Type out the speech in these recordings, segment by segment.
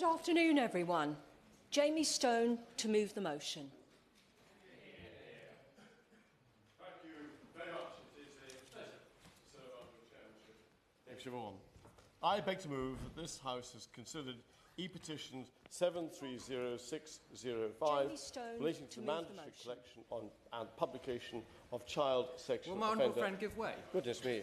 Good afternoon, everyone. Jamie Stone to move the motion. Thank you very much. It is a pleasure to serve under the chairmanship. James Siobhan. I beg to move that this House has considered e-petition 730605 relating to the mandatory collection on and publication of child sexual offender. Will my honourable friend give way? Goodness me.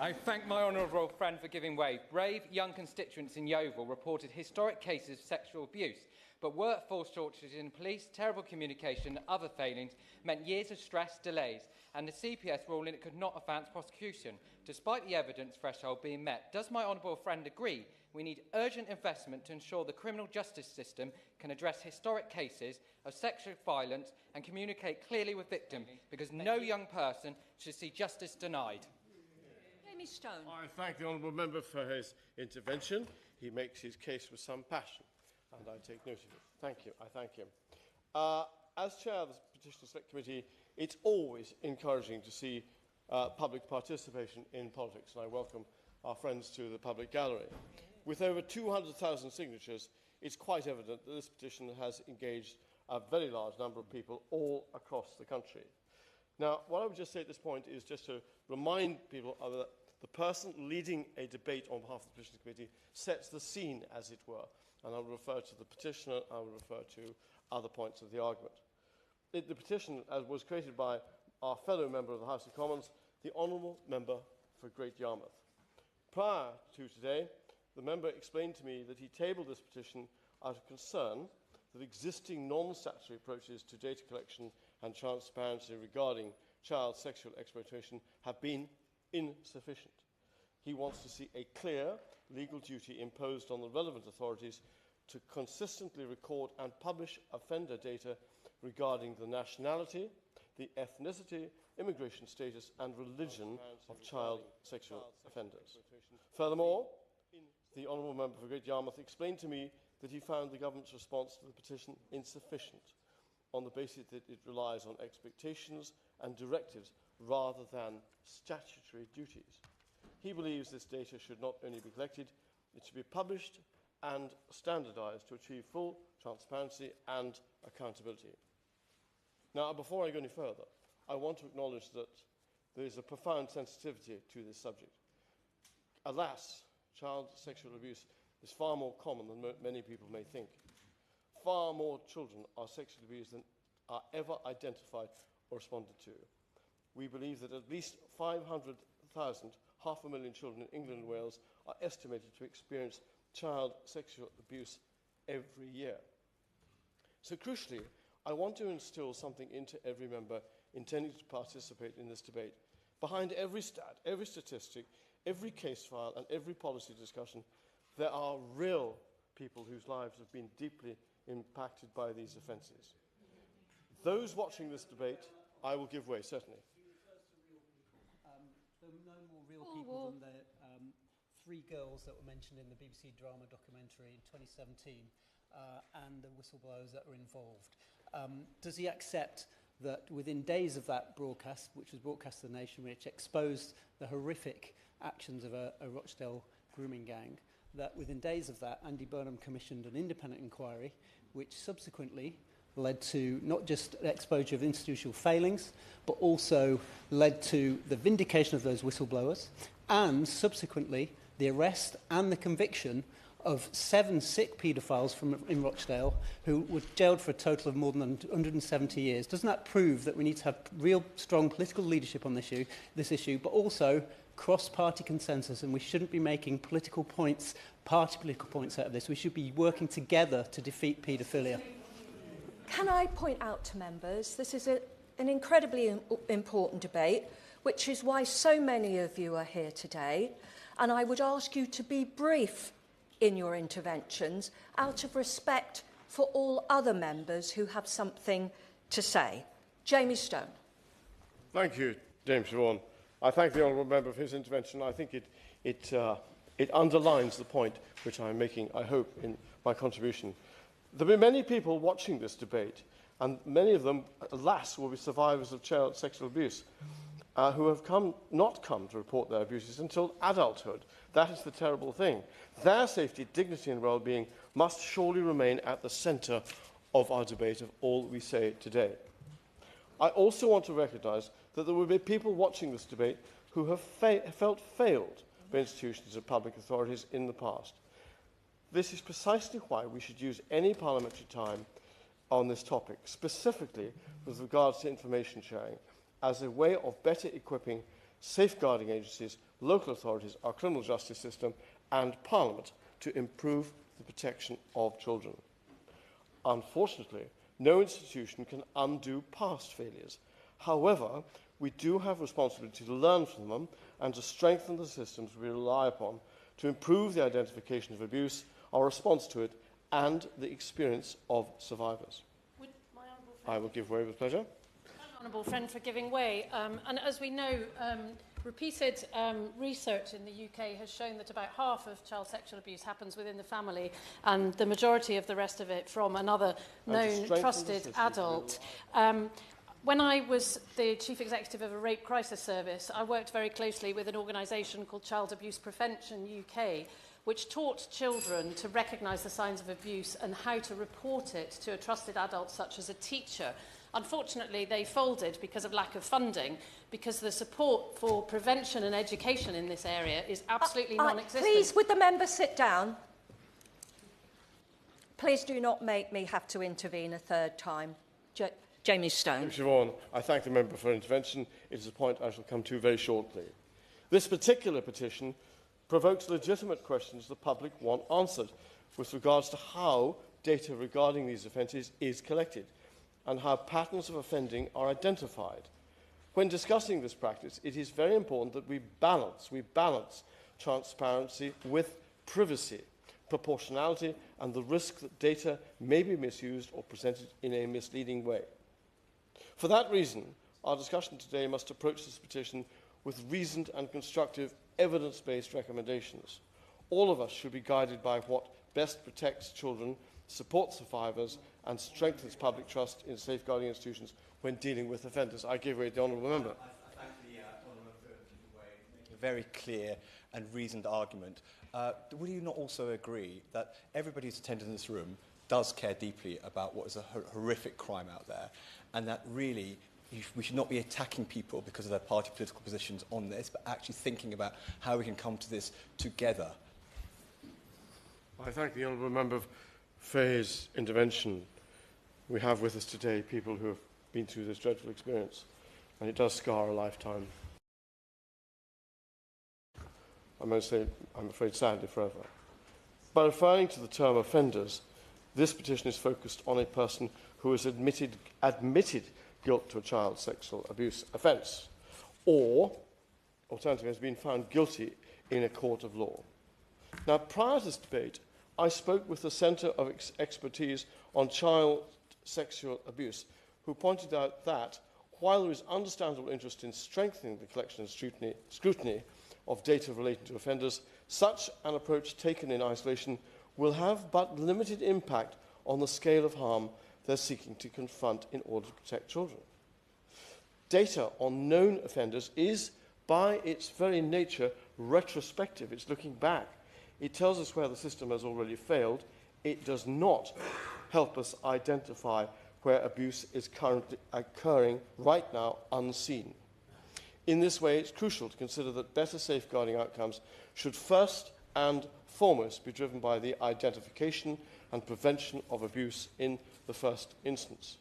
I thank my honourable friend for giving way. Brave young constituents in Yeovil reported historic cases of sexual abuse, but workforce shortages in police, terrible communication and other failings meant years of stress, delays, and the CPS ruling it could not advance prosecution, despite the evidence threshold being met. Does my honourable friend agree we need urgent investment to ensure the criminal justice system can address historic cases of sexual violence and communicate clearly with victims, because no young person should see justice denied? Jamie Stone. I thank the honourable member for his intervention. He makes his case with some passion, and I take note of it. Thank you. I thank him. As chair of the Petition Select Committee, it's always encouraging to see public participation in politics, and I welcome our friends to the public gallery. With over 200,000 signatures, it's quite evident that this petition has engaged a very large number of people all across the country. Now, what I would just say at this point is just to remind people that the person leading a debate on behalf of the Petition Committee sets the scene, as it were, and I will refer to the petitioner, I will refer to other points of the argument. The petition was created by our fellow member of the House of Commons, the Honourable Member for Great Yarmouth. Prior to today, the member explained to me that he tabled this petition out of concern that existing non-statutory approaches to data collection and transparency regarding child sexual exploitation have been insufficient. He wants to see a clear legal duty imposed on the relevant authorities to consistently record and publish offender data regarding the nationality, the ethnicity, immigration status and religion of child sexual offenders. Furthermore, the Honourable Member for Great Yarmouth explained to me that he found the government's response to the petition insufficient on the basis that it relies on expectations and directives rather than statutory duties. He believes this data should not only be collected, it should be published and standardised to achieve full transparency and accountability. Now, before I go any further, I want to acknowledge that there is a profound sensitivity to this subject. Alas, child sexual abuse is far more common than many people may think. Far more children are sexually abused than are ever identified or responded to. We believe that at least 500,000, 500,000 children in England and Wales are estimated to experience child sexual abuse every year. So crucially, I want to instill something into every member intending to participate in this debate. Behind every stat, every statistic, every case file and every policy discussion, there are real people whose lives have been deeply impacted by these offences. Those watching this debate, I will give way, certainly. There are no more real people than the three girls that were mentioned in the BBC drama documentary in 2017 and the whistleblowers that were involved. Does he accept that within days of that broadcast, which was broadcast to the nation, which exposed the horrific actions of a Rochdale grooming gang, that within days of that, Andy Burnham commissioned an independent inquiry, which subsequently led to not just exposure of institutional failings, but also led to the vindication of those whistleblowers, and subsequently the arrest and the conviction of 7 sick paedophiles in Rochdale who were jailed for a total of more than 170 years. Doesn't that prove that we need to have real strong political leadership on this issue, but also cross-party consensus, and we shouldn't be making political points, party political points out of this. We should be working together to defeat paedophilia. Can I point out to members, this is an incredibly important debate, which is why so many of you are here today, and I would ask you to be brief in your interventions out of respect for all other members who have something to say. Jamie Stone. Thank you, James Siobhan. I thank the Honourable Member for his intervention. I think it underlines the point which I'm making, I hope, in my contribution. There will be many people watching this debate, and many of them, alas, will be survivors of child sexual abuse. who have not come to report their abuses until adulthood. That is the terrible thing. Their safety, dignity and well-being must surely remain at the centre of our debate of all we say today. I also want to recognise that there will be people watching this debate who have felt failed by institutions and public authorities in the past. This is precisely why we should use any parliamentary time on this topic, specifically with regards to information sharing, as a way of better equipping safeguarding agencies, local authorities, our criminal justice system and Parliament to improve the protection of children. Unfortunately, no institution can undo past failures. However, we do have a responsibility to learn from them and to strengthen the systems we rely upon to improve the identification of abuse, our response to it, and the experience of survivors. I will give way with pleasure. Honourable friend for giving way. And as we know, repeated research in the UK has shown that about half of child sexual abuse happens within the family and the majority of the rest of it from another known trusted adult. When I was the Chief Executive of a rape crisis service, I worked very closely with an organisation called Child Abuse Prevention UK, which taught children to recognise the signs of abuse and how to report it to a trusted adult such as a teacher. Unfortunately, they folded because of lack of funding, because the support for prevention and education in this area is absolutely non-existent. Please, would the member sit down? Please do not make me have to intervene a third time. Jamie Stone. Siobhan, I thank the member for her intervention. It is a point I shall come to very shortly. This particular petition provokes legitimate questions the public want answered with regards to how data regarding these offences is collected and how patterns of offending are identified. When discussing this practice, it is very important that we balance transparency with privacy, proportionality, and the risk that data may be misused or presented in a misleading way. For that reason, our discussion today must approach this petition with reasoned and constructive evidence-based recommendations. All of us should be guided by what best protects children, supports survivors, and strengthens public trust in safeguarding institutions when dealing with offenders. I give way to the honourable member. I thank the honourable member for giving way, making a very clear and reasoned argument. Would you not also agree that everybody who's attended in this room does care deeply about what is a horrific crime out there, and that really we should not be attacking people because of their party political positions on this, but actually thinking about how we can come to this together? I thank the honourable member for his intervention. We have with us today people who have been through this dreadful experience, and it does scar a lifetime. I must say, I'm afraid, sadly, forever. By referring to the term offenders, this petition is focused on a person who has admitted guilt to a child sexual abuse offence, or, alternatively, has been found guilty in a court of law. Now, prior to this debate, I spoke with the Centre of Expertise on Child Sexual Abuse, who pointed out that, while there is understandable interest in strengthening the collection and scrutiny of data relating to offenders, such an approach taken in isolation will have but limited impact on the scale of harm they're seeking to confront in order to protect children. Data on known offenders is, by its very nature, retrospective. It's looking back. It tells us where the system has already failed. It does not help us identify where abuse is currently occurring right now unseen. In this way, it's crucial to consider that better safeguarding outcomes should first and foremost be driven by the identification and prevention of abuse in the first instance.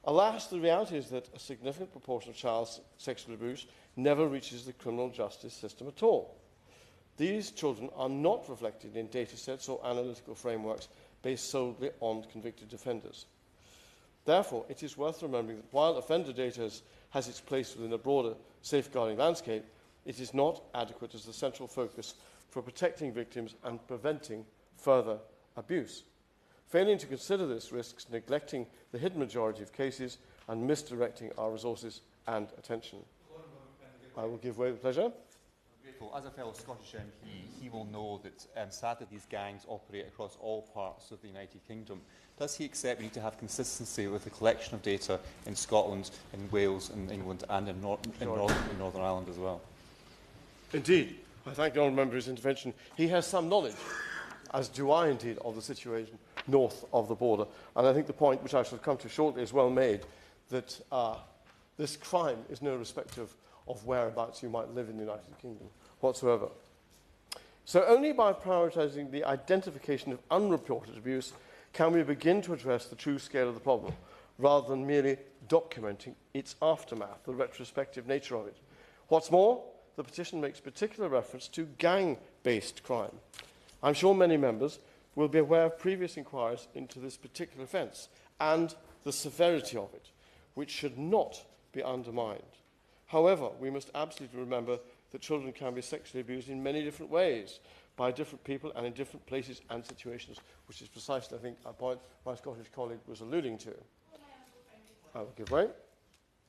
Alas, the reality is that a significant proportion of child sexual abuse never reaches the criminal justice system at all. These children are not reflected in data sets or analytical frameworks based solely on convicted offenders. Therefore, it is worth remembering that while offender data has its place within a broader safeguarding landscape, it is not adequate as the central focus for protecting victims and preventing further abuse. Failing to consider this risks neglecting the hidden majority of cases and misdirecting our resources and attention. I will give way with pleasure. grateful. As a fellow Scottish MP, he will know that sadly these gangs operate across all parts of the United Kingdom. Does he accept we need to have consistency with the collection of data in Scotland, in Wales, in England and in Northern Ireland as well? Indeed. I thank the honourable member for his intervention. He has some knowledge, as do I indeed, of the situation north of the border. And I think the point, which I shall come to shortly, is well made, that this crime is no respective of whereabouts you might live in the United Kingdom whatsoever. So only by prioritising the identification of unreported abuse can we begin to address the true scale of the problem, rather than merely documenting its aftermath, the retrospective nature of it. What's more, the petition makes particular reference to gang-based crime. I'm sure many members will be aware of previous inquiries into this particular offence and the severity of it, which should not be undermined. However, we must absolutely remember that children can be sexually abused in many different ways by different people and in different places and situations, which is precisely, I think, a point my Scottish colleague was alluding to. I will give way.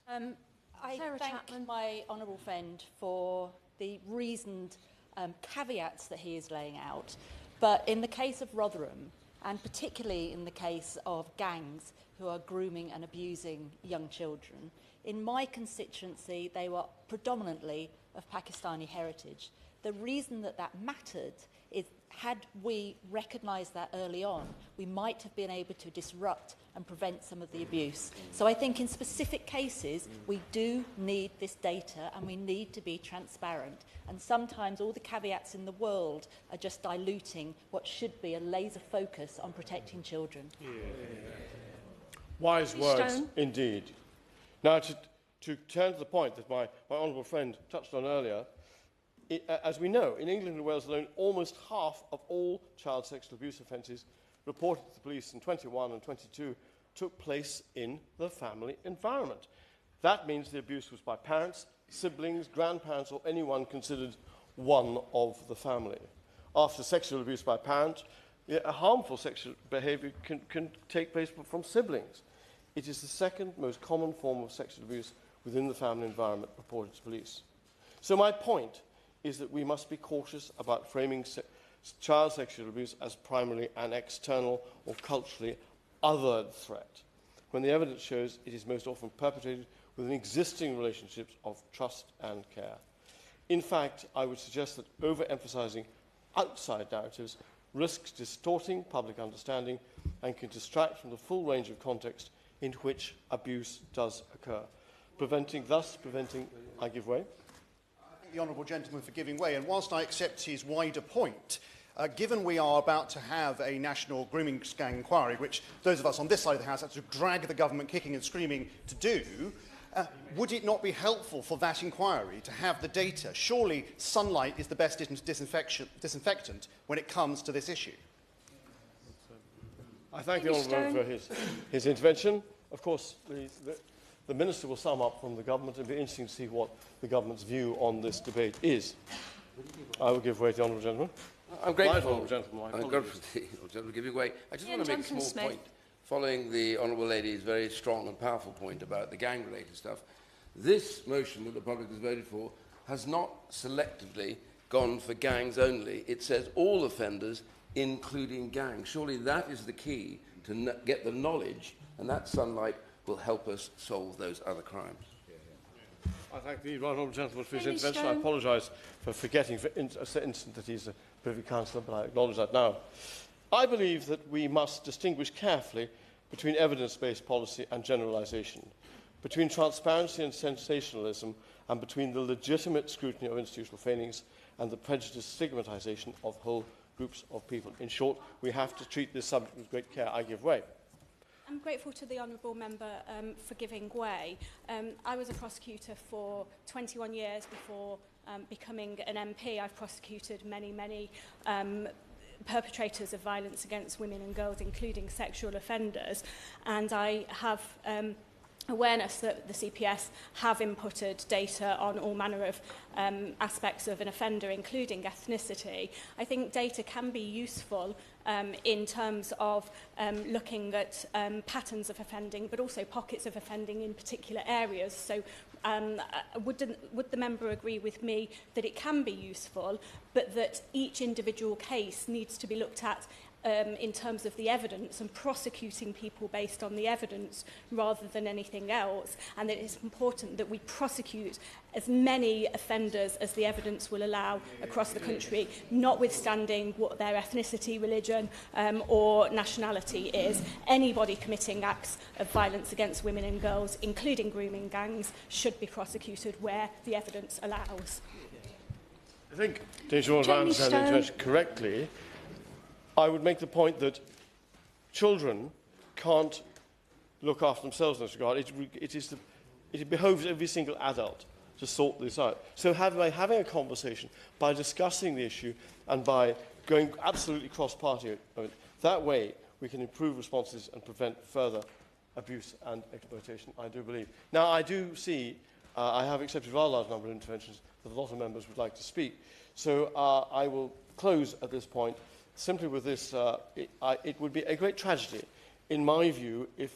I Sarah thank Chapman. my honourable friend for the reasoned caveats that he is laying out. But in the case of Rotherham, and particularly in the case of gangs who are grooming and abusing young children, in my constituency, they were predominantly of Pakistani heritage. The reason that that mattered is, had we recognised that early on, we might have been able to disrupt and prevent some of the abuse. So I think in specific cases, we do need this data and we need to be transparent. And sometimes all the caveats in the world are just diluting what should be a laser focus on protecting children. Wise words, Stone. indeed. Now, to turn to the point that my honourable friend touched on earlier, as we know, in England and Wales alone, almost half of all child sexual abuse offences reported to the police in 21 and 22 took place in the family environment. That means the abuse was by parents, siblings, grandparents, or anyone considered one of the family. After sexual abuse by parents, a harmful sexual behaviour can take place from siblings. It is the second most common form of sexual abuse within the family environment reported to police. So my point is that we must be cautious about framing child sexual abuse as primarily an external or culturally othered threat, when the evidence shows it is most often perpetrated within existing relationships of trust and care. In fact, I would suggest that overemphasising outside narratives risks distorting public understanding and can distract from the full range of context in which abuse does occur, thus preventing, I give way. The honourable gentleman for giving way, and whilst I accept his wider point, given we are about to have a national grooming gang inquiry, which those of us on this side of the House have to drag the government kicking and screaming to do, would it not be helpful for that inquiry to have the data? Surely sunlight is the best disinfectant when it comes to this issue. I thank the honourable member for his intervention. Of course, the Minister will sum up from the government. It will be interesting to see what the government's view on this debate is. I will give way to the honourable gentleman. I'm grateful. Honourable gentleman, I'm grateful to the honourable gentleman giving way. I just want to make a small Smith. point, following the honourable lady's very strong and powerful point about the gang-related stuff. This motion that the public has voted for has not selectively gone for gangs only. It says all offenders, including gangs. Surely that is the key to get the knowledge, and that sunlight will help us solve those other crimes. I thank the right honourable gentleman for his Henry intervention. Stone. I apologise for forgetting for an instant that he's a Privy Councillor, but I acknowledge that now. I believe that we must distinguish carefully between evidence-based policy and generalisation, between transparency and sensationalism, and between the legitimate scrutiny of institutional failings and the prejudiced stigmatisation of whole groups of people. In short, we have to treat this subject with great care. I give way. I'm grateful to the honourable member for giving way. I was a prosecutor for 21 years before becoming an MP. I've prosecuted many perpetrators of violence against women and girls, including sexual offenders, and I have awareness that the CPS have inputted data on all manner of aspects of an offender, including ethnicity. I think data can be useful in terms of looking at patterns of offending, but also pockets of offending in particular areas. So would the member agree with me that it can be useful, but that each individual case needs to be looked at in terms of the evidence and prosecuting people based on the evidence rather than anything else, and that it's important that we prosecute as many offenders as the evidence will allow across the country, notwithstanding what their ethnicity, religion or nationality is. Anybody committing acts of violence against women and girls, including grooming gangs, should be prosecuted where the evidence allows. I think, James Warren, if I understand the intervention correctly, I would make the point that children can't look after themselves in this regard. It behoves every single adult to sort this out. So by having a conversation, by discussing the issue, and by going absolutely cross-party, that way we can improve responses and prevent further abuse and exploitation, I do believe. Now, I do see, I have accepted a rather large number of interventions that a lot of members would like to speak. So I will close at this point simply with this. It would be a great tragedy, in my view, if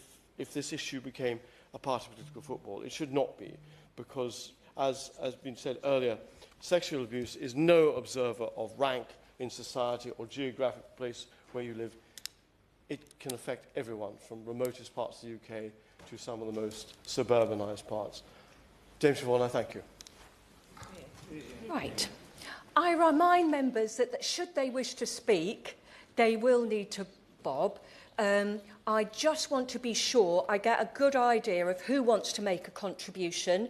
this issue became a part of political football. It should not be, because, as has been said earlier, sexual abuse is no observer of rank in society or geographic place where you live. It can affect everyone, from remotest parts of the UK to some of the most suburbanised parts. James Vaughan, I thank you. Right. I remind members that should they wish to speak, they will need to bob. I just want to be sure I get a good idea of who wants to make a contribution,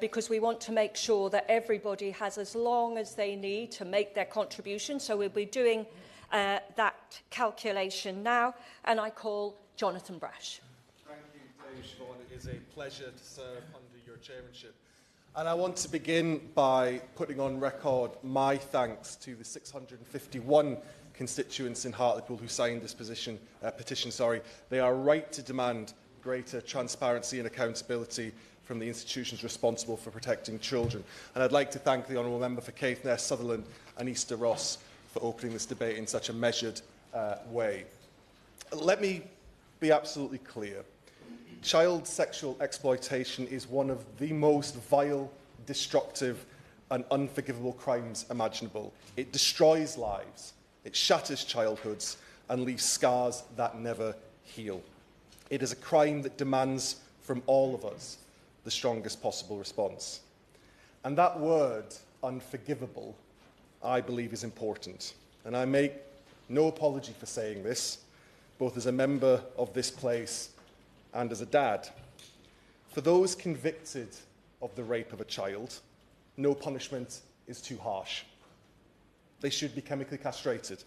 because we want to make sure that everybody has as long as they need to make their contribution. So we'll be doing that calculation now, and I call Jonathan Brash. Thank you, Dave Siobhan. It is a pleasure to serve under your chairmanship. And I want to begin by putting on record my thanks to the 651 constituents in Hartlepool who signed this petition. They are right to demand greater transparency and accountability from the institutions responsible for protecting children. And I'd like to thank the Honourable Member for Caithness, Sutherland and Easter Ross for opening this debate in such a measured way. Let me be absolutely clear. Child sexual exploitation is one of the most vile, destructive and unforgivable crimes imaginable. It destroys lives, it shatters childhoods and leaves scars that never heal. It is a crime that demands from all of us the strongest possible response. And that word, unforgivable, I believe is important. And I make no apology for saying this, both as a member of this place and as a dad. For those convicted of the rape of a child, no punishment is too harsh. They should be chemically castrated.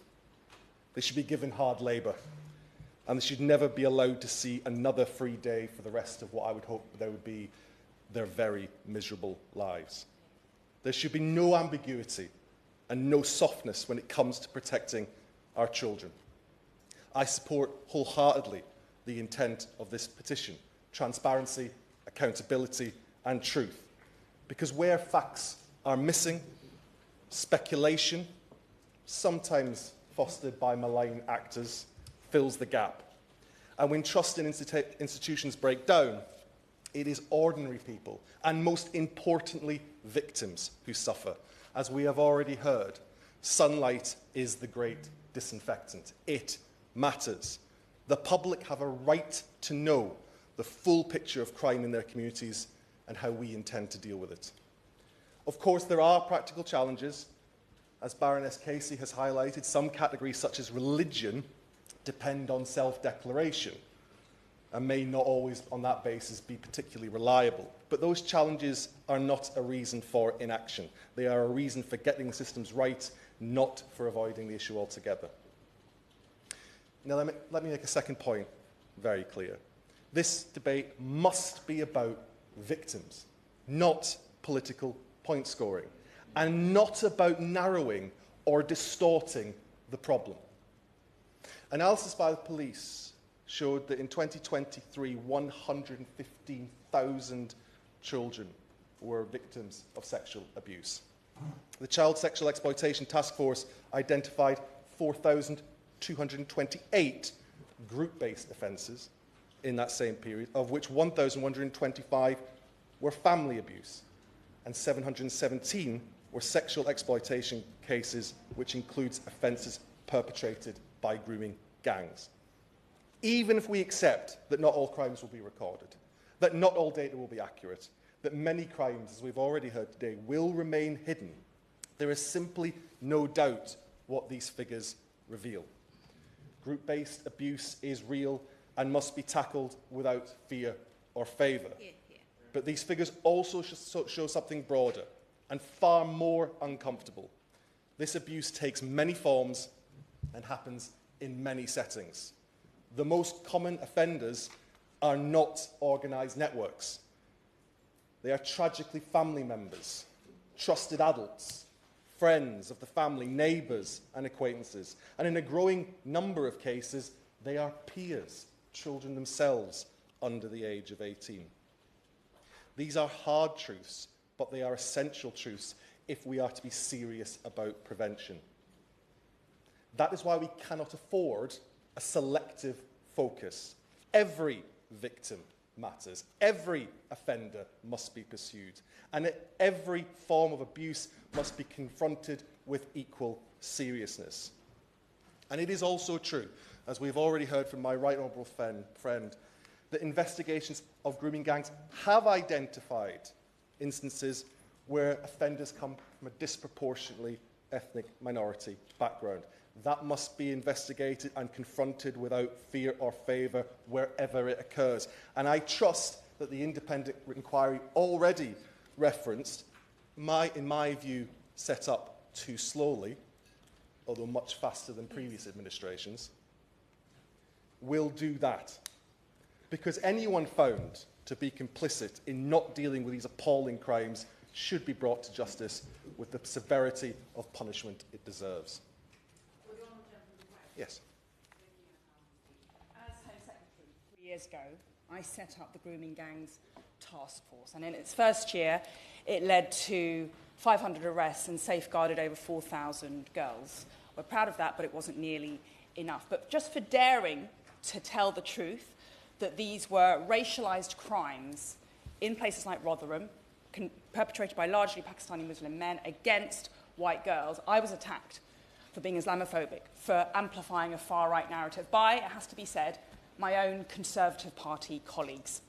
They should be given hard labour. And they should never be allowed to see another free day for the rest of what I would hope there would be their very miserable lives. There should be no ambiguity and no softness when it comes to protecting our children. I support wholeheartedly the intent of this petition: transparency, accountability and truth. Because where facts are missing, speculation, sometimes fostered by malign actors, fills the gap. And when trust in institutions break down, it is ordinary people, and most importantly, victims, who suffer. As we have already heard, sunlight is the great disinfectant. It matters. The public have a right to know the full picture of crime in their communities and how we intend to deal with it. Of course, there are practical challenges. As Baroness Casey has highlighted, some categories such as religion depend on self-declaration and may not always on that basis be particularly reliable. But those challenges are not a reason for inaction. They are a reason for getting the systems right, not for avoiding the issue altogether. Now, let me make a second point very clear. This debate must be about victims, not political point scoring, and not about narrowing or distorting the problem. Analysis by the police showed that in 2023, 115,000 children were victims of sexual abuse. The Child Sexual Exploitation Task Force identified 4,000 228 group-based offences in that same period, of which 1,125 were family abuse and 717 were sexual exploitation cases, which includes offences perpetrated by grooming gangs. Even if we accept that not all crimes will be recorded, that not all data will be accurate, that many crimes, as we've already heard today, will remain hidden, there is simply no doubt what these figures reveal. Group-based abuse is real and must be tackled without fear or favour. But these figures also show something broader and far more uncomfortable. This abuse takes many forms and happens in many settings. The most common offenders are not organised networks. They are tragically family members, trusted adults, friends of the family, neighbours and acquaintances. And in a growing number of cases, they are peers, children themselves under the age of 18. These are hard truths, but they are essential truths if we are to be serious about prevention. That is why we cannot afford a selective focus. Every victim matters. Every offender must be pursued. And every form of abuse must be confronted with equal seriousness. And it is also true, as we've already heard from my right honourable friend, that investigations of grooming gangs have identified instances where offenders come from a disproportionately ethnic minority background. That must be investigated and confronted without fear or favour wherever it occurs. And I trust that the independent inquiry already referenced, in my view, set up too slowly, although much faster than previous administrations, will do that. Because anyone found to be complicit in not dealing with these appalling crimes should be brought to justice with the severity of punishment it deserves. Yes. As Home Secretary 3 years ago, I set up the Grooming Gangs Task Force, and in its first year, it led to 500 arrests and safeguarded over 4,000 girls. We're proud of that, but it wasn't nearly enough. But just for daring to tell the truth, that these were racialised crimes in places like Rotherham, perpetrated by largely Pakistani Muslim men against white girls, I was attacked for being Islamophobic, for amplifying a far-right narrative by, it has to be said, my own Conservative Party colleagues.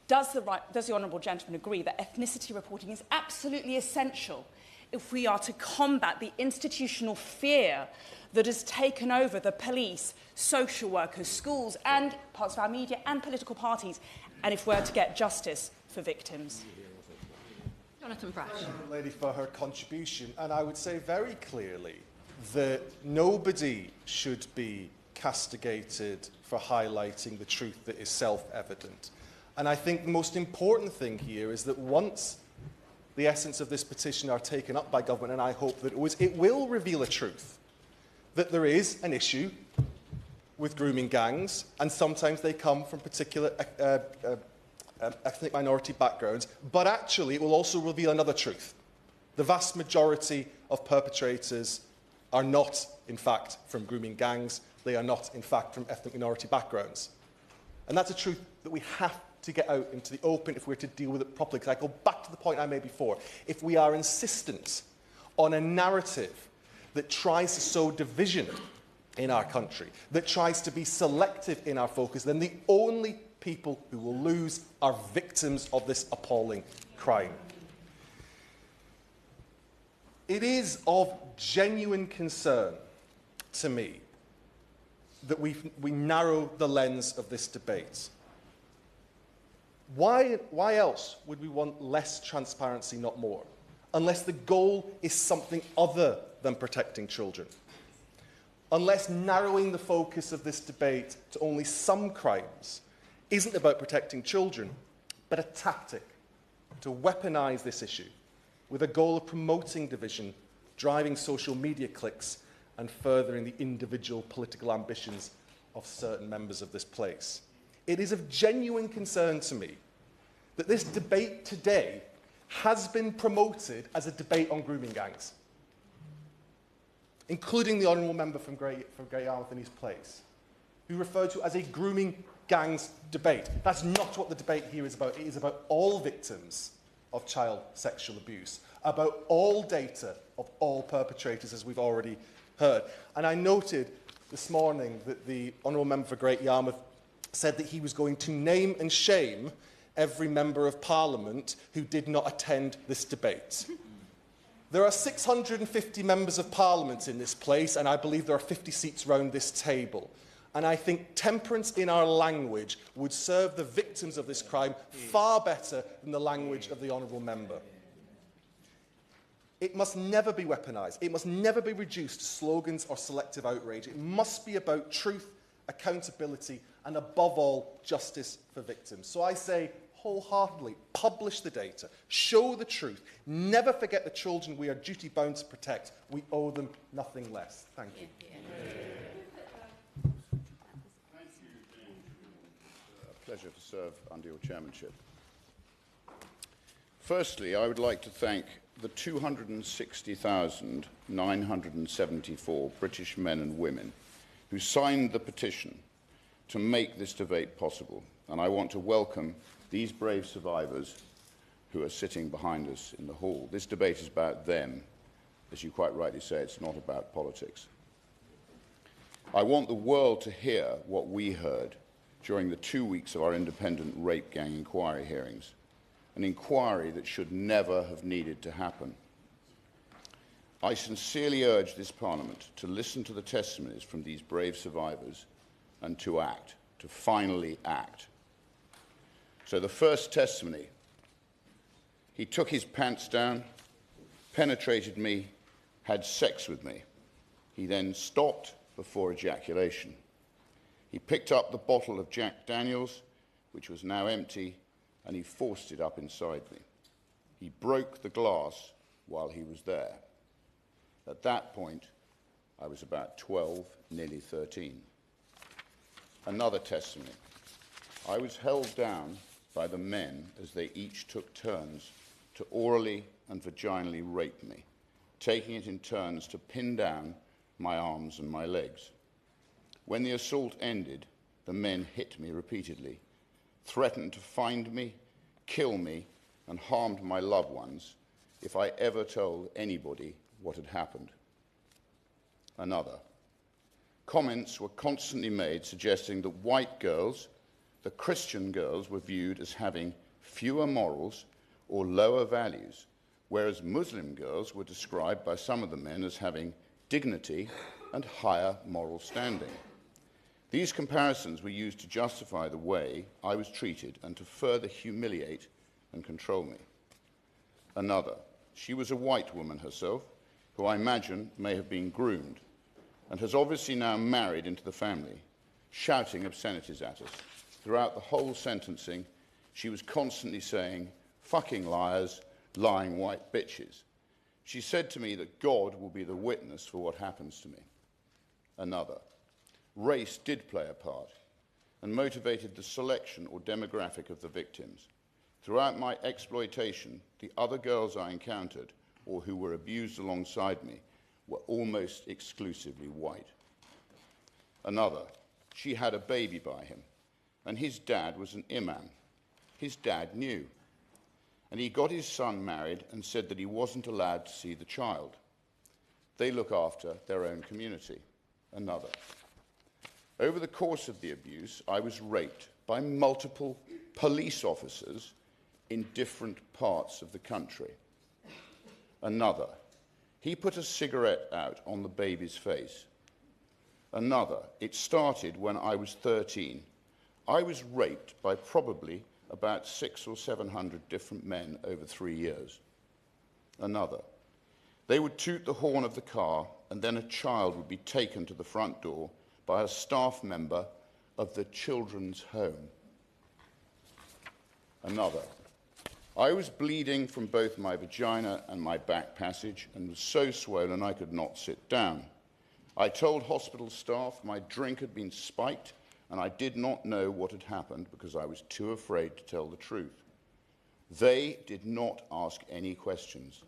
Does the honourable gentleman agree that ethnicity reporting is absolutely essential if we are to combat the institutional fear that has taken over the police, social workers, schools, and parts of our media and political parties, and if we're to get justice for victims? Jonathan Brash. Thank you, lady, for her contribution. And I would say very clearly that nobody should be castigated for highlighting the truth that is self-evident. And I think the most important thing here is that once the essence of this petition are taken up by government, and I hope that it will reveal a truth, that there is an issue with grooming gangs, and sometimes they come from particular ethnic minority backgrounds, but actually it will also reveal another truth. The vast majority of perpetrators are not, in fact, from grooming gangs. They are not, in fact, from ethnic minority backgrounds. And that's a truth that we have to get out into the open if we're to deal with it properly. Because I go back to the point I made before. If we are insistent on a narrative that tries to sow division in our country, that tries to be selective in our focus, then the only people who will lose are victims of this appalling crime. It is of genuine concern to me that we narrow the lens of this debate. Why else would we want less transparency, not more? Unless the goal is something other than protecting children. Unless narrowing the focus of this debate to only some crimes isn't about protecting children, but a tactic to weaponise this issue with a goal of promoting division, driving social media clicks, and furthering the individual political ambitions of certain members of this place. It is of genuine concern to me that this debate today has been promoted as a debate on grooming gangs. including the honourable member from Great Yarmouth in his place, who referred to as a grooming gangs debate. That's not what the debate here is about. It is about all victims of child sexual abuse, about all data of all perpetrators, as we've already heard. And I noted this morning that the honourable member for Great Yarmouth said that he was going to name and shame every member of Parliament who did not attend this debate. There are 650 members of Parliament in this place, and I believe there are 50 seats round this table. And I think temperance in our language would serve the victims of this crime far better than the language of the honourable member. It must never be weaponised. It must never be reduced to slogans or selective outrage. It must be about truth, accountability, and above all, justice for victims. So I say wholeheartedly, publish the data, show the truth, never forget the children we are duty-bound to protect. We owe them nothing less. Thank you. Pleasure to serve under your chairmanship. Firstly, I would like to thank the 260,974 British men and women who signed the petition to make this debate possible, and I want to welcome these brave survivors who are sitting behind us in the hall. This debate is about them. As you quite rightly say, it's not about politics. I want the world to hear what we heard during the 2 weeks of our independent rape gang inquiry hearings, an inquiry that should never have needed to happen. I sincerely urge this Parliament to listen to the testimonies from these brave survivors and to act, to finally act. So the first testimony: he took his pants down, penetrated me, had sex with me. He then stopped before ejaculation. He picked up the bottle of Jack Daniels, which was now empty, and he forced it up inside me. He broke the glass while he was there. At that point, I was about 12, nearly 13. Another testimony: I was held down by the men as they each took turns to orally and vaginally rape me, taking it in turns to pin down my arms and my legs. When the assault ended, the men hit me repeatedly, threatened to find me, kill me, and harmed my loved ones if I ever told anybody what had happened. Another: comments were constantly made suggesting that white girls, the Christian girls, were viewed as having fewer morals or lower values, whereas Muslim girls were described by some of the men as having dignity and higher moral standing. These comparisons were used to justify the way I was treated and to further humiliate and control me. Another: she was a white woman herself, who I imagine may have been groomed, and has obviously now married into the family, shouting obscenities at us. Throughout the whole sentencing, she was constantly saying, "Fucking liars, lying white bitches." She said to me that God will be the witness for what happens to me. Another: race did play a part and motivated the selection or demographic of the victims. Throughout my exploitation, the other girls I encountered, or who were abused alongside me, were almost exclusively white. Another: she had a baby by him, and his dad was an imam. His dad knew, and he got his son married and said that he wasn't allowed to see the child. They look after their own community. Another: over the course of the abuse, I was raped by multiple police officers in different parts of the country. Another: he put a cigarette out on the baby's face. Another: it started when I was 13. I was raped by probably about 600 or 700 different men over 3 years. Another: they would toot the horn of the car, and then a child would be taken to the front door by a staff member of the children's home. Another: I was bleeding from both my vagina and my back passage and was so swollen I could not sit down. I told hospital staff my drink had been spiked and I did not know what had happened because I was too afraid to tell the truth. They did not ask any questions.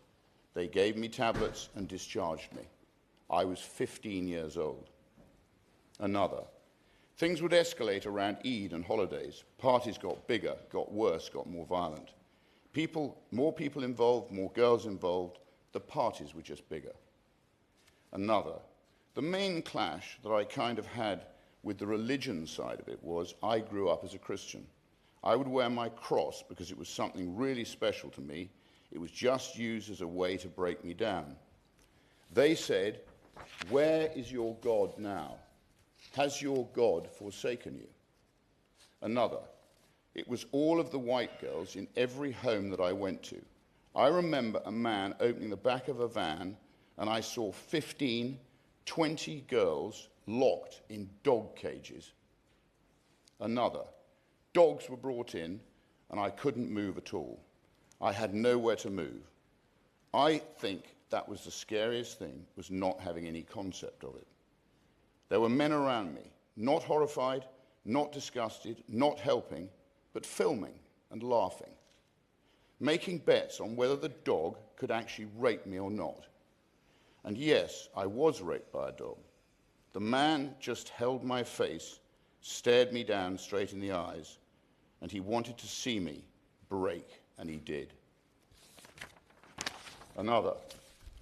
They gave me tablets and discharged me. I was 15 years old. Another. Things would escalate around Eid and holidays. Parties got bigger, got worse, got more violent. More people involved, more girls involved. The parties were just bigger. Another. The main clash that I kind of had with the religion side of it was I grew up as a Christian. I would wear my cross because it was something really special to me. It was just used as a way to break me down. They said, "Where is your God now? Has your God forsaken you?" Another. It was all of the white girls in every home that I went to. I remember a man opening the back of a van and I saw 15, 20 girls locked in dog cages. Another. Dogs were brought in and I couldn't move at all. I had nowhere to move. I think that was the scariest thing, was not having any concept of it. There were men around me, not horrified, not disgusted, not helping, but filming and laughing, making bets on whether the dog could actually rape me or not. And yes, I was raped by a dog. The man just held my face, stared me down straight in the eyes, and he wanted to see me break, and he did. Another.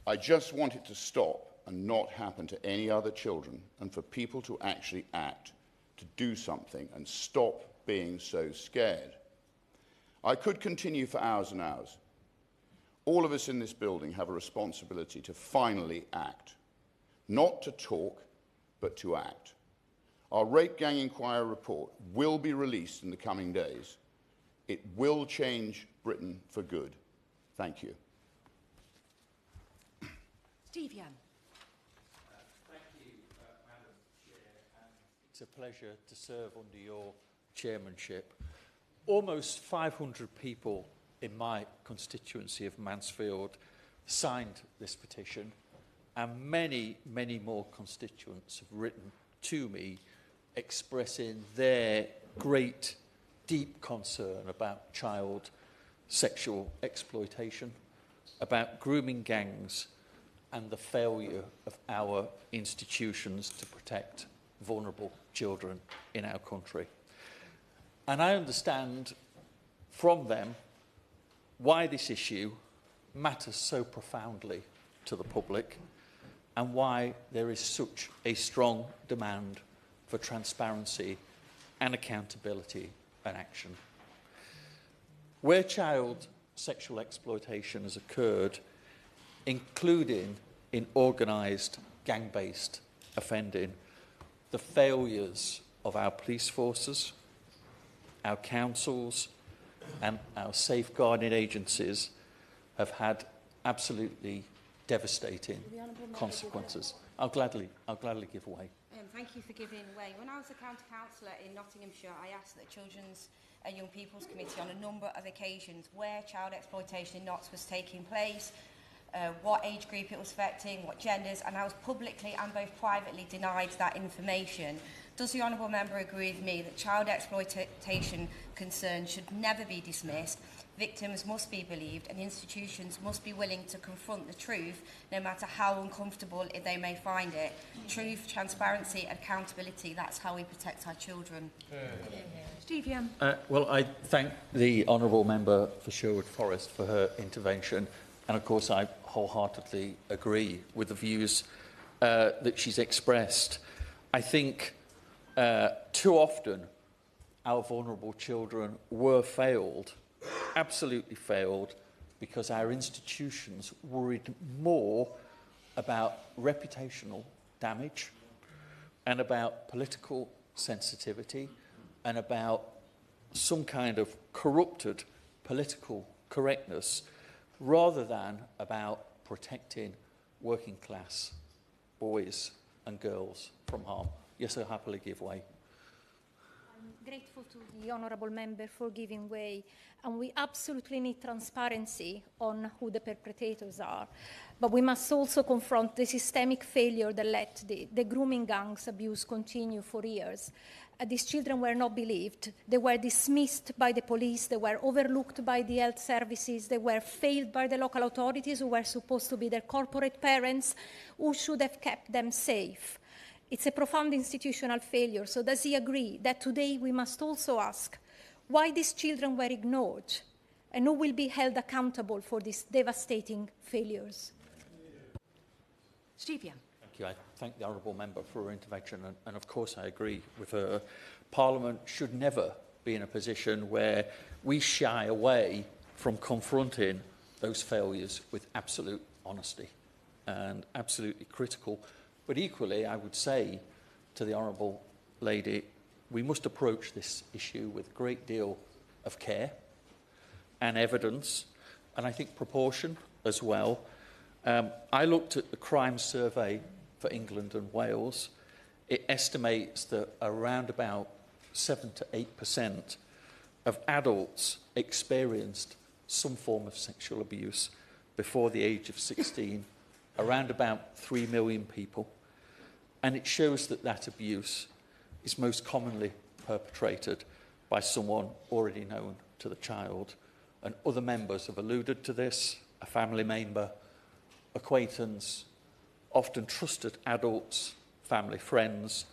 I just wanted to stop and not happen to any other children, and for people to actually act, to do something and stop being so scared. I could continue for hours and hours. All of us in this building have a responsibility to finally act. Not to talk, but to act. Our Rape Gang Inquiry report will be released in the coming days. It will change Britain for good. Thank you. Steve Young. Thank you, Madam Chair. It's a pleasure to serve under your chairmanship. Almost 500 people in my constituency of Mansfield signed this petition, and many, many more constituents have written to me expressing their great, deep concern about child sexual exploitation, about grooming gangs, and the failure of our institutions to protect vulnerable children in our country. And I understand from them why this issue matters so profoundly to the public and why there is such a strong demand for transparency and accountability and action. Where child sexual exploitation has occurred, including in organised gang-based offending, the failures of our police forces, our councils and our safeguarding agencies have had absolutely devastating consequences. I'll gladly give way. Thank you for giving way. When I was a county councillor in Nottinghamshire, I asked the Children's and Young People's Committee on a number of occasions where child exploitation in Notts was taking place, what age group it was affecting, what genders, and I was publicly and both privately denied that information. Does the Honourable Member agree with me that child exploitation concerns should never be dismissed, victims must be believed, and institutions must be willing to confront the truth, no matter how uncomfortable they may find it? Truth, transparency, accountability, that's how we protect our children. Steve Young. Well, I thank the Honourable Member for Sherwood Forest for her intervention, and of course I wholeheartedly agree with the views that she's expressed. I think too often our vulnerable children were failed, absolutely failed, because our institutions worried more about reputational damage and about political sensitivity and about some kind of corrupted political correctness rather than about protecting working class boys and girls from harm. Yes, I'll happily give way. grateful to the honourable member for giving way, and we absolutely need transparency on who the perpetrators are. But we must also confront the systemic failure that let the grooming gangs abuse continue for years. These children were not believed. They were dismissed by the police. They were overlooked by the health services. They were failed by the local authorities who were supposed to be their corporate parents who should have kept them safe. It's a profound institutional failure. So does he agree that today we must also ask why these children were ignored and who will be held accountable for these devastating failures? Steve Young. Thank you. I thank the honourable member for her intervention, and of course I agree with her. Parliament should never be in a position where we shy away from confronting those failures with absolute honesty and absolutely critical. But equally, I would say to the honourable lady, we must approach this issue with a great deal of care and evidence, and I think proportion as well. I looked at the crime survey for England and Wales. It estimates that around about 7 to 8% of adults experienced some form of sexual abuse before the age of 16, around about 3 million people. And it shows that that abuse is most commonly perpetrated by someone already known to the child. And other members have alluded to this, a family member, acquaintance, often trusted adults, family friends,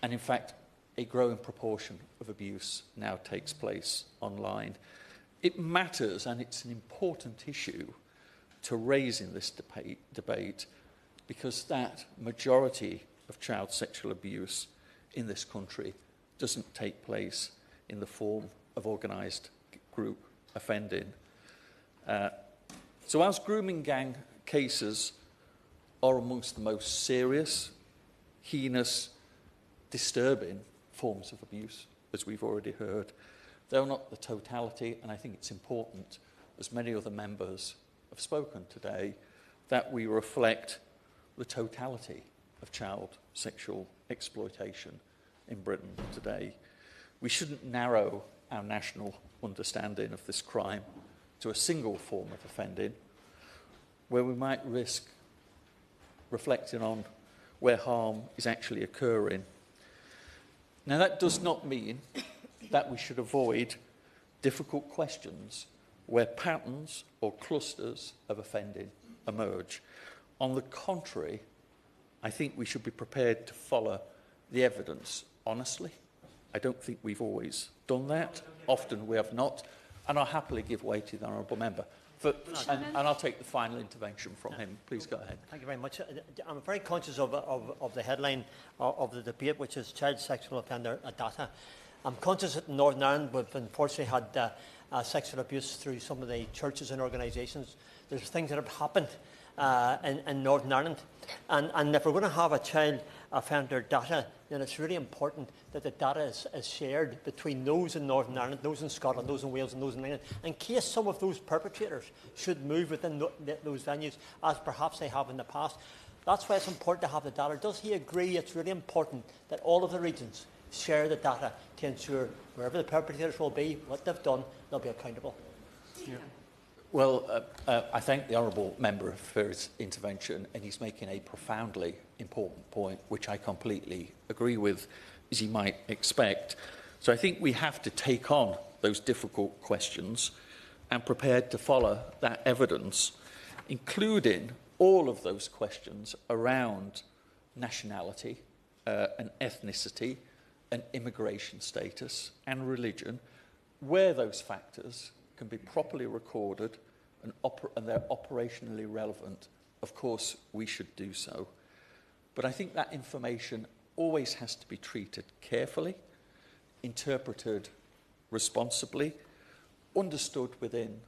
and in fact, a growing proportion of abuse now takes place online. It matters, and it's an important issue to raise in this debate because that majority of child sexual abuse in this country doesn't take place in the form of organised group offending. So as grooming gang cases are amongst the most serious, heinous, disturbing forms of abuse, as we've already heard, they're not the totality, and I think it's important, as many other members have spoken today, that we reflect the totality of child sexual exploitation in Britain today. We shouldn't narrow our national understanding of this crime to a single form of offending, where we might risk reflecting on where harm is actually occurring. Now, that does not mean that we should avoid difficult questions where patterns or clusters of offending emerge. On the contrary, I think we should be prepared to follow the evidence honestly. I don't think we've always done that. Often we have not. And I'll happily give way to the honourable member. And I'll take the final intervention from him. Please go ahead. Thank you very much. I'm very conscious of the headline of the debate, which is child sexual offender data. I'm conscious that in Northern Ireland we've unfortunately had sexual abuse through some of the churches and organisations. There's things that have happened in Northern Ireland. And if we're going to have a child offender data, then it's really important that the data is shared between those in Northern Ireland, those in Scotland, those in Wales and those in England, in case some of those perpetrators should move within those venues, as perhaps they have in the past. That's why it's important to have the data. Does he agree it's really important that all of the regions share the data to ensure wherever the perpetrators will be, what they've done, they'll be accountable? Yeah. Well, I thank the honourable member for his intervention, and he's making a profoundly important point, which I completely agree with, as you might expect. So I think we have to take on those difficult questions and prepared to follow that evidence, including all of those questions around nationality and ethnicity and immigration status and religion, where those factors can be properly recorded and they're operationally relevant. Of course, we should do so. But I think that information always has to be treated carefully, interpreted responsibly, understood within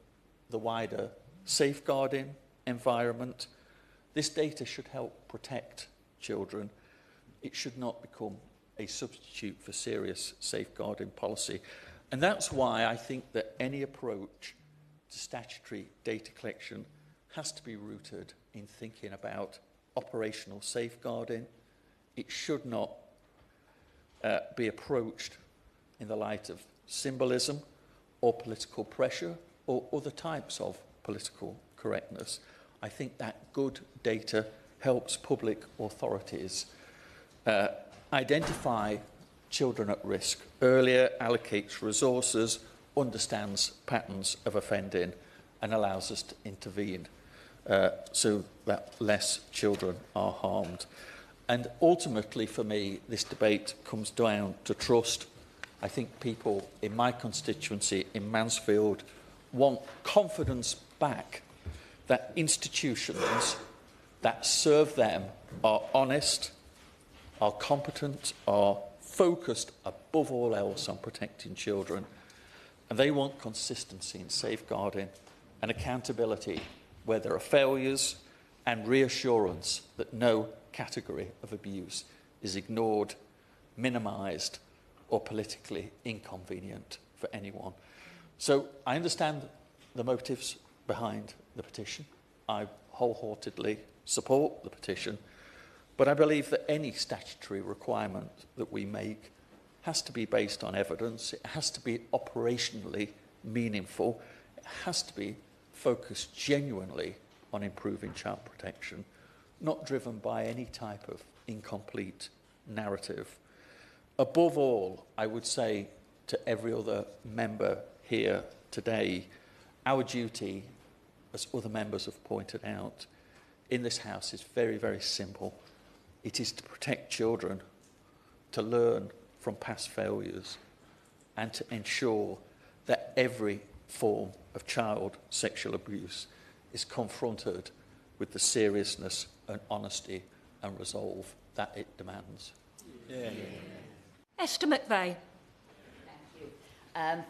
the wider safeguarding environment. This data should help protect children. It should not become a substitute for serious safeguarding policy. And that's why I think that any approach to statutory data collection has to be rooted in thinking about operational safeguarding. It should not be approached in the light of symbolism or political pressure or other types of political correctness. I think that good data helps public authorities identify children at risk earlier, allocates resources, understands patterns of offending, and allows us to intervene so that less children are harmed. And ultimately, for me, this debate comes down to trust. I think people in my constituency, in Mansfield, want confidence back that institutions that serve them are honest, are competent, are focused above all else on protecting children. And they want consistency in safeguarding and accountability where there are failures, and reassurance that no category of abuse is ignored, minimised, or politically inconvenient for anyone. So I understand the motives behind the petition. I wholeheartedly support the petition, but I believe that any statutory requirement that we make has to be based on evidence, it has to be operationally meaningful, it has to be focused genuinely on improving child protection, not driven by any type of incomplete narrative. Above all, I would say to every other member here today, our duty, as other members have pointed out, in this House is very, very simple. It is to protect children, to learn from past failures, and to ensure that every form of child sexual abuse is confronted with the seriousness and honesty and resolve that it demands. Yeah. Esther McVeigh.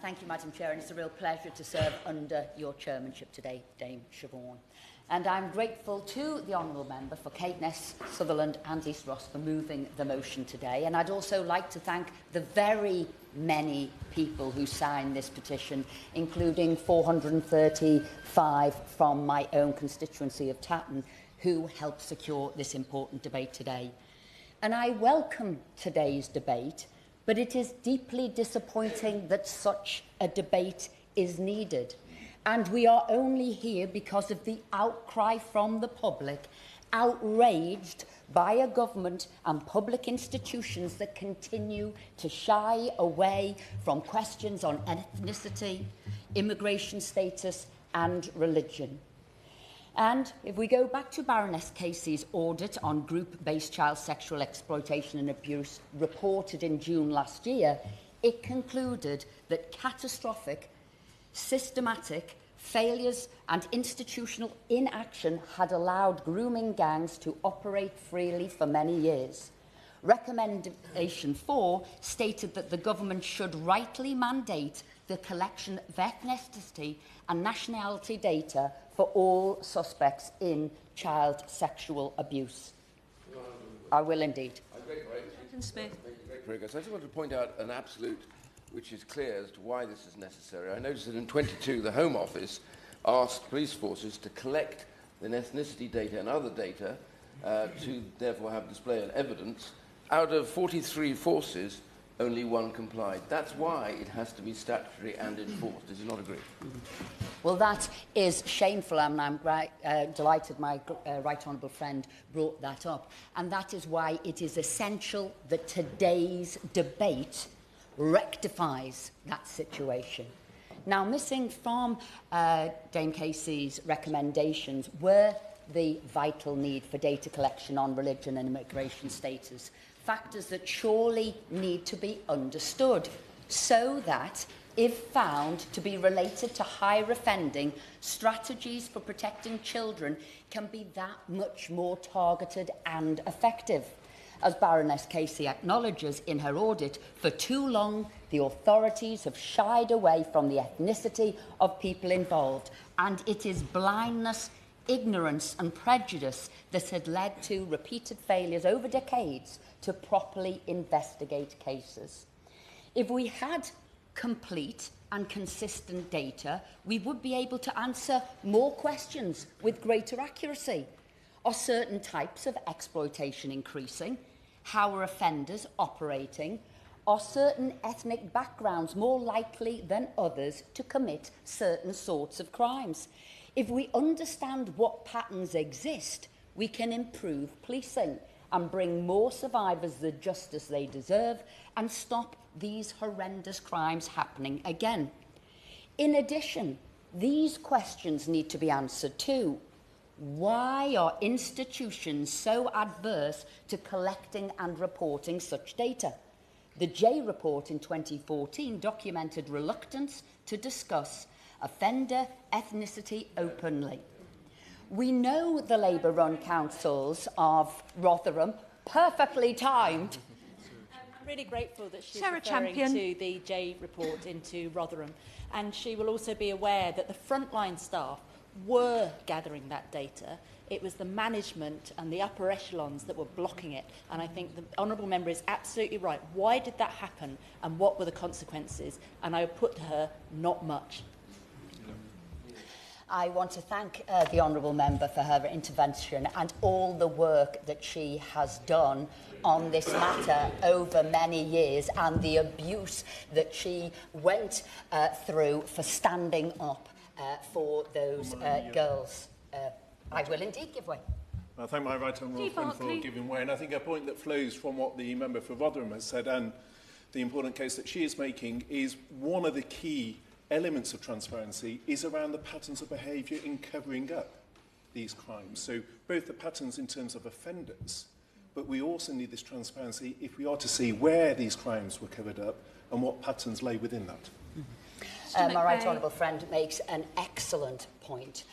Thank you, Madam Chair, and it's a real pleasure to serve under your chairmanship today, Dame Siobhan. And I'm grateful to the Honourable Member for Caithness, Sutherland and East Ross for moving the motion today. And I'd also like to thank the very many people who signed this petition, including 435 from my own constituency of Tatton, who helped secure this important debate today. And I welcome today's debate, but it is deeply disappointing that such a debate is needed. And we are only here because of the outcry from the public, outraged by a government and public institutions that continue to shy away from questions on ethnicity, immigration status and religion. And if we go back to Baroness Casey's audit on group-based child sexual exploitation and abuse reported in June last year, it concluded that catastrophic, systematic failures and institutional inaction had allowed grooming gangs to operate freely for many years. Recommendation 4 stated that the government should rightly mandate the collection of ethnicity and nationality data for all suspects in child sexual abuse. I will indeed. Smith. Progress. I just want to point out an absolute which is clear as to why this is necessary. I noticed that in 22, the Home Office asked police forces to collect the ethnicity data and other data to therefore have display and evidence. Out of 43 forces, only 1 complied. That's why it has to be statutory and enforced. Does you not agree? Well, that is shameful, and I'm delighted my right honourable friend brought that up. And that is why it is essential that today's debate rectifies that situation. Now, missing from Dame Casey's recommendations were the vital need for data collection on religion and immigration status, factors that surely need to be understood so that, if found to be related to higher offending, strategies for protecting children can be that much more targeted and effective. As Baroness Casey acknowledges in her audit, for too long the authorities have shied away from the ethnicity of people involved, and it is blindness, ignorance and prejudice that had led to repeated failures over decades to properly investigate cases. If we had complete and consistent data, we would be able to answer more questions with greater accuracy. Are certain types of exploitation increasing? How are offenders operating? Are certain ethnic backgrounds more likely than others to commit certain sorts of crimes? If we understand what patterns exist, we can improve policing and bring more survivors the justice they deserve and stop these horrendous crimes happening again. In addition, these questions need to be answered too. Why are institutions so adverse to collecting and reporting such data? The J report in 2014 documented reluctance to discuss offender ethnicity openly. We know the Labour-run councils of Rotherham, perfectly timed. I'm really grateful that she's Sarah referring Champion. to the J report into Rotherham, and she will also be aware that the frontline staff were gathering that data. It was the management and the upper echelons that were blocking it, and I think the honourable member is absolutely right. Why did that happen, and what were the consequences? And I would put to her, not much. I want to thank the honourable member for her intervention and all the work that she has done on this matter over many years and the abuse that she went through for standing up for those girls. I will indeed give way. I thank my right honourable friend for giving way, and I think a point that flows from what the member for Rotherham has said and the important case that she is making is one of the key elements of transparency is around the patterns of behaviour in covering up these crimes. So both the patterns in terms of offenders, but we also need this transparency if we are to see where these crimes were covered up and what patterns lay within that. My right honourable friend makes an excellent point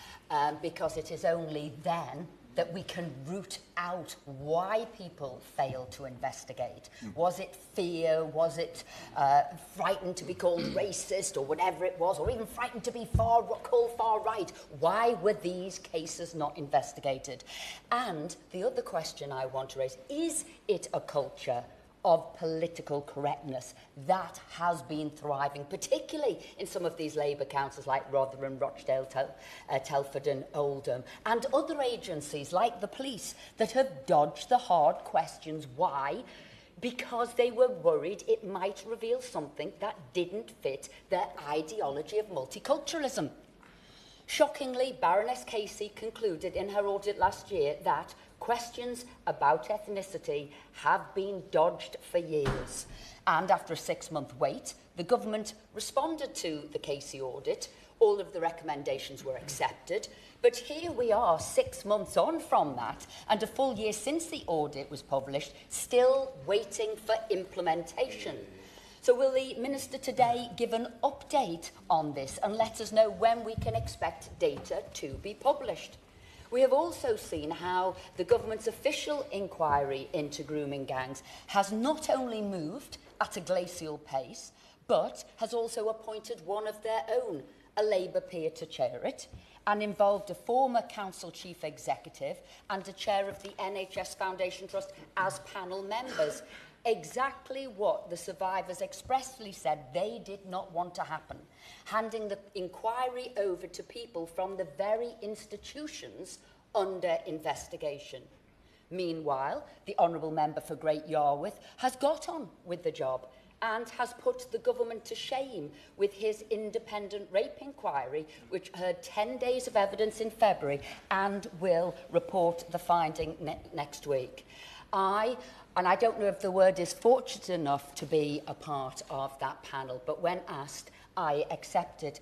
because it is only then that we can root out why people fail to investigate. Was it fear? Was it frightened to be called racist or whatever it was, or even frightened to be called far right? Why were these cases not investigated? And the other question I want to raise, is it a culture of political correctness that has been thriving, particularly in some of these Labour councils like Rotherham, Rochdale, Telford and Oldham, and other agencies like the police that have dodged the hard questions? Why? Because they were worried it might reveal something that didn't fit their ideology of multiculturalism. Shockingly, Baroness Casey concluded in her audit last year that questions about ethnicity have been dodged for years. And after a 6-month wait, the government responded to the Casey audit. All of the recommendations were accepted. But here we are 6 months on from that, and a full year since the audit was published, still waiting for implementation. So will the Minister today give an update on this and let us know when we can expect data to be published? We have also seen how the government's official inquiry into grooming gangs has not only moved at a glacial pace, but has also appointed one of their own, a Labour peer, to chair it, and involved a former council chief executive and a chair of the NHS Foundation Trust as panel members. Exactly what the survivors expressly said they did not want to happen, handing the inquiry over to people from the very institutions under investigation. Meanwhile, the honourable member for Great Yarmouth has got on with the job and has put the government to shame with his independent rape inquiry, which heard 10 days of evidence in February and will report the finding next week. And I don't know if the word is fortunate enough to be a part of that panel, but when asked, I accepted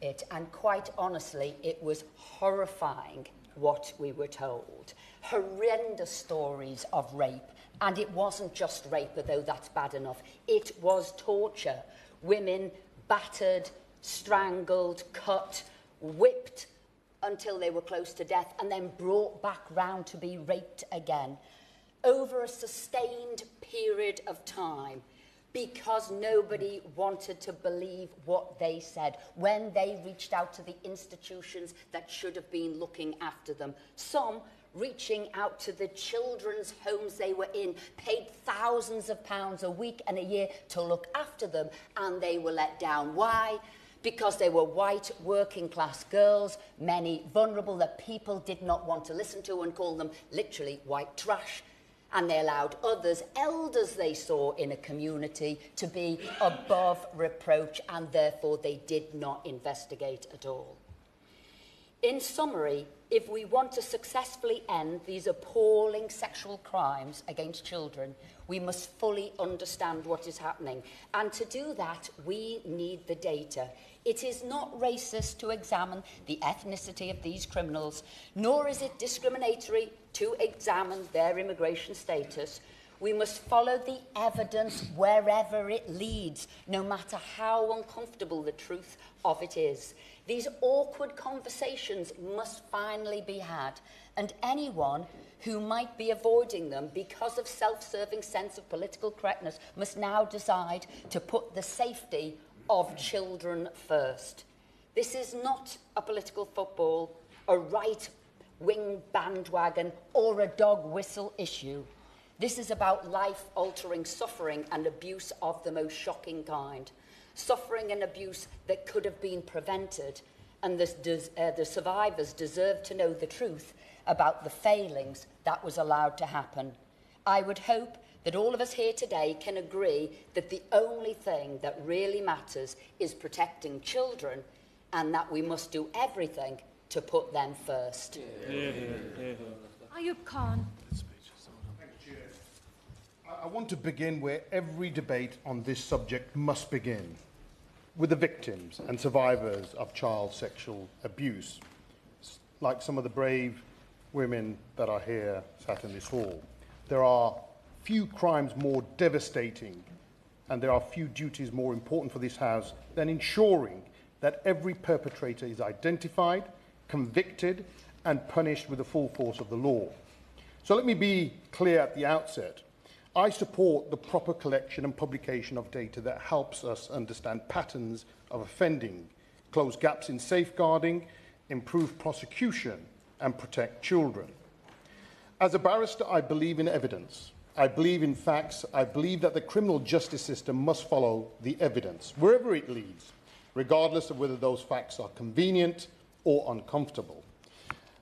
it. And quite honestly, it was horrifying what we were told. Horrendous stories of rape. And it wasn't just rape, although that's bad enough. It was torture. Women battered, strangled, cut, whipped until they were close to death, and then brought back round to be raped again, over a sustained period of time, because nobody wanted to believe what they said when they reached out to the institutions that should have been looking after them. Some reaching out to the children's homes they were in, paid thousands of pounds a week and a year to look after them, and they were let down. Why? Because they were white, working-class girls, many vulnerable that people did not want to listen to and call them literally white trash. and they allowed others, elders they saw in a community, to be above reproach, and therefore they did not investigate at all. In summary, if we want to successfully end these appalling sexual crimes against children, we must fully understand what is happening. And to do that, we need the data. It is not racist to examine the ethnicity of these criminals, nor is it discriminatory to examine their immigration status. We must follow the evidence wherever it leads, no matter how uncomfortable the truth of it is. These awkward conversations must finally be had, and anyone who might be avoiding them because of self-serving sense of political correctness must now decide to put the safety of children first. This is not a political football, a right-wing bandwagon, or a dog whistle issue. This is about life-altering suffering and abuse of the most shocking kind. Suffering and abuse that could have been prevented, and the survivors deserve to know the truth about the failings that was allowed to happen. I would hope that all of us here today can agree that the only thing that really matters is protecting children, and that we must do everything to put them first. Ayub Khan. I want to begin where every debate on this subject must begin, with the victims and survivors of child sexual abuse, like some of the brave women that are here sat in this hall. There are few crimes more devastating, and there are few duties more important for this House than ensuring that every perpetrator is identified, convicted, and punished with the full force of the law. So let me be clear at the outset. I support the proper collection and publication of data that helps us understand patterns of offending, close gaps in safeguarding, improve prosecution, and protect children. As a barrister, I believe in evidence. I believe in facts. I believe that the criminal justice system must follow the evidence, wherever it leads, regardless of whether those facts are convenient or uncomfortable.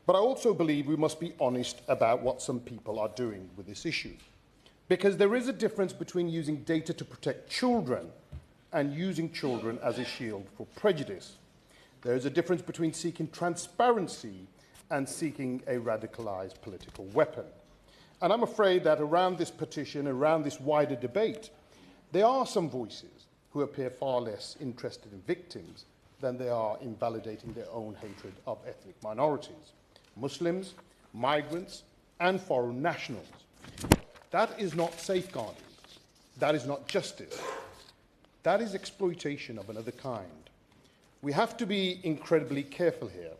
But I also believe we must be honest about what some people are doing with this issue. Because there is a difference between using data to protect children and using children as a shield for prejudice. There is a difference between seeking transparency and seeking a radicalized political weapon. And I'm afraid that around this petition, around this wider debate, there are some voices who appear far less interested in victims than they are in validating their own hatred of ethnic minorities, Muslims, migrants, and foreign nationals. That is not safeguarding. That is not justice. That is exploitation of another kind. We have to be incredibly careful here,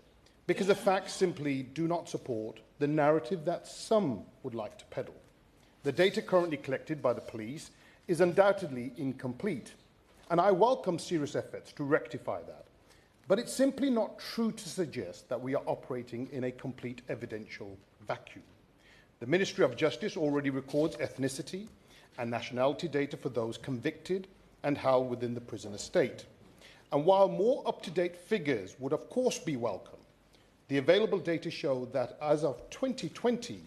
because the facts simply do not support the narrative that some would like to peddle. The data currently collected by the police is undoubtedly incomplete, and I welcome serious efforts to rectify that. But it's simply not true to suggest that we are operating in a complete evidential vacuum. The Ministry of Justice already records ethnicity and nationality data for those convicted and held within the prison estate. And while more up-to-date figures would of course be welcome, the available data show that as of 2020,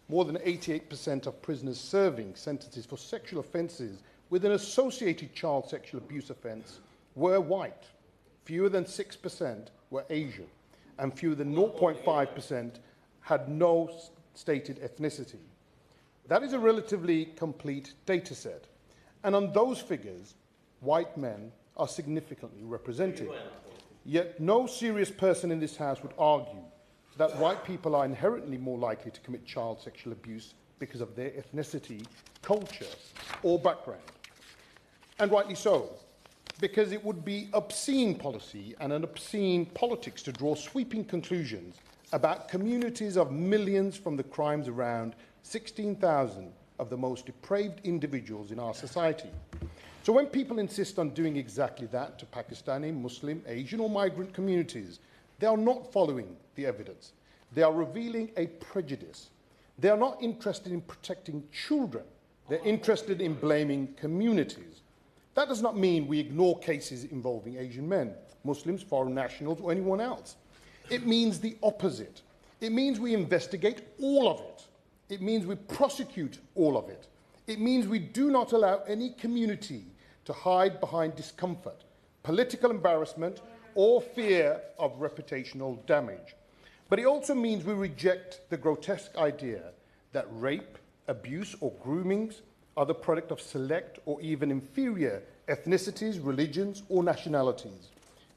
more than 88% of prisoners serving sentences for sexual offences with an associated child sexual abuse offence were white. Fewer than 6% were Asian, and fewer than 0.5% had no stated ethnicity. That is a relatively complete data set, and on those figures, white men are significantly represented. Yet no serious person in this House would argue that white people are inherently more likely to commit child sexual abuse because of their ethnicity, culture, or background. And rightly so, because it would be obscene policy and an obscene politics to draw sweeping conclusions about communities of millions from the crimes around 16,000 of the most depraved individuals in our society. So when people insist on doing exactly that to Pakistani, Muslim, Asian or migrant communities, they are not following the evidence. They are revealing a prejudice. They are not interested in protecting children. They're interested in blaming communities. That does not mean we ignore cases involving Asian men, Muslims, foreign nationals, or anyone else. It means the opposite. It means we investigate all of it, It means we prosecute all of it. It means we do not allow any community to hide behind discomfort, political embarrassment, or fear of reputational damage. But it also means we reject the grotesque idea that rape, abuse, or groomings are the product of select or even inferior ethnicities, religions, or nationalities.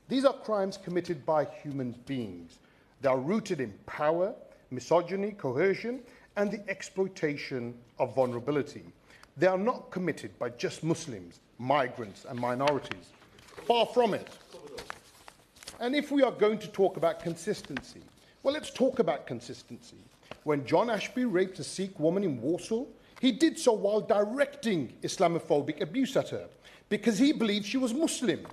These are crimes committed by human beings. They are rooted in power, misogyny, coercion, and the exploitation of vulnerability. They are not committed by just Muslims, migrants, and minorities. Far from it. And if we are going to talk about consistency, well, let's talk about consistency. When John Ashby raped a Sikh woman in Warsaw, he did so while directing Islamophobic abuse at her because he believed she was Muslim.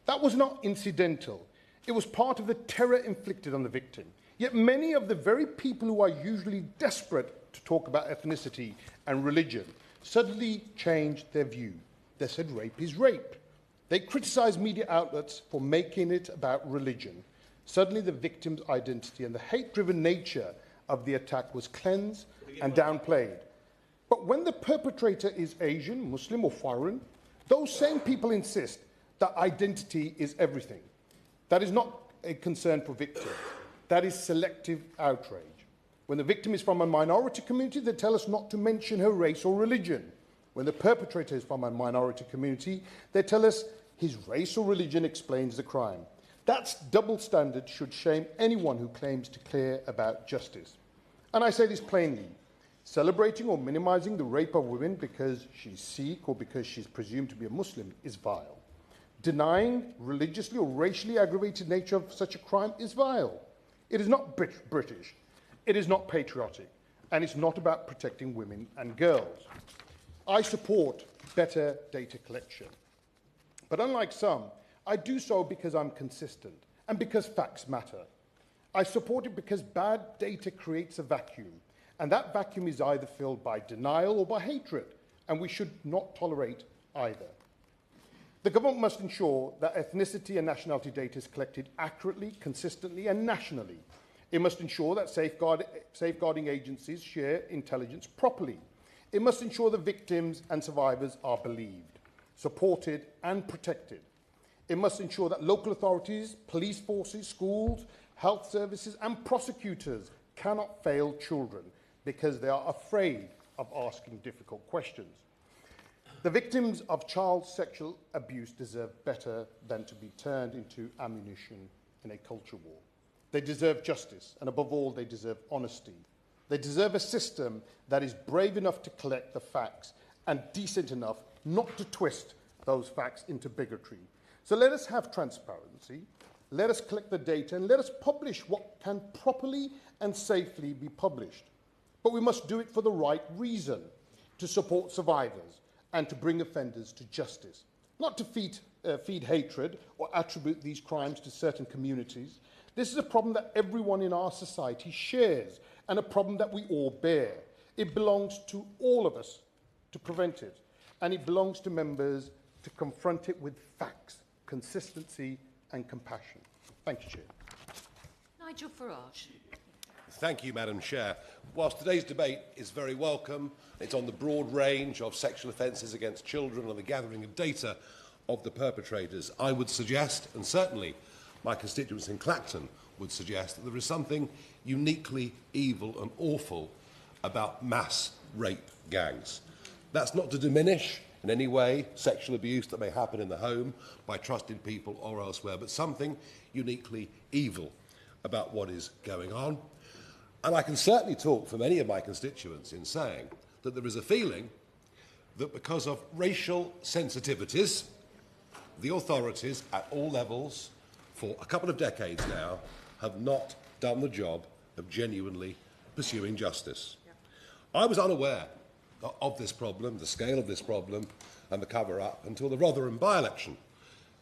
That was not incidental. It was part of the terror inflicted on the victim. Yet many of the very people who are usually desperate to talk about ethnicity and religion suddenly changed their view. They said rape is rape. They criticized media outlets for making it about religion. Suddenly the victim's identity and the hate-driven nature of the attack was cleansed and downplayed. But when the perpetrator is Asian, Muslim, or foreign, those same people insist that identity is everything. That is not a concern for victims. That is selective outrage. When the victim is from a minority community, they tell us not to mention her race or religion. When the perpetrator is from a minority community, they tell us his race or religion explains the crime. That double standard should shame anyone who claims to care about justice. And I say this plainly. Celebrating or minimizing the rape of women because she's Sikh or because she's presumed to be a Muslim is vile. Denying religiously or racially aggravated nature of such a crime is vile. It is not British. It is not patriotic. And it's not about protecting women and girls. I support better data collection. But unlike some, I do so because I'm consistent and because facts matter. I support it because bad data creates a vacuum, and that vacuum is either filled by denial or by hatred, and we should not tolerate either. The government must ensure that ethnicity and nationality data is collected accurately, consistently, and nationally. It must ensure that safeguarding agencies share intelligence properly. It must ensure the victims and survivors are believed, supported, and protected. It must ensure that local authorities, police forces, schools, health services, and prosecutors cannot fail children because they are afraid of asking difficult questions. The victims of child sexual abuse deserve better than to be turned into ammunition in a culture war. They deserve justice, and above all, they deserve honesty. They deserve a system that is brave enough to collect the facts and decent enough not to twist those facts into bigotry. So let us have transparency, let us collect the data, and let us publish what can properly and safely be published. But we must do it for the right reason, to support survivors and to bring offenders to justice, not to feed hatred or attribute these crimes to certain communities. This is a problem that everyone in our society shares and a problem that we all bear. It belongs to all of us to prevent it, and it belongs to members to confront it with facts, consistency and compassion. Thank you, Chair. Nigel Farage. Thank you, Madam Chair. Whilst today's debate is very welcome, it's on the broad range of sexual offences against children and the gathering of data of the perpetrators, I would suggest, and certainly my constituents in Clacton would suggest, that there is something uniquely evil and awful about mass rape gangs. That's not to diminish in any way sexual abuse that may happen in the home by trusted people or elsewhere, but something uniquely evil about what is going on. And I can certainly talk for many of my constituents in saying that there is a feeling that because of racial sensitivities, the authorities at all levels for a couple of decades now have not done the job of genuinely pursuing justice. I was unaware of this problem, the scale of this problem and the cover-up until the Rotherham by-election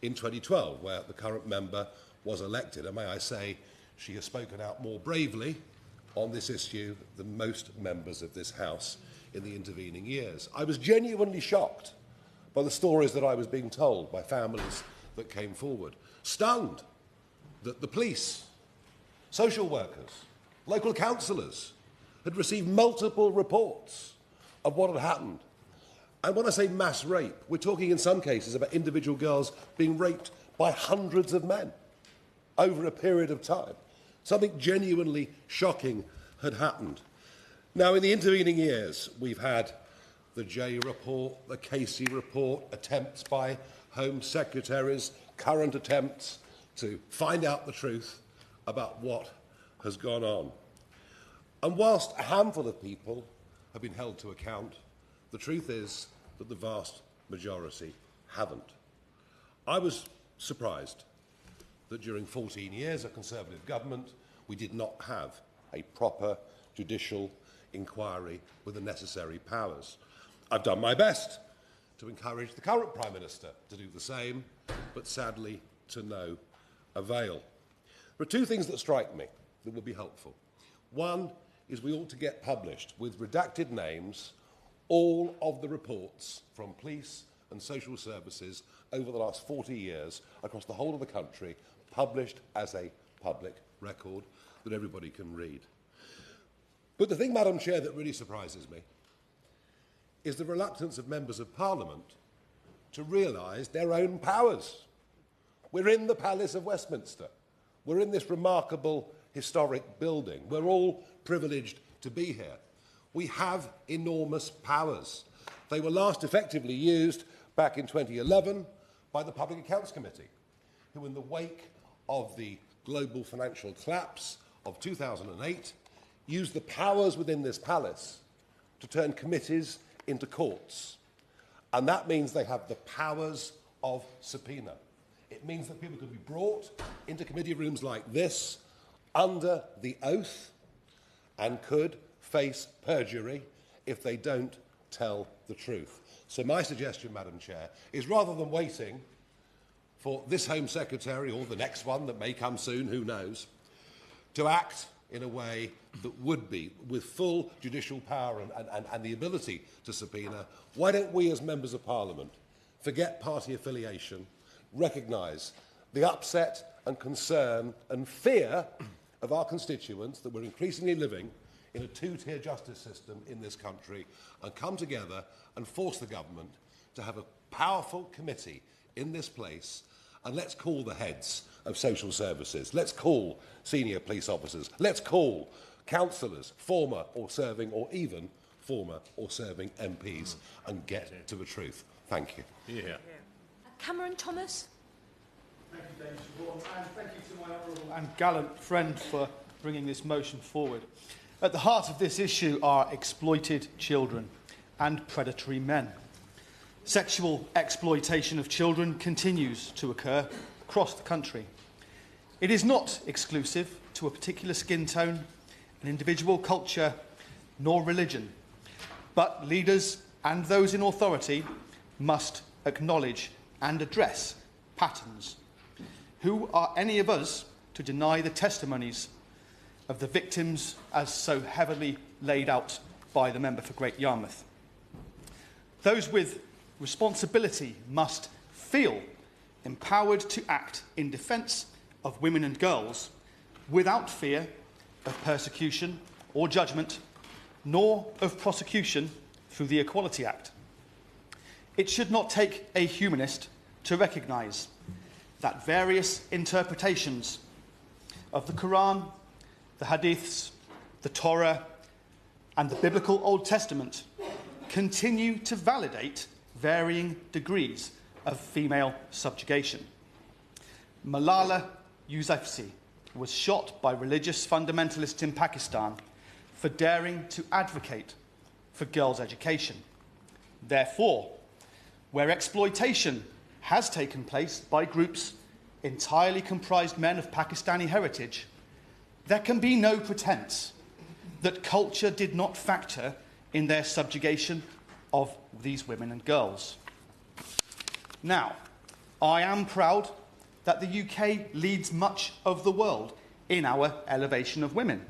in 2012, where the current member was elected. And may I say, she has spoken out more bravely on this issue than most members of this House in the intervening years. I was genuinely shocked by the stories that I was being told by families that came forward, stunned that the police, social workers, local councillors had received multiple reports of what had happened. And when I say mass rape, we're talking in some cases about individual girls being raped by hundreds of men over a period of time. Something genuinely shocking had happened. Now, in the intervening years, we've had the Jay report, the Casey report, attempts by Home Secretaries, current attempts to find out the truth about what has gone on. And whilst a handful of people have been held to account, the truth is that the vast majority haven't. I was surprised that during 14 years of Conservative government, we did not have a proper judicial inquiry with the necessary powers. I've done my best to encourage the current Prime Minister to do the same, but sadly to no avail. There are two things that strike me that would be helpful. One is we ought to get published with redacted names all of the reports from police and social services over the last 40 years across the whole of the country, published as a public record that everybody can read. But the thing, Madam Chair, that really surprises me is the reluctance of members of Parliament to realise their own powers. We're in the Palace of Westminster. We're in this remarkable historic building. We're all privileged to be here. We have enormous powers. They were last effectively used back in 2011 by the Public Accounts Committee, who in the wake of the global financial collapse of 2008 used the powers within this palace to turn committees into courts. And that means they have the powers of subpoena. It means that people could be brought into committee rooms like this under the oath and could face perjury if they don't tell the truth. So my suggestion, Madam Chair, is rather than waiting for this Home Secretary or the next one that may come soon, who knows, to act in a way that would be with full judicial power and the ability to subpoena, why don't we as members of Parliament forget party affiliation, recognise the upset and concern and fear of our constituents that we're increasingly living in a two-tier justice system in this country, and come together and force the government to have a powerful committee in this place, and let's call the heads of social services, let's call senior police officers, let's call councillors, former or serving, or even former or serving MPs, and get to the truth. Thank you. Yeah. Cameron Thomas. Thank you, Dame Siobhan, and thank you to my honourable and gallant friend for bringing this motion forward. At the heart of this issue are exploited children and predatory men. Sexual exploitation of children continues to occur across the country. It is not exclusive to a particular skin tone, an individual culture, nor religion, but leaders and those in authority must acknowledge and address patterns. Who are any of us to deny the testimonies of the victims as so heavily laid out by the member for Great Yarmouth? Those with responsibility must feel empowered to act in defence of women and girls without fear of persecution or judgment, nor of prosecution through the Equality Act. It should not take a humanist to recognise that various interpretations of the Quran, the Hadiths, the Torah, and the biblical Old Testament continue to validate varying degrees of female subjugation. Malala Yousafzai was shot by religious fundamentalists in Pakistan for daring to advocate for girls' education. Therefore, where exploitation has taken place by groups entirely comprised men of Pakistani heritage, there can be no pretense that culture did not factor in their subjugation of these women and girls. Now, I am proud that the UK leads much of the world in our elevation of women.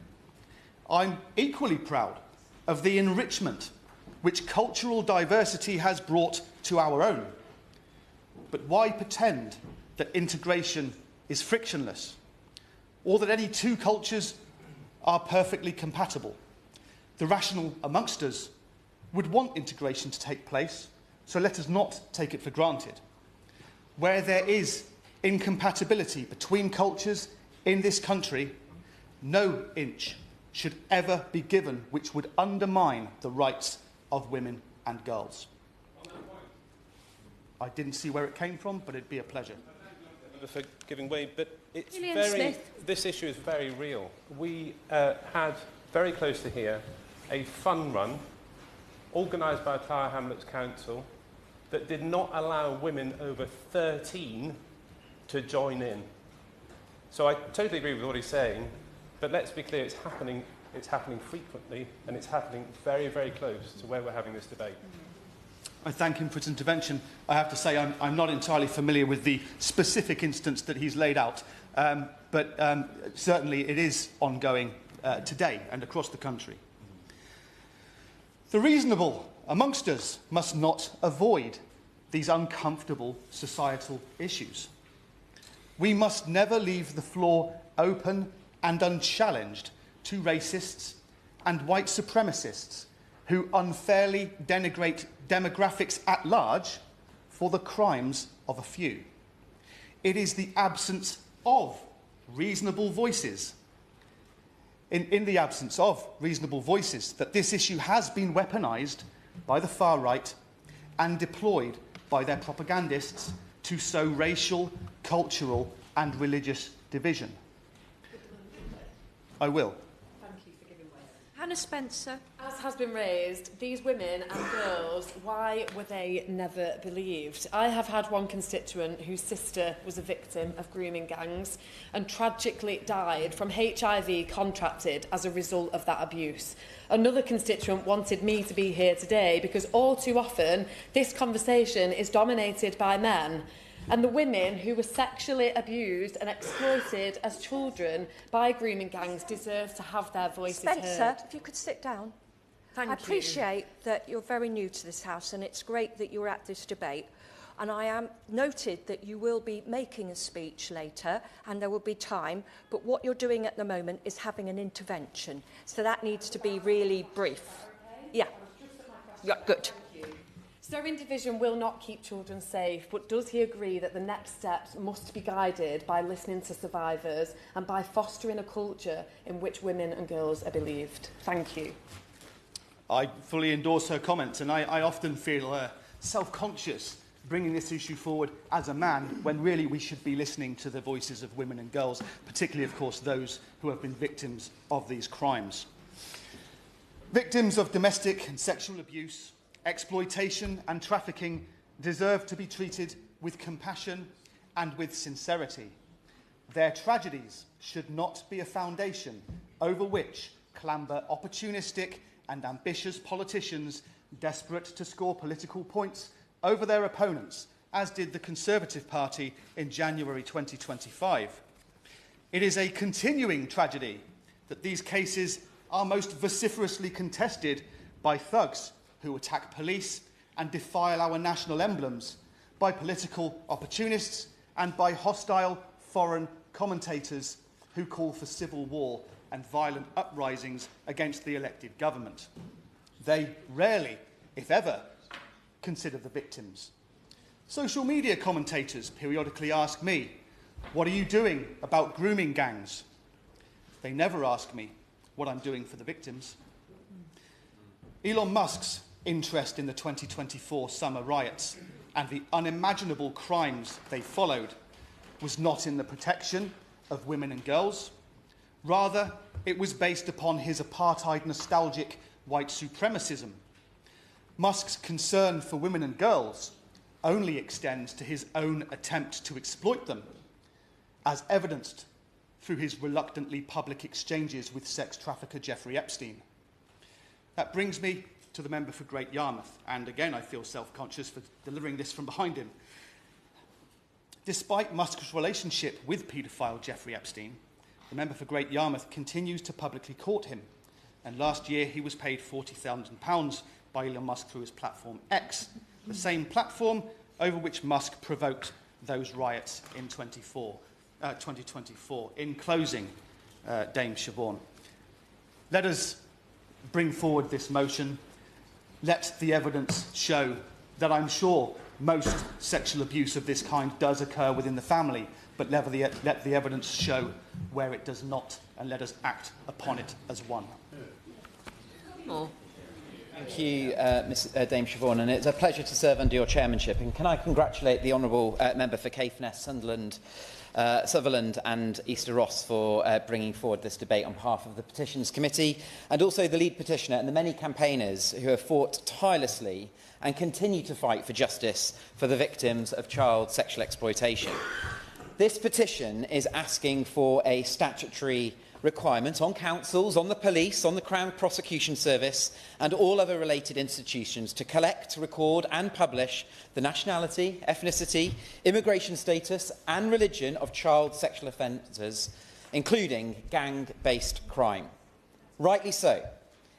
I'm equally proud of the enrichment which cultural diversity has brought to our own. But why pretend that integration is frictionless, or that any two cultures are perfectly compatible? The rational amongst us would want integration to take place, so let us not take it for granted. Where there is incompatibility between cultures in this country, no inch should ever be given which would undermine the rights of women and girls. I didn't see where it came from, but it'd be a pleasure. For giving way, but it's Gillian very, Smith. this issue is very real. We had very close to here a fun run organised by Tower Hamlets Council that did not allow women over 13 to join in. So I totally agree with what he's saying, but let's be clear, it's happening frequently, and it's happening very, very close to where we're having this debate. I thank him for his intervention. I have to say I'm not entirely familiar with the specific instance that he's laid out, but certainly it is ongoing today and across the country. The reasonable amongst us must not avoid these uncomfortable societal issues. We must never leave the floor open and unchallenged to racists and white supremacists who unfairly denigrate demographics at large for the crimes of a few. It is the absence of reasonable voices, in the absence of reasonable voices, that this issue has been weaponised by the far right and deployed by their propagandists to sow racial, cultural and religious division. I will. Hannah Spencer. As has been raised, these women and girls, why were they never believed? I have had one constituent whose sister was a victim of grooming gangs and tragically died from HIV contracted as a result of that abuse. Another constituent wanted me to be here today because all too often this conversation is dominated by men. And the women who were sexually abused and exploited as children by grooming gangs deserve to have their voices Spencer, heard. if you could sit down. Thank I you. appreciate that you're very new to this House, and it's great that you're at this debate. And I am noted that you will be making a speech later, and there will be time. But what you're doing at the moment is having an intervention. So that needs to be really brief. Yeah. Yeah, good. Stirring division will not keep children safe, but does he agree that the next steps must be guided by listening to survivors and by fostering a culture in which women and girls are believed? Thank you. I fully endorse her comments, and I often feel self-conscious bringing this issue forward as a man when really we should be listening to the voices of women and girls, particularly, of course, those who have been victims of these crimes. Victims of domestic and sexual abuse, exploitation and trafficking deserve to be treated with compassion and with sincerity. Their tragedies should not be a foundation over which clamber opportunistic and ambitious politicians desperate to score political points over their opponents, as did the Conservative Party in January 2025. It is a continuing tragedy that these cases are most vociferously contested by thugs who attack police and defile our national emblems, by political opportunists and by hostile foreign commentators who call for civil war and violent uprisings against the elected government. They rarely, if ever, consider the victims. Social media commentators periodically ask me, "What are you doing about grooming gangs?" They never ask me what I'm doing for the victims. Elon Musk's interest in the 2024 summer riots and the unimaginable crimes they followed was not in the protection of women and girls. Rather, it was based upon his apartheid nostalgic white supremacism. Musk's concern for women and girls only extends to his own attempt to exploit them, as evidenced through his reluctantly public exchanges with sex trafficker Jeffrey Epstein. That brings me to the member for Great Yarmouth, and again I feel self-conscious for delivering this from behind him. Despite Musk's relationship with paedophile Jeffrey Epstein, the member for Great Yarmouth continues to publicly court him, and last year he was paid £40,000 by Elon Musk through his platform X, the same platform over which Musk provoked those riots in 2024. In closing, Dame Siobhan, let us bring forward this motion. Let the evidence show that I'm sure most sexual abuse of this kind does occur within the family, but let the evidence show where it does not, and let us act upon it as one. Thank you, Dame Siobhan, and it's a pleasure to serve under your chairmanship. And can I congratulate the honourable member for Caithness, Sunderland, Sutherland and Easter Ross for bringing forward this debate on behalf of the Petitions Committee, and also the lead petitioner and the many campaigners who have fought tirelessly and continue to fight for justice for the victims of child sexual exploitation. This petition is asking for a statutory requirement on councils, on the police, on the Crown Prosecution Service and all other related institutions to collect, record and publish the nationality, ethnicity, immigration status and religion of child sexual offenders, including gang-based crime. Rightly so.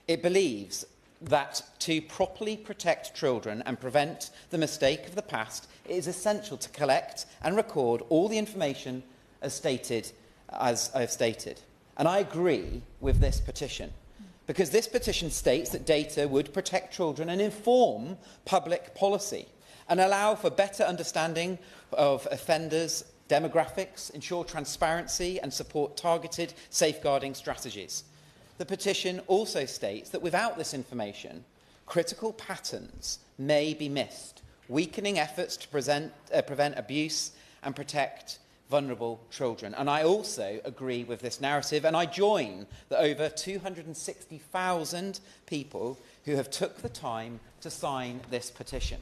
It believes that to properly protect children and prevent the mistake of the past, it is essential to collect and record all the information as I have stated. And I agree with this petition, because this petition states that data would protect children and inform public policy and allow for better understanding of offenders' demographics, ensure transparency and support targeted safeguarding strategies. The petition also states that without this information, critical patterns may be missed, weakening efforts to prevent abuse and protect vulnerable children. And I also agree with this narrative, and I join the over 260,000 people who have took the time to sign this petition.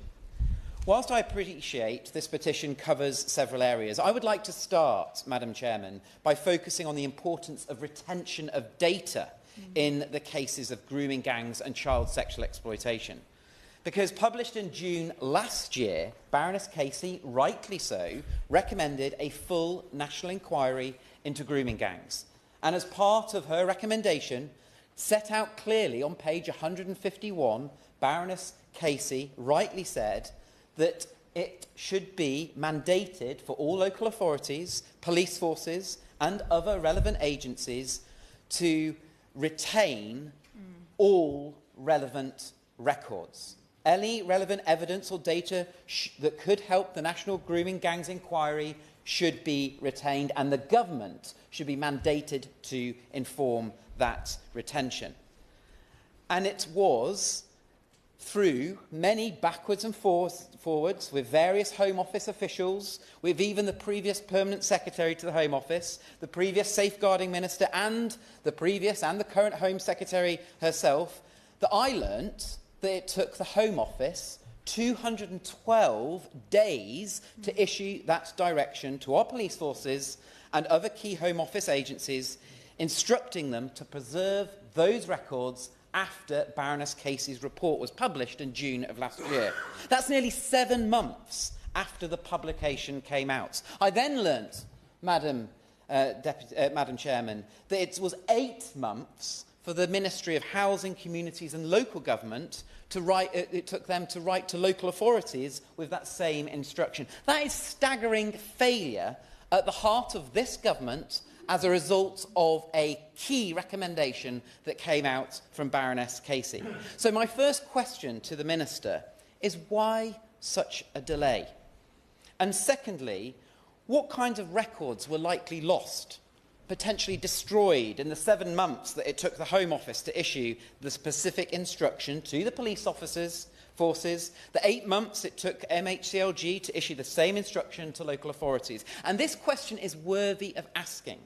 Whilst I appreciate this petition covers several areas, I would like to start, Madam Chairman, by focusing on the importance of retention of data in the cases of grooming gangs and child sexual exploitation. Because published in June last year, Baroness Casey, rightly so, recommended a full national inquiry into grooming gangs. And as part of her recommendation, set out clearly on page 151, Baroness Casey rightly said that it should be mandated for all local authorities, police forces and other relevant agencies to retain all relevant records. Any relevant evidence or data that could help the National Grooming Gangs Inquiry should be retained, and the government should be mandated to inform that retention. And it was through many backwards and forwards with various Home Office officials, with even the previous Permanent Secretary to the Home Office, the previous Safeguarding Minister and the previous and the current Home Secretary herself, that I learnt that it took the Home Office 212 days to issue that direction to our police forces and other key Home Office agencies, instructing them to preserve those records after Baroness Casey's report was published in June of last year. That's nearly 7 months after the publication came out. I then learnt, Madam Chairman, that it was 8 months for the Ministry of Housing, Communities and Local Government to write, it took them to write to local authorities with that same instruction. That is staggering failure at the heart of this government as a result of a key recommendation that came out from Baroness Casey. So my first question to the Minister is, why such a delay? And secondly, what kinds of records were likely lost, potentially destroyed in the 7 months that it took the Home Office to issue the specific instruction to the police officers, forces, the 8 months it took MHCLG to issue the same instruction to local authorities? And this question is worthy of asking.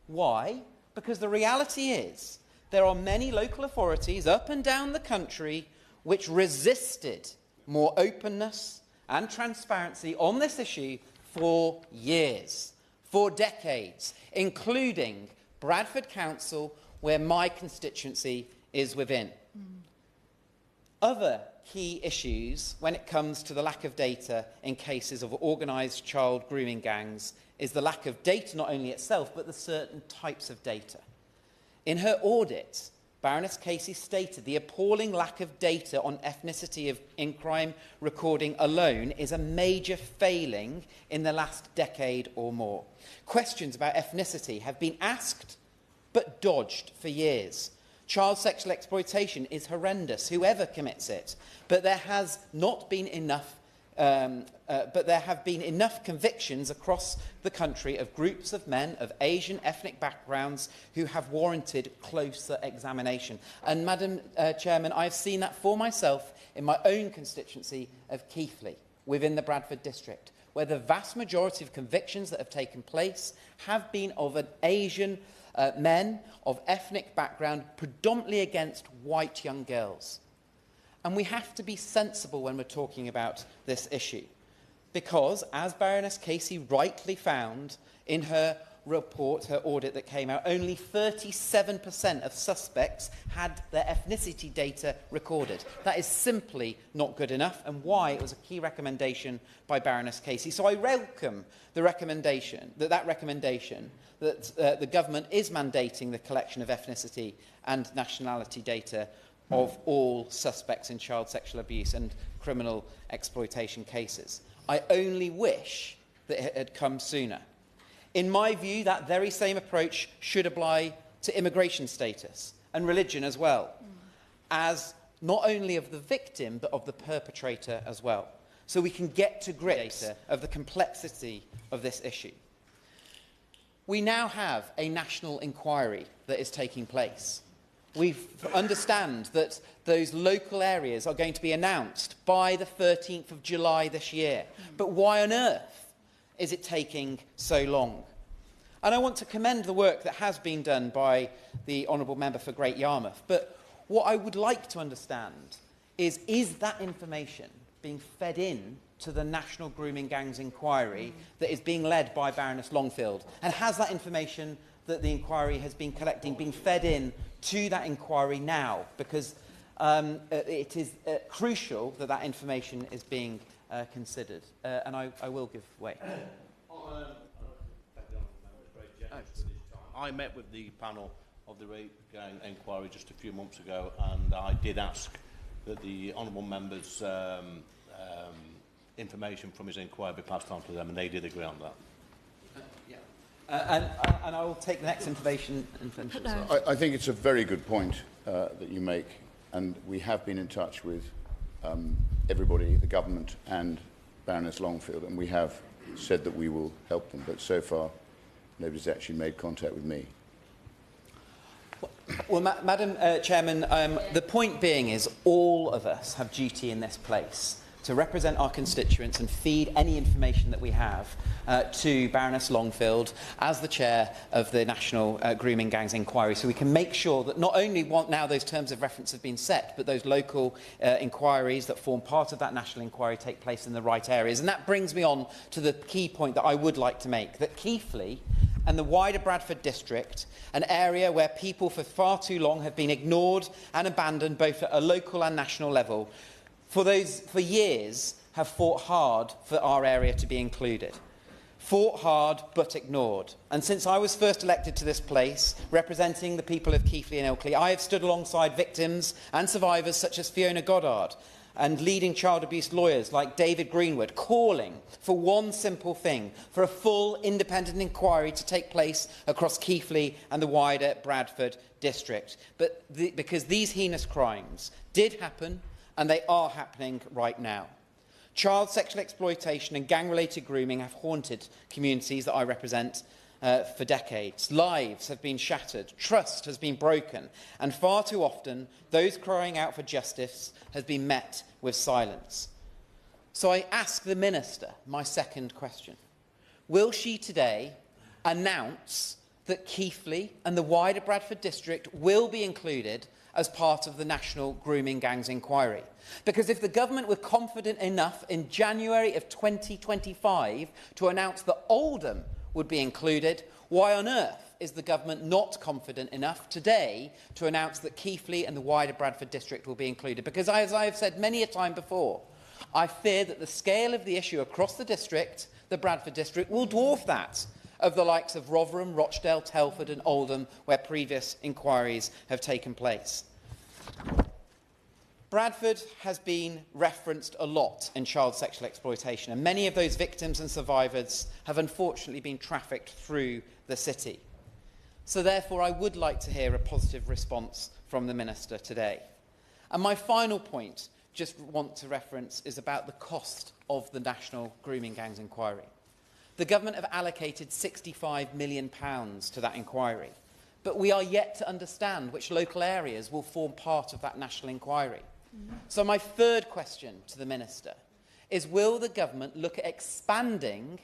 Why? Because the reality is there are many local authorities up and down the country which resisted more openness and transparency on this issue for years, for decades, including Bradford Council, where my constituency is within. Other key issues when it comes to the lack of data in cases of organised child grooming gangs is the lack of data not only itself, but the certain types of data. In her audit, Baroness Casey stated the appalling lack of data on ethnicity in crime recording alone is a major failing in the last decade or more. Questions about ethnicity have been asked but dodged for years. Child sexual exploitation is horrendous, whoever commits it, but there has not been enough but there have been enough convictions across the country of groups of men of Asian ethnic backgrounds who have warranted closer examination. And, Madam Chairman, I have seen that for myself in my own constituency of Keighley, within the Bradford district, where the vast majority of convictions that have taken place have been of an Asian men of ethnic background, predominantly against white young girls. And we have to be sensible when we're talking about this issue, because, as Baroness Casey rightly found in her report, her audit that came out, only 37% of suspects had their ethnicity data recorded. That is simply not good enough, and why it was a key recommendation by Baroness Casey. So I welcome the recommendation that the government is mandating the collection of ethnicity and nationality data of all suspects in child sexual abuse and criminal exploitation cases. I only wish that it had come sooner. In my view, that very same approach should apply to immigration status and religion as well, as not only of the victim, but of the perpetrator as well, so we can get to grips of the complexity of this issue. We now have a national inquiry that is taking place. We understand that those local areas are going to be announced by the 13th of July this year. But why on earth is it taking so long? And I want to commend the work that has been done by the Honourable Member for Great Yarmouth. But what I would like to understand is that information being fed in to the National Grooming Gangs Inquiry that is being led by Baroness Longfield? And has that information that the inquiry has been collecting been fed in to that inquiry now? Because it is crucial that that information is being considered. And I will give way. I met with the panel of the Rape Gang Inquiry just a few months ago, and I did ask that the honourable member's information from his inquiry be passed on to them, and they did agree on that. And I will take the next information as well. I think it's a very good point that you make, and we have been in touch with everybody, the government and Baroness Longfield, and we have said that we will help them, but so far nobody's actually made contact with me. Well, Madam Chairman, the point being is all of us have duty in this place to represent our constituents and feed any information that we have to Baroness Longfield as the chair of the National Grooming Gangs Inquiry, so we can make sure that not only now those terms of reference have been set, but those local inquiries that form part of that national inquiry take place in the right areas. And that brings me on to the key point that I would like to make, that Keighley and the wider Bradford district, an area where people for far too long have been ignored and abandoned both at a local and national level, for years have fought hard for our area to be included. Fought hard but ignored. And since I was first elected to this place, representing the people of Keighley and Ilkley, I have stood alongside victims and survivors such as Fiona Goddard, and leading child abuse lawyers like David Greenwood, calling for one simple thing: for a full independent inquiry to take place across Keighley and the wider Bradford district. But because these heinous crimes did happen, and they are happening right now. Child sexual exploitation and gang-related grooming have haunted communities that I represent for decades. Lives have been shattered, trust has been broken, and far too often, those crying out for justice has been met with silence. So I ask the Minister my second question. Will she today announce that Keighley and the wider Bradford district will be included as part of the National Grooming Gangs Inquiry? Because if the government were confident enough in January of 2025 to announce that Oldham would be included, why on earth is the government not confident enough today to announce that Keighley and the wider Bradford district will be included? Because, as I have said many a time before, I fear that the scale of the issue across the district, the Bradford district, will dwarf that of the likes of Rotherham, Rochdale, Telford and Oldham, where previous inquiries have taken place. Bradford has been referenced a lot in child sexual exploitation, and many of those victims and survivors have unfortunately been trafficked through the city. So therefore, I would like to hear a positive response from the Minister today. And my final point, just want to reference, is about the cost of the National Grooming Gangs Inquiry. The Government have allocated £65 million to that inquiry, but we are yet to understand which local areas will form part of that national inquiry. So my third question to the Minister is, will the Government look at expanding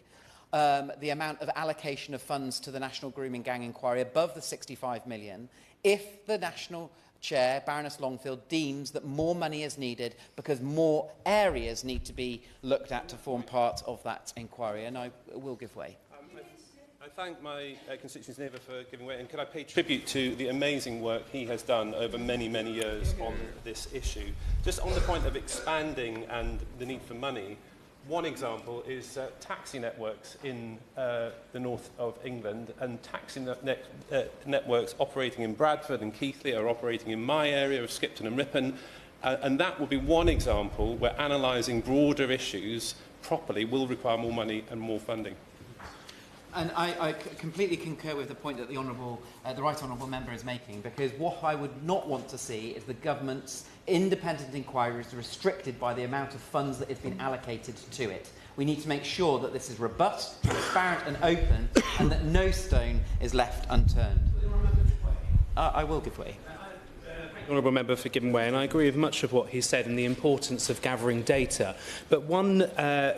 the amount of allocation of funds to the National Grooming Gang Inquiry above the £65 million if the National Chair, Baroness Longfield, deems that more money is needed because more areas need to be looked at to form part of that inquiry? And I will give way. I thank my constituency's neighbour for giving way, and could I pay tribute to the amazing work he has done over many, many years on this issue. Just on the point of expanding and the need for money, one example is taxi networks in the north of England, and taxi networks operating in Bradford and Keighley are operating in my area of Skipton and Ripon, and that will be one example where analysing broader issues properly will require more money and more funding. And I completely concur with the point that the Right Honourable Member is making, because what I would not want to see is the Government's independent inquiries restricted by the amount of funds that has been allocated to it. We need to make sure that this is robust, transparent and open, and that no stone is left unturned. I will give way. Honourable Member for giving way, and I agree with much of what he said and the importance of gathering data. But one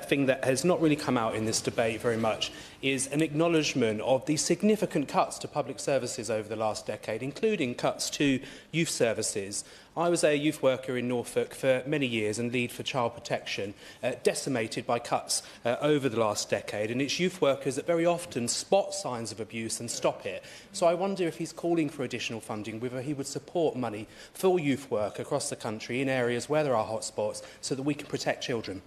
thing that has not really come out in this debate very much is an acknowledgement of the significant cuts to public services over the last decade, including cuts to youth services. I was a youth worker in Norfolk for many years and lead for child protection, decimated by cuts over the last decade, and it's youth workers that very often spot signs of abuse and stop it. So I wonder if he's calling for additional funding, whether he would support money for youth work across the country in areas where there are hotspots so that we can protect children.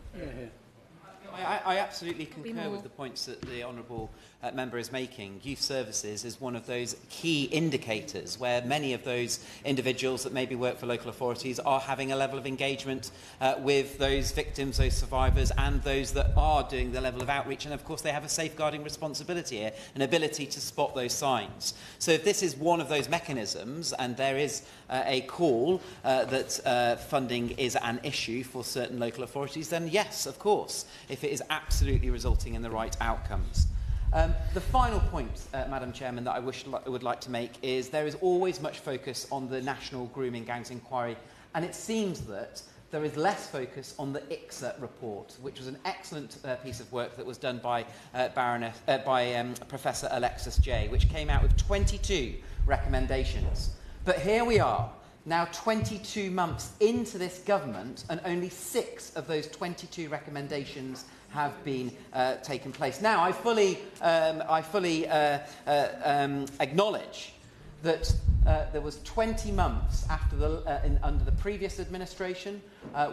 I absolutely concur with the points that the Honourable Member is making. Youth services is one of those key indicators where many of those individuals that maybe work for local authorities are having a level of engagement with those victims, those survivors, and those that are doing the level of outreach. And of course they have a safeguarding responsibility here, an ability to spot those signs. So if this is one of those mechanisms, and there is a call that funding is an issue for certain local authorities, then yes, of course, if it is absolutely resulting in the right outcomes. The final point, Madam Chairman, that I would like to make is there is always much focus on the National Grooming Gangs Inquiry, and it seems that there is less focus on the ICSA report, which was an excellent piece of work that was done by Professor Alexis Jay, which came out with 22 recommendations. But here we are, now 22 months into this government, and only 6 of those 22 recommendations have been taken place. Now, I fully acknowledge that there was 20 months after under the previous administration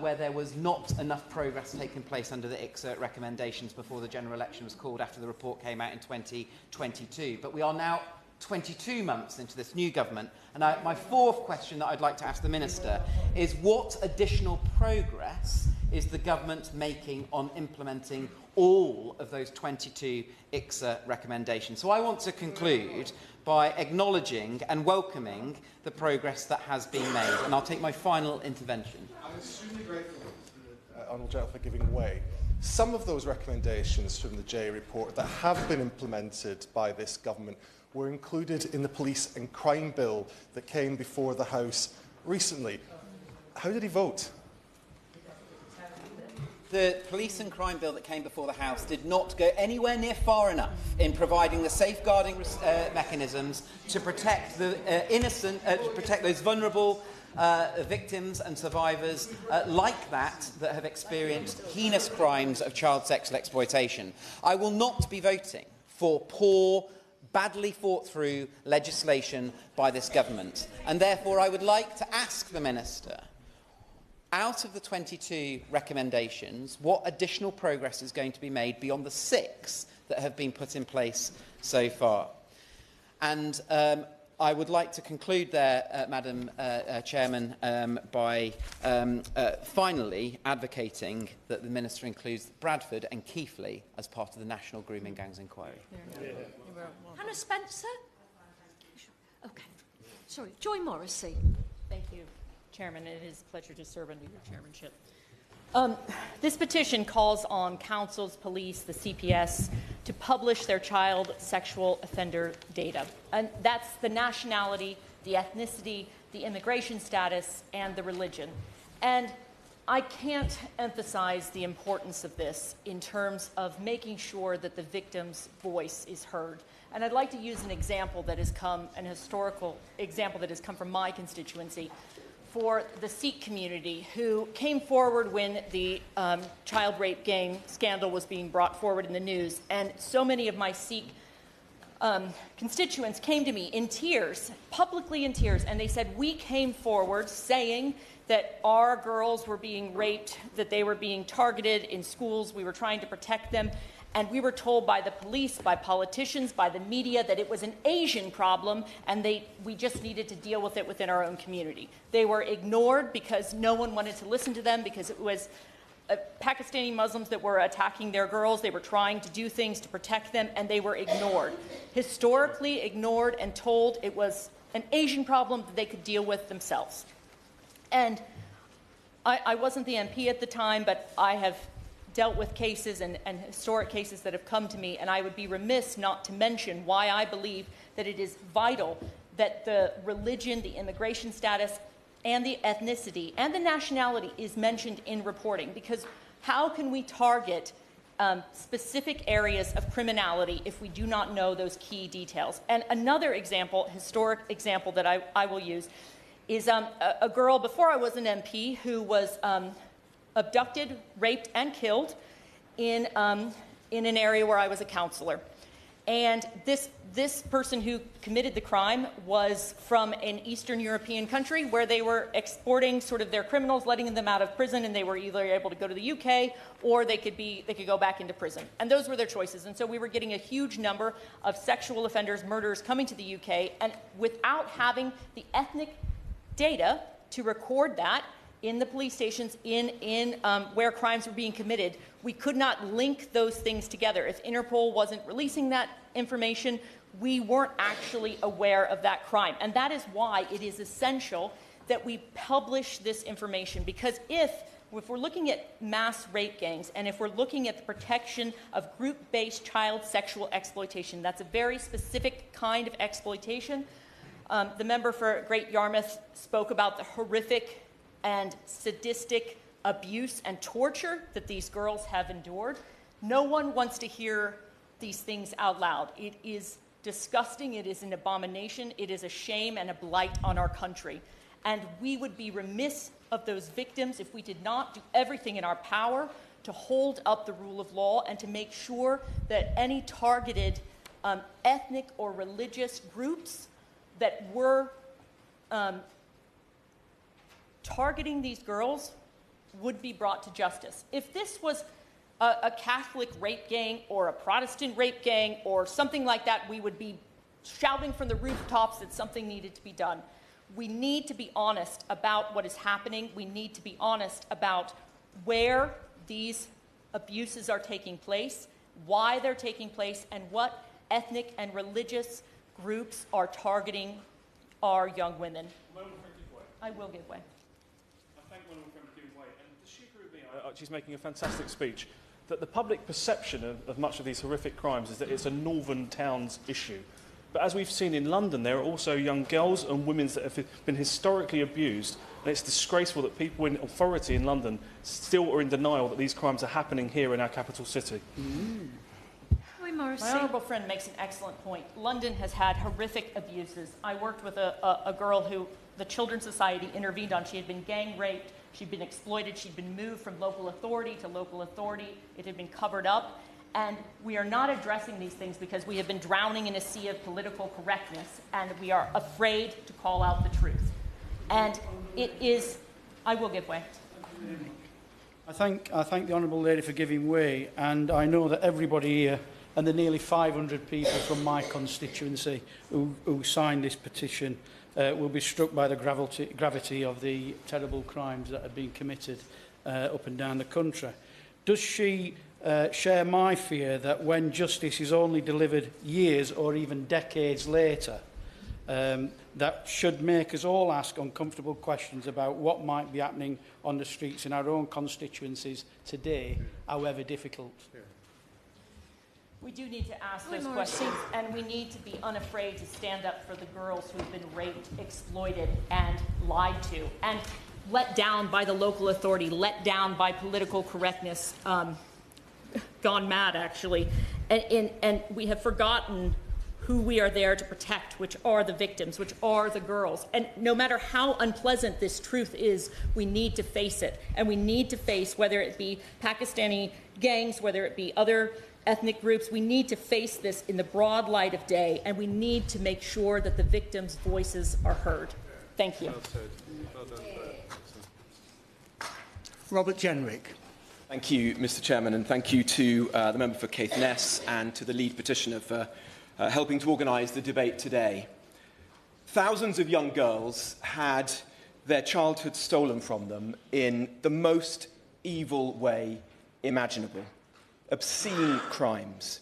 where there was not enough progress taking place under the ICSA recommendations before the general election was called after the report came out in 2022. But we are now 22 months into this new government. And my fourth question that I'd like to ask the Minister is, what additional progress is the government making on implementing all of those 22 ICSA recommendations? So I want to conclude by acknowledging and welcoming the progress that has been made. And I'll take my final intervention. I'm extremely grateful to the Honourable Gentleman for giving way. Some of those recommendations from the Jay report that have been implemented by this government were included in the Police and Crime Bill that came before the House recently. How did he vote? The Police and Crime Bill that came before the House did not go anywhere near far enough in providing the safeguarding mechanisms to protect the innocent, to protect those vulnerable victims and survivors like that have experienced heinous crimes of child sexual exploitation. I will not be voting for poor, badly thought through legislation by this government, and therefore I would like to ask the Minister, out of the 22 recommendations, what additional progress is going to be made beyond the 6 that have been put in place so far? And I would like to conclude there, Madam Chairman, by finally advocating that the Minister includes Bradford and Keighley as part of the National Grooming Gangs Inquiry. Hannah Spencer? sorry, Joy Morrissey. Thank you, Chairman. It is a pleasure to serve under your chairmanship. This petition calls on councils, police, the CPS to publish their child sexual offender data. And that's the nationality, the ethnicity, the immigration status, and the religion. And I can't emphasize the importance of this in terms of making sure that the victim's voice is heard. And I'd like to use an example that has come, an historical example that has come from my constituency, for the Sikh community who came forward when the child rape gang scandal was being brought forward in the news. And so many of my Sikh constituents came to me in tears, publicly in tears, and they said, we came forward saying that our girls were being raped, that they were being targeted in schools, we were trying to protect them, and we were told by the police, by politicians, by the media that it was an Asian problem and we just needed to deal with it within our own community. They were ignored because no one wanted to listen to them, because it was Pakistani Muslims that were attacking their girls. They were trying to do things to protect them, and they were ignored. Historically ignored and told it was an Asian problem that they could deal with themselves. And I wasn't the MP at the time, but I have dealt with cases and historic cases that have come to me, and I would be remiss not to mention why I believe that it is vital that the religion, the immigration status, and the ethnicity and the nationality is mentioned in reporting, because how can we target specific areas of criminality if we do not know those key details? And another example, historic example that I will use is a girl before I was an MP who was abducted, raped, and killed in an area where I was a counselor. And this person who committed the crime was from an Eastern European country where they were exporting sort of their criminals, letting them out of prison, and they were either able to go to the UK or they could go back into prison. And those were their choices. And so we were getting a huge number of sexual offenders, murderers coming to the UK, and without having the ethnic data to record that in the police stations in where crimes were being committed, we could not link those things together. If Interpol wasn't releasing that information, we weren't actually aware of that crime. And that is why it is essential that we publish this information, because if we're looking at mass rape gangs, and if we're looking at the protection of group-based child sexual exploitation, that's a very specific kind of exploitation. The member for Great Yarmouth spoke about the horrific and sadistic abuse and torture that these girls have endured. No one wants to hear these things out loud. It is disgusting, it is an abomination, it is a shame and a blight on our country. And we would be remiss of those victims if we did not do everything in our power to hold up the rule of law and to make sure that any targeted ethnic or religious groups that were targeting these girls would be brought to justice. If this was a Catholic rape gang or a Protestant rape gang or something like that, we would be shouting from the rooftops that something needed to be done. We need to be honest about what is happening. We need to be honest about where these abuses are taking place, why they're taking place, and what ethnic and religious groups are targeting our young women. I will give way. She's making a fantastic speech, that the public perception of much of these horrific crimes is that it's a northern towns issue. But as we've seen in London, there are also young girls and women that have been historically abused, and it's disgraceful that people in authority in London still are in denial that these crimes are happening here in our capital city. My honourable friend makes an excellent point. London has had horrific abuses. I worked with a girl who the Children's Society intervened on. She had been gang raped, she'd been exploited, she'd been moved from local authority to local authority. It had been covered up. And we are not addressing these things because we have been drowning in a sea of political correctness, and we are afraid to call out the truth. And it is, I will give way. I thank the Honourable Lady for giving way, and I know that everybody here and the nearly 500 people from my constituency who signed this petition will be struck by the gravity of the terrible crimes that have been committed up and down the country. Does she share my fear that when justice is only delivered years or even decades later, that should make us all ask uncomfortable questions about what might be happening on the streets in our own constituencies today, however difficult. We do need to ask those questions, and we need to be unafraid to stand up for the girls who've been raped, exploited, and lied to, and let down by the local authority, let down by political correctness, gone mad, actually. And we have forgotten who we are there to protect, which are the victims, which are the girls. And no matter how unpleasant this truth is, we need to face it. And we need to face, whether it be Pakistani gangs, whether it be other ethnic groups, we need to face this in the broad light of day, and we need to make sure that the victims' voices are heard. Thank you. Robert Jenrick. Thank you, Mr. Chairman, and thank you to the member for Caithness and to the lead petitioner for helping to organise the debate today. Thousands of young girls had their childhood stolen from them in the most evil way imaginable. Obscene crimes.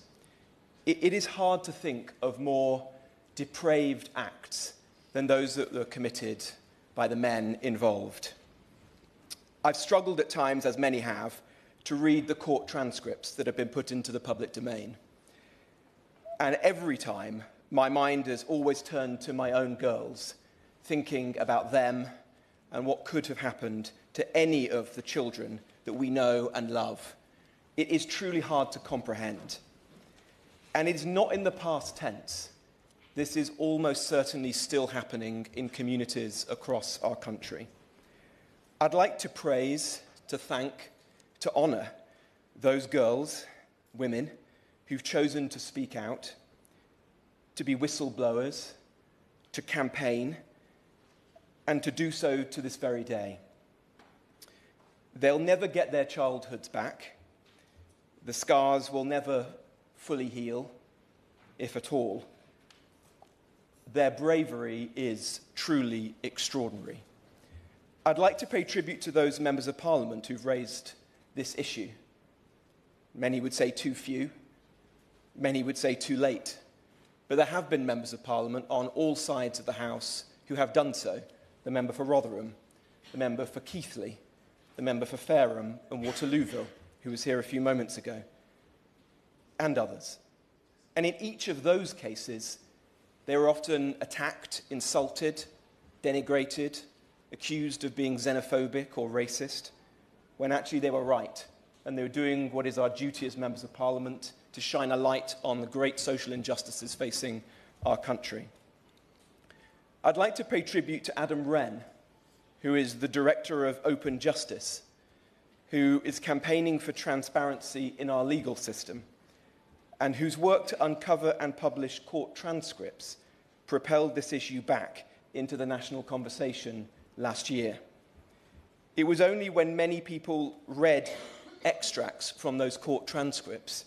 It is hard to think of more depraved acts than those that were committed by the men involved. I've struggled at times, as many have, to read the court transcripts that have been put into the public domain. And every time, my mind has always turned to my own girls, thinking about them and what could have happened to any of the children that we know and love. It is truly hard to comprehend. And it's not in the past tense. This is almost certainly still happening in communities across our country. I'd like to praise, to thank, to honour those girls, women, who've chosen to speak out, to be whistleblowers, to campaign, and to do so to this very day. They'll never get their childhoods back. The scars will never fully heal, if at all. Their bravery is truly extraordinary. I'd like to pay tribute to those members of Parliament who've raised this issue. Many would say too few, many would say too late, but there have been members of Parliament on all sides of the House who have done so. The member for Rotherham, the member for Keighley, the member for Fareham and Waterlooville, who was here a few moments ago, and others. And in each of those cases, they were often attacked, insulted, denigrated, accused of being xenophobic or racist, when actually they were right, and they were doing what is our duty as members of Parliament, to shine a light on the great social injustices facing our country. I'd like to pay tribute to Adam Wren, who is the Director of Open Justice, who is campaigning for transparency in our legal system, and whose work to uncover and publish court transcripts propelled this issue back into the national conversation last year. It was only when many people read extracts from those court transcripts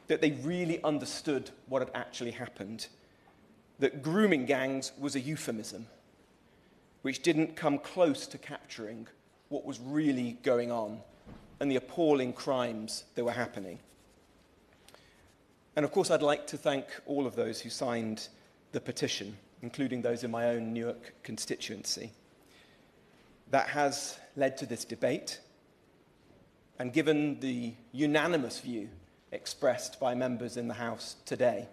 that they really understood what had actually happened, that grooming gangs was a euphemism, which didn't come close to capturing what was really going on and the appalling crimes that were happening. And of course, I'd like to thank all of those who signed the petition, including those in my own Newark constituency. That has led to this debate, and given the unanimous view expressed by members in the House today,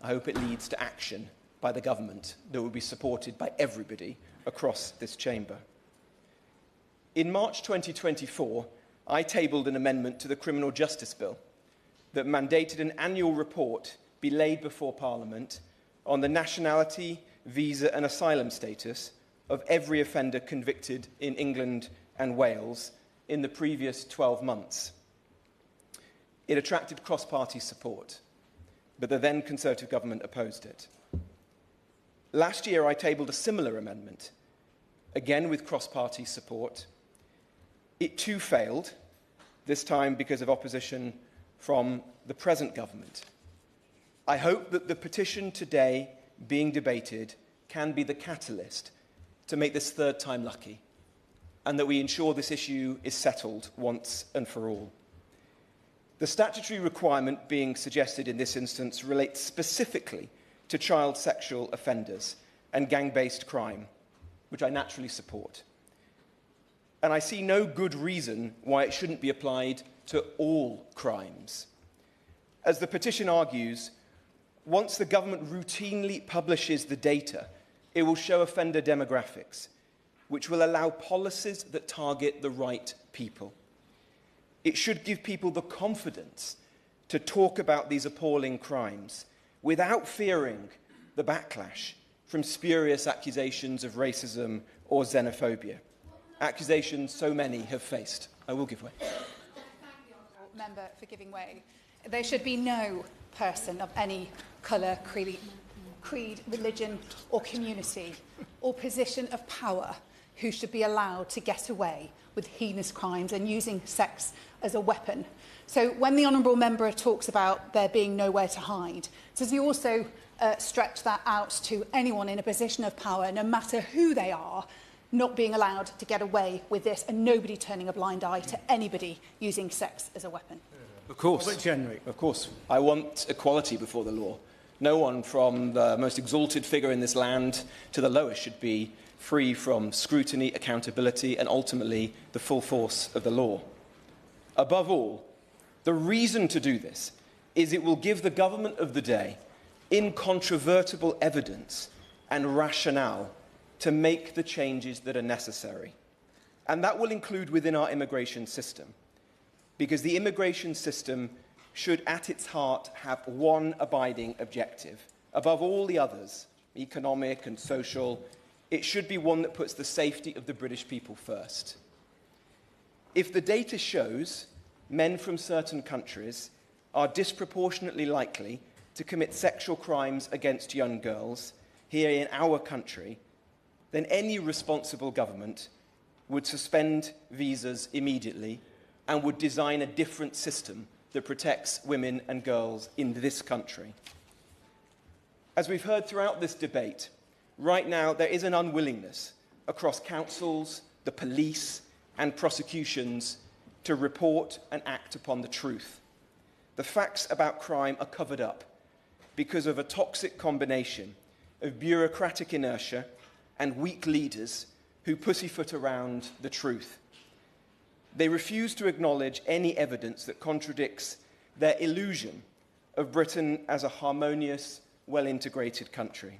I hope it leads to action by the government that will be supported by everybody across this chamber. In March 2024, I tabled an amendment to the Criminal Justice Bill that mandated an annual report be laid before Parliament on the nationality, visa and asylum status of every offender convicted in England and Wales in the previous 12 months. It attracted cross-party support, but the then Conservative government opposed it. Last year, I tabled a similar amendment, again with cross-party support. It too failed, this time because of opposition from the present government. I hope that the petition today being debated can be the catalyst to make this third time lucky, and that we ensure this issue is settled once and for all. The statutory requirement being suggested in this instance relates specifically to child sexual offenders and gang-based crime, which I naturally support. And I see no good reason why it shouldn't be applied to all crimes. As the petition argues, once the government routinely publishes the data, it will show offender demographics, which will allow policies that target the right people. It should give people the confidence to talk about these appalling crimes without fearing the backlash from spurious accusations of racism or xenophobia. Accusations so many have faced. I will give way. Member for giving way. There should be no person of any colour, creed, religion or community or position of power who should be allowed to get away with heinous crimes and using sex as a weapon. So when the Honourable Member talks about there being nowhere to hide, does he also stretch that out to anyone in a position of power, no matter who they are, not being allowed to get away with this and nobody turning a blind eye to anybody using sex as a weapon? Of course. Of course. I want equality before the law. No one, from the most exalted figure in this land to the lowest, should be free from scrutiny, accountability, and ultimately the full force of the law. Above all, the reason to do this is it will give the government of the day incontrovertible evidence and rationale to make the changes that are necessary. And that will include within our immigration system, because the immigration system should at its heart have one abiding objective. Above all the others, economic and social, it should be one that puts the safety of the British people first. If the data shows men from certain countries are disproportionately likely to commit sexual crimes against young girls here in our country, then any responsible government would suspend visas immediately and would design a different system that protects women and girls in this country. As we've heard throughout this debate, right now there is an unwillingness across councils, the police, and prosecutions to report and act upon the truth. The facts about crime are covered up because of a toxic combination of bureaucratic inertia and weak leaders who pussyfoot around the truth. They refuse to acknowledge any evidence that contradicts their illusion of Britain as a harmonious, well-integrated country,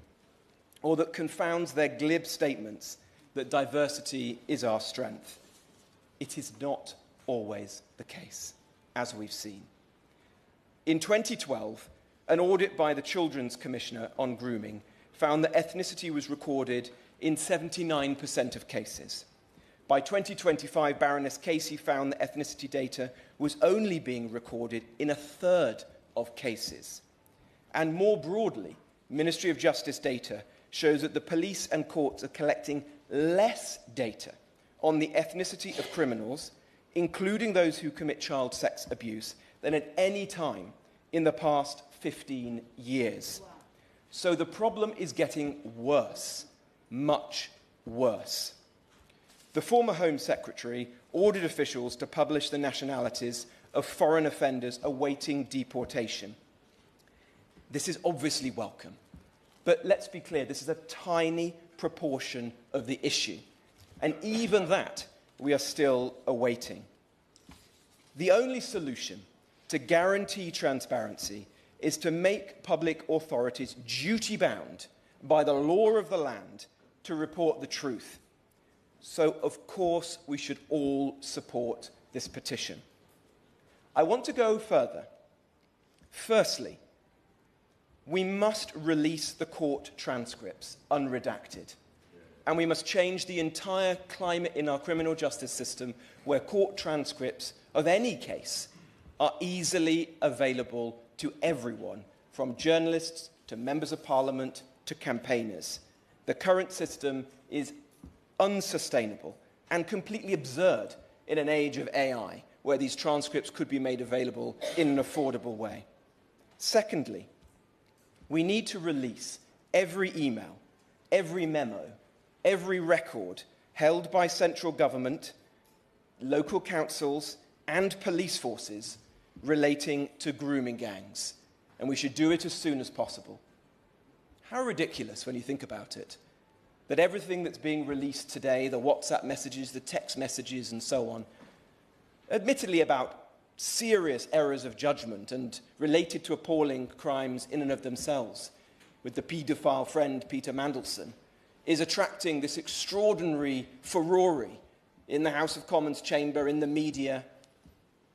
or that confounds their glib statements that diversity is our strength. It is not always the case, as we've seen. In 2012, an audit by the Children's Commissioner on grooming found that ethnicity was recorded in 79% of cases. By 2025, Baroness Casey found that ethnicity data was only being recorded in a third of cases. And more broadly, Ministry of Justice data shows that the police and courts are collecting less data on the ethnicity of criminals, including those who commit child sex abuse, than at any time in the past 15 years. So the problem is getting worse, much worse. The former Home Secretary ordered officials to publish the nationalities of foreign offenders awaiting deportation. This is obviously welcome, but let's be clear, this is a tiny proportion of the issue, and even that we are still awaiting. The only solution to guarantee transparency is to make public authorities duty-bound by the law of the land to report the truth. So, of course, we should all support this petition. I want to go further. Firstly, we must release the court transcripts unredacted. And we must change the entire climate in our criminal justice system where court transcripts of any case are easily available to everyone, from journalists to members of parliament to campaigners. The current system is unsustainable and completely absurd in an age of AI, where these transcripts could be made available in an affordable way. Secondly, we need to release every email, every memo, every record held by central government, local councils, and police forces relating to grooming gangs, and we should do it as soon as possible. How ridiculous when you think about it. That everything that's being released today, the WhatsApp messages, the text messages and so on, admittedly about serious errors of judgment and related to appalling crimes in and of themselves, with the paedophile friend Peter Mandelson, is attracting this extraordinary furore in the House of Commons chamber, in the media.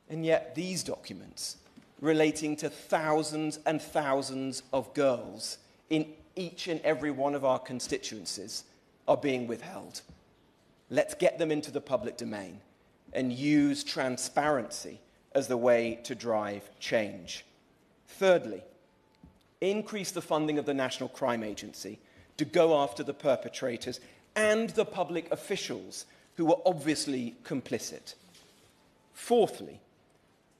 And yet these documents, relating to thousands and thousands of girls in each and every one of our constituencies, are being withheld. Let's get them into the public domain and use transparency as the way to drive change. Thirdly, increase the funding of the National Crime Agency to go after the perpetrators and the public officials who were obviously complicit. Fourthly,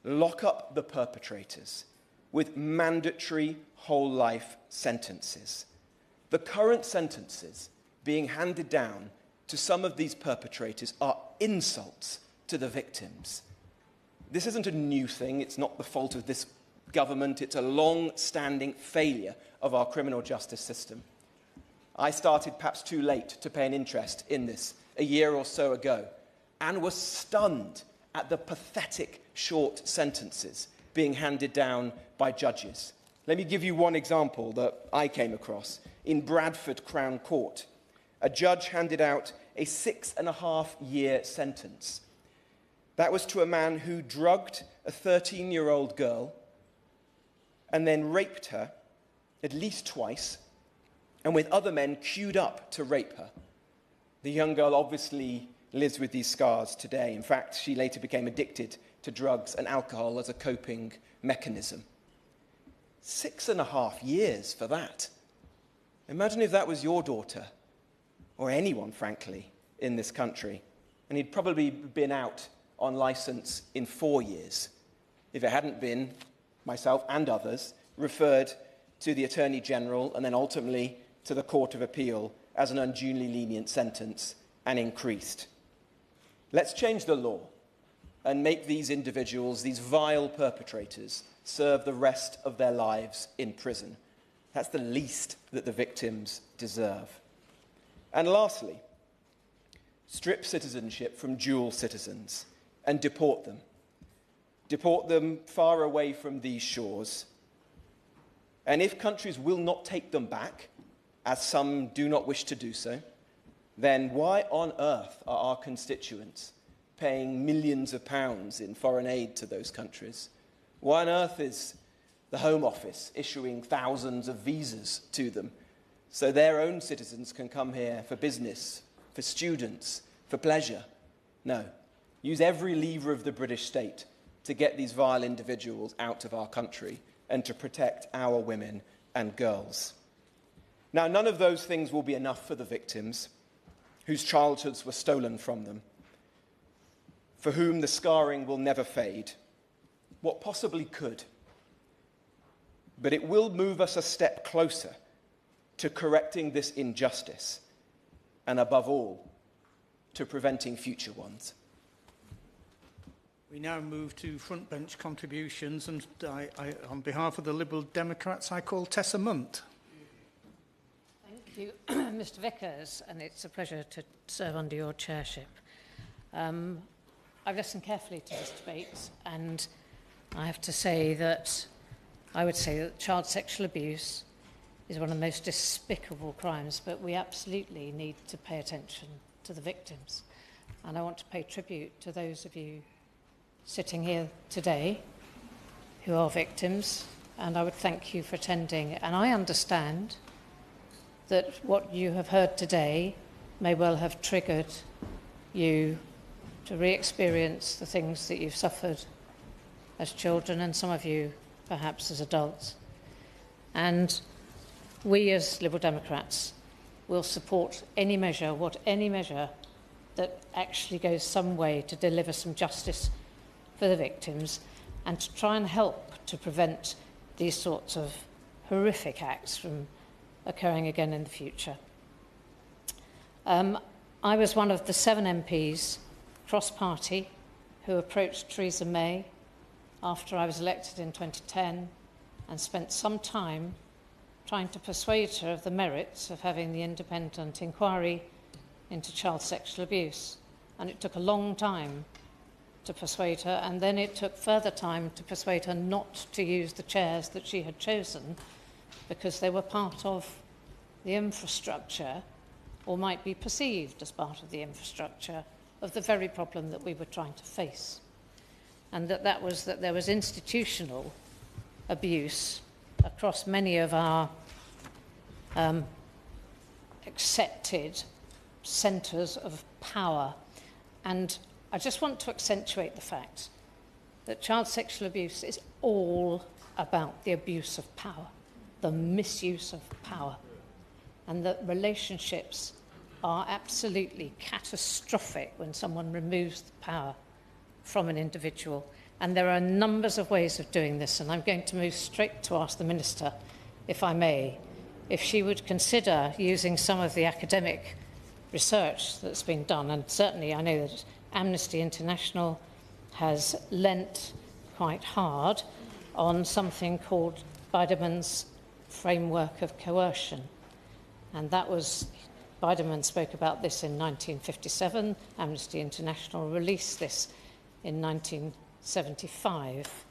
lock up the perpetrators with mandatory whole-life sentences. The current sentences being handed down to some of these perpetrators are insults to the victims. This isn't a new thing. It's not the fault of this government. It's a long-standing failure of our criminal justice system. I started perhaps too late to pay an interest in this a year or so ago and was stunned at the pathetic short sentences being handed down by judges. Let me give you one example that I came across. In Bradford Crown Court, a judge handed out a 6.5-year sentence. That was to a man who drugged a 13-year-old girl and then raped her at least twice, and with other men queued up to rape her. The young girl obviously lives with these scars today. In fact, she later became addicted to drugs and alcohol as a coping mechanism. 6.5 years for that. Imagine if that was your daughter, or anyone, frankly, in this country, and he'd probably been out on licence in 4 years, if it hadn't been, myself and others, referred to the Attorney General and then ultimately to the Court of Appeal as an unduly lenient sentence and increased. Let's change the law and make these individuals, these vile perpetrators, serve the rest of their lives in prison. That's the least that the victims deserve. And lastly, strip citizenship from dual citizens and deport them. Deport them far away from these shores. And if countries will not take them back, as some do not wish to do so, then why on earth are our constituents paying millions of pounds in foreign aid to those countries? Why on earth is the Home Office issuing thousands of visas to them so their own citizens can come here for business, for students, for pleasure? No. Use every lever of the British state to get these vile individuals out of our country and to protect our women and girls. Now, none of those things will be enough for the victims whose childhoods were stolen from them, for whom the scarring will never fade. What possibly could? But it will move us a step closer to correcting this injustice and, above all, to preventing future ones. We now move to front bench contributions, and on behalf of the Liberal Democrats, I call Tessa Munt. Thank you, Mr Vickers, and it's a pleasure to serve under your chairship. I've listened carefully to this debate, and I have to say that I would say that child sexual abuse is one of the most despicable crimes, but we absolutely need to pay attention to the victims. And I want to pay tribute to those of you sitting here today who are victims, and I would thank you for attending. And I understand that what you have heard today may well have triggered you to re-experience the things that you've suffered as children, and some of you perhaps as adults. And we as Liberal Democrats will support any measure that actually goes some way to deliver some justice for the victims and to try and help to prevent these sorts of horrific acts from occurring again in the future. I was one of the 7 MPs, cross-party, who approached Theresa May after I was elected in 2010 and spent some time trying to persuade her of the merits of having the independent inquiry into child sexual abuse. And it took a long time to persuade her, and then it took further time to persuade her not to use the chairs that she had chosen because they were part of the infrastructure, or might be perceived as part of the infrastructure, of the very problem that we were trying to face. And that there was institutional abuse across many of our accepted centres of power. And I just want to accentuate the fact that child sexual abuse is all about the abuse of power, the misuse of power, and that relationships are absolutely catastrophic when someone removes the power from an individual. And there are numbers of ways of doing this, and I'm going to move straight to ask the Minister, if I may, if she would consider using some of the academic research that's been done. And certainly I know that Amnesty International has lent quite hard on something called Biderman's framework of coercion. And that was, Biderman spoke about this in 1957, Amnesty International released this in 1975.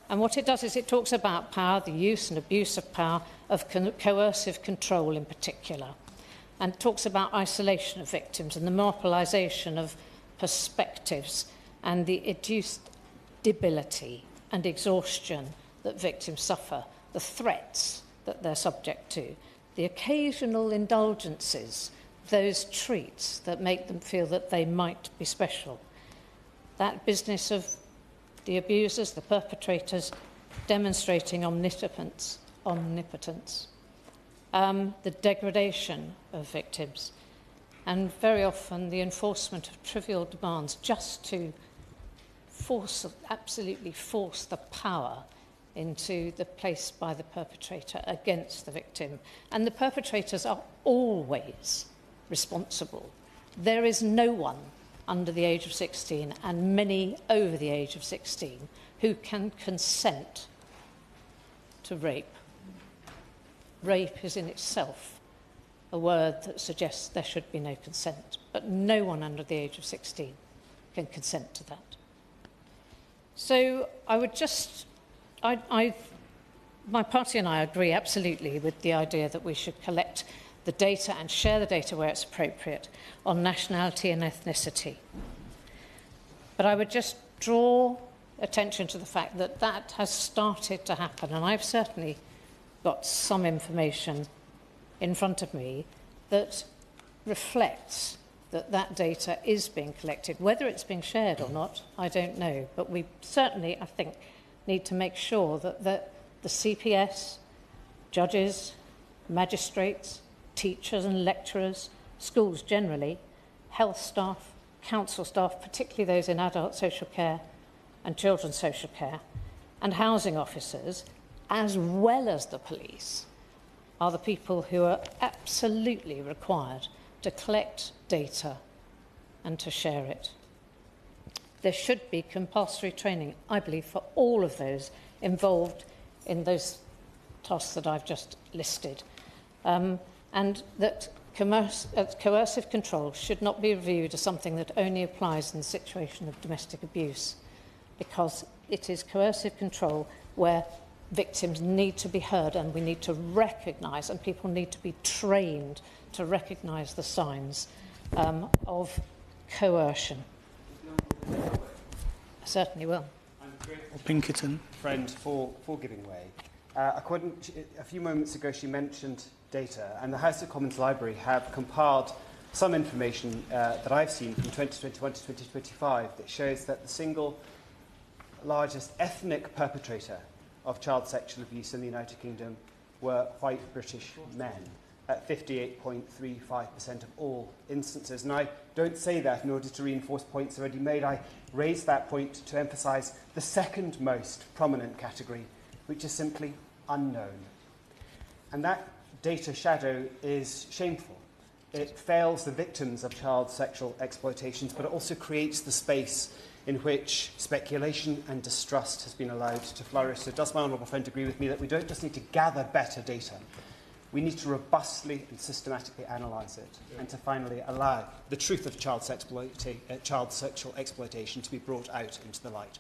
And what it does is it talks about power, the use and abuse of power, of coercive control in particular, and talks about isolation of victims and the monopolisation of perspectives and the induced debility and exhaustion that victims suffer, the threats that they're subject to, the occasional indulgences, those treats that make them feel that they might be special. That business of the abusers, the perpetrators, demonstrating omnipotence, the degradation of victims, and very often the enforcement of trivial demands just to absolutely force the power into the place by the perpetrator against the victim. And the perpetrators are always responsible. There is no one under the age of 16, and many over the age of 16, who can consent to rape. Rape is in itself a word that suggests there should be no consent, but no one under the age of 16 can consent to that. So I would just, my party and I agree absolutely with the idea that we should collect the data and share the data where it's appropriate on nationality and ethnicity. But I would just draw attention to the fact that that has started to happen, and I've certainly got some information in front of me that reflects that that data is being collected. Whether it's being shared or not, I don't know, but we certainly, I think, need to make sure that the CPS, judges, magistrates, teachers and lecturers, schools generally, health staff, council staff, particularly those in adult social care and children's social care, and housing officers, as well as the police, are the people who are absolutely required to collect data and to share it. There should be compulsory training, I believe, for all of those involved in those tasks that I've just listed. And that coercive control should not be viewed as something that only applies in the situation of domestic abuse, because it is coercive control where victims need to be heard, and we need to recognise, and people need to be trained to recognise the signs of coercion. I certainly will. Pinkerton. Friend for giving way. A few moments ago she mentioned data, and the House of Commons Library have compiled some information that I've seen from 2021 to 2025 that shows that the single largest ethnic perpetrator of child sexual abuse in the United Kingdom were white British men, at 58.35% of all instances. And I don't say that in order to reinforce points already made. I raise that point to emphasise the second most prominent category, which is simply unknown. And that data shadow is shameful. It fails the victims of child sexual exploitations, but it also creates the space in which speculation and distrust has been allowed to flourish. So does my honourable friend agree with me that we don't just need to gather better data, We need to robustly and systematically analyse it, and to finally allow the truth of child sexual exploitation to be brought out into the light.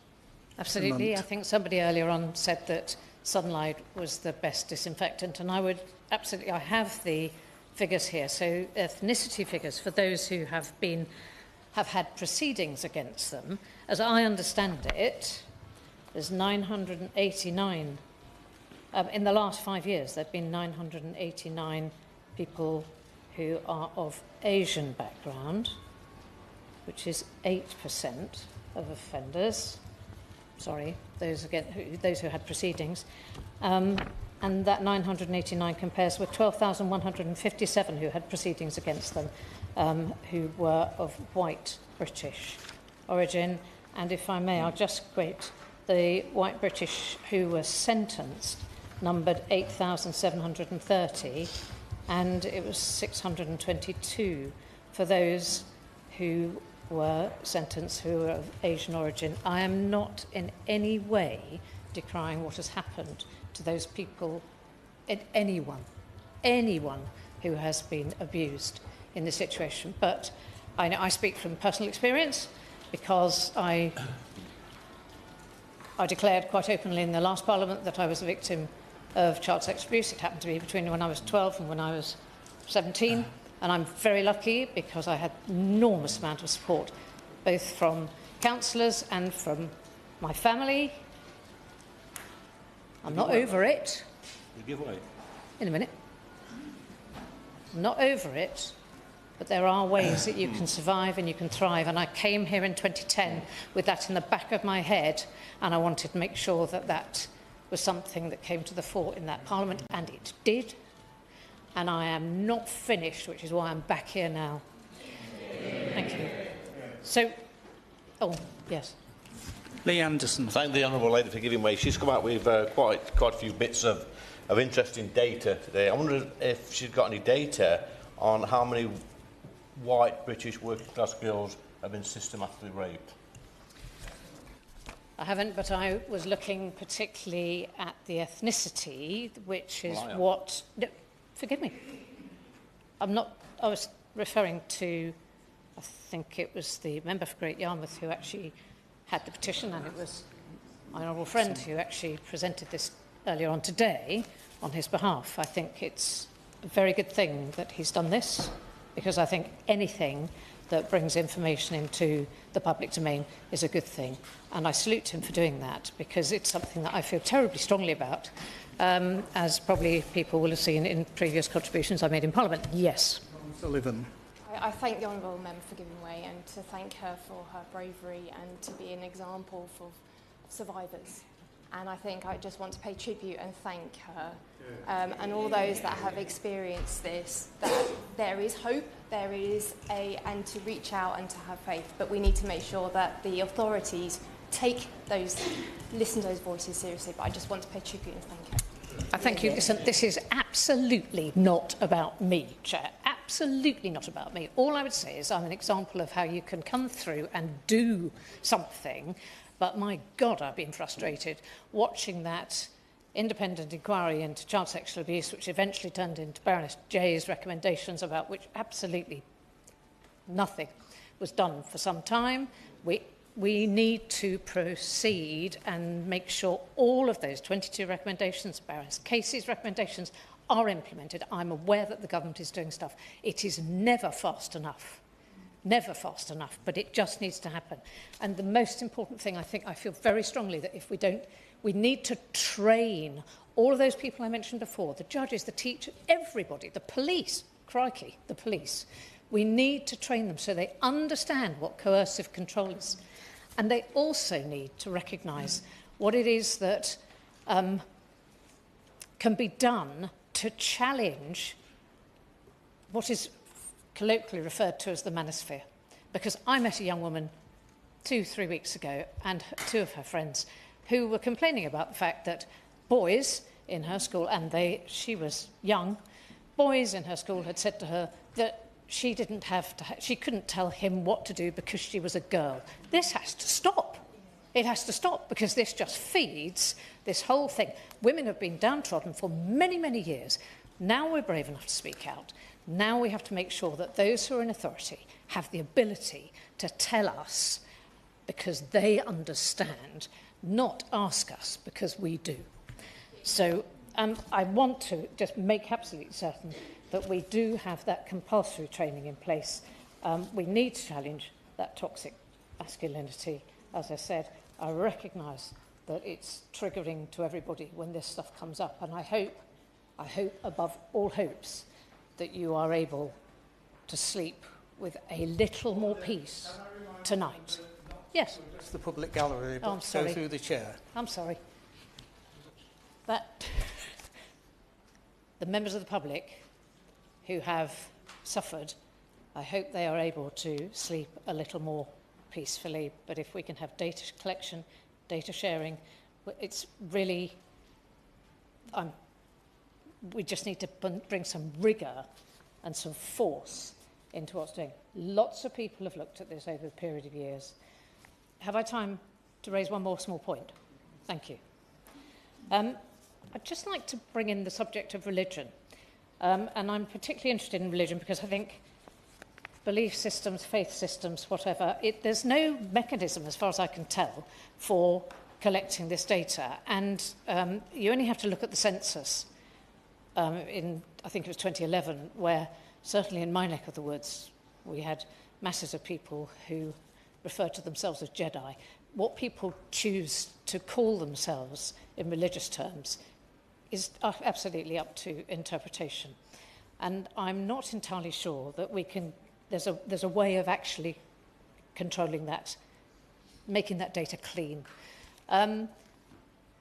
Absolutely. I think somebody earlier on said that sunlight was the best disinfectant, and I would absolutely, I have the figures here. So ethnicity figures for those who have had proceedings against them. As I understand it, there's 989. In the last 5 years, there have been 989 people who are of Asian background, which is 8% of offenders. Sorry, those who had proceedings. And that 989 compares with 12,157 who had proceedings against them, who were of white British origin. And if I may, I'll just quote, the white British who were sentenced numbered 8,730, and it was 622 for those who were sentenced who were of Asian origin. I am not in any way decrying what has happened to those people, anyone who has been abused in this situation. But I speak from personal experience, because I declared quite openly in the last Parliament that I was a victim of child sex abuse. It happened to be between when I was 12 and when I was 17. And I'm very lucky because I had an enormous amount of support, both from counsellors and from my family. I'm not over it. You give way. In a minute. I'm not over it, but there are ways that you can survive and you can thrive. And I came here in 2010 with that in the back of my head, and I wanted to make sure that that was something that came to the fore in that Parliament, and it did. And I am not finished, which is why I'm back here now. Thank you. So, oh, yes. Lee Anderson. Thank the Honourable Lady for giving way. She's come out with quite a few bits of interesting data today. I wonder if she's got any data on how many white British working class girls have been systematically raped. I haven't, but I was looking particularly at the ethnicity, which is Well, what... No, forgive me. I'm not... I was referring to... I think it was the member for Great Yarmouth who actually had the petition, and it was my honourable friend who actually presented this earlier on today on his behalf. I think it's a very good thing that he's done this, because I think anything that brings information into the public domain is a good thing. And I salute him for doing that, because it's something that I feel terribly strongly about, as probably people will have seen in previous contributions I made in Parliament. Yes. Sullivan. I thank the Honourable Member for giving way, and to thank her for her bravery and to be an example for survivors. And I think I just want to pay tribute and thank her and all those that have experienced this, that there is hope, and to reach out and to have faith. But we need to make sure that the authorities listen to those voices seriously. But I just want to pay tribute and thank her. I thank you. Listen, this is absolutely not about me, Chair. Absolutely not about me. All I would say is I'm an example of how you can come through and do something. But my God, I've been frustrated watching that independent inquiry into child sexual abuse, which eventually turned into Baroness Jay's recommendations, about which absolutely nothing was done for some time. We need to proceed and make sure all of those 22 recommendations, Baroness Casey's recommendations, are implemented. I'm aware that the government is doing stuff. It is never fast enough. Never fast enough, but it just needs to happen. And the most important thing, I feel very strongly that if we don't, we need to train all of those people I mentioned before, the judges, the teachers, everybody, the police, crikey, the police. We need to train them so they understand what coercive control is. And they also need to recognise what it is that can be done to challenge what is colloquially referred to as the manosphere. Because I met a young woman 2-3 weeks ago, and two of her friends, who were complaining about the fact that boys in her school, and she was young, boys in her school had said to her that she couldn't tell him what to do because she was a girl. This has to stop. It has to stop, because this just feeds this whole thing. Women have been downtrodden for many, many years. Now we're brave enough to speak out. Now we have to make sure that those who are in authority have the ability to tell us because they understand, not ask us because we do. So I want to just make absolutely certain that we do have that compulsory training in place. We need to challenge that toxic masculinity. As I said, I recognise that it's triggering to everybody when this stuff comes up, and I hope above all hopes that you are able to sleep with a little more peace tonight. Yes. It's the public gallery, but I'm sorry. go through the chair. I'm sorry. That the members of the public who have suffered, I hope they are able to sleep a little more peacefully. But if we can have data collection, data sharing, it's really, we just need to bring some rigour and some force into what's doing. Lots of people have looked at this over a period of years. Have I time to raise one more small point? Thank you. I'd just like to bring in the subject of religion. And I'm particularly interested in religion because I think belief systems, faith systems, whatever, there's no mechanism, as far as I can tell, for collecting this data. And you only have to look at the census in, I think it was 2011, where certainly in my neck of the woods, we had masses of people who referred to themselves as Jedi. What people choose to call themselves in religious terms is absolutely up to interpretation. And I'm not entirely sure that we can, there's a way of actually controlling that, making that data clean.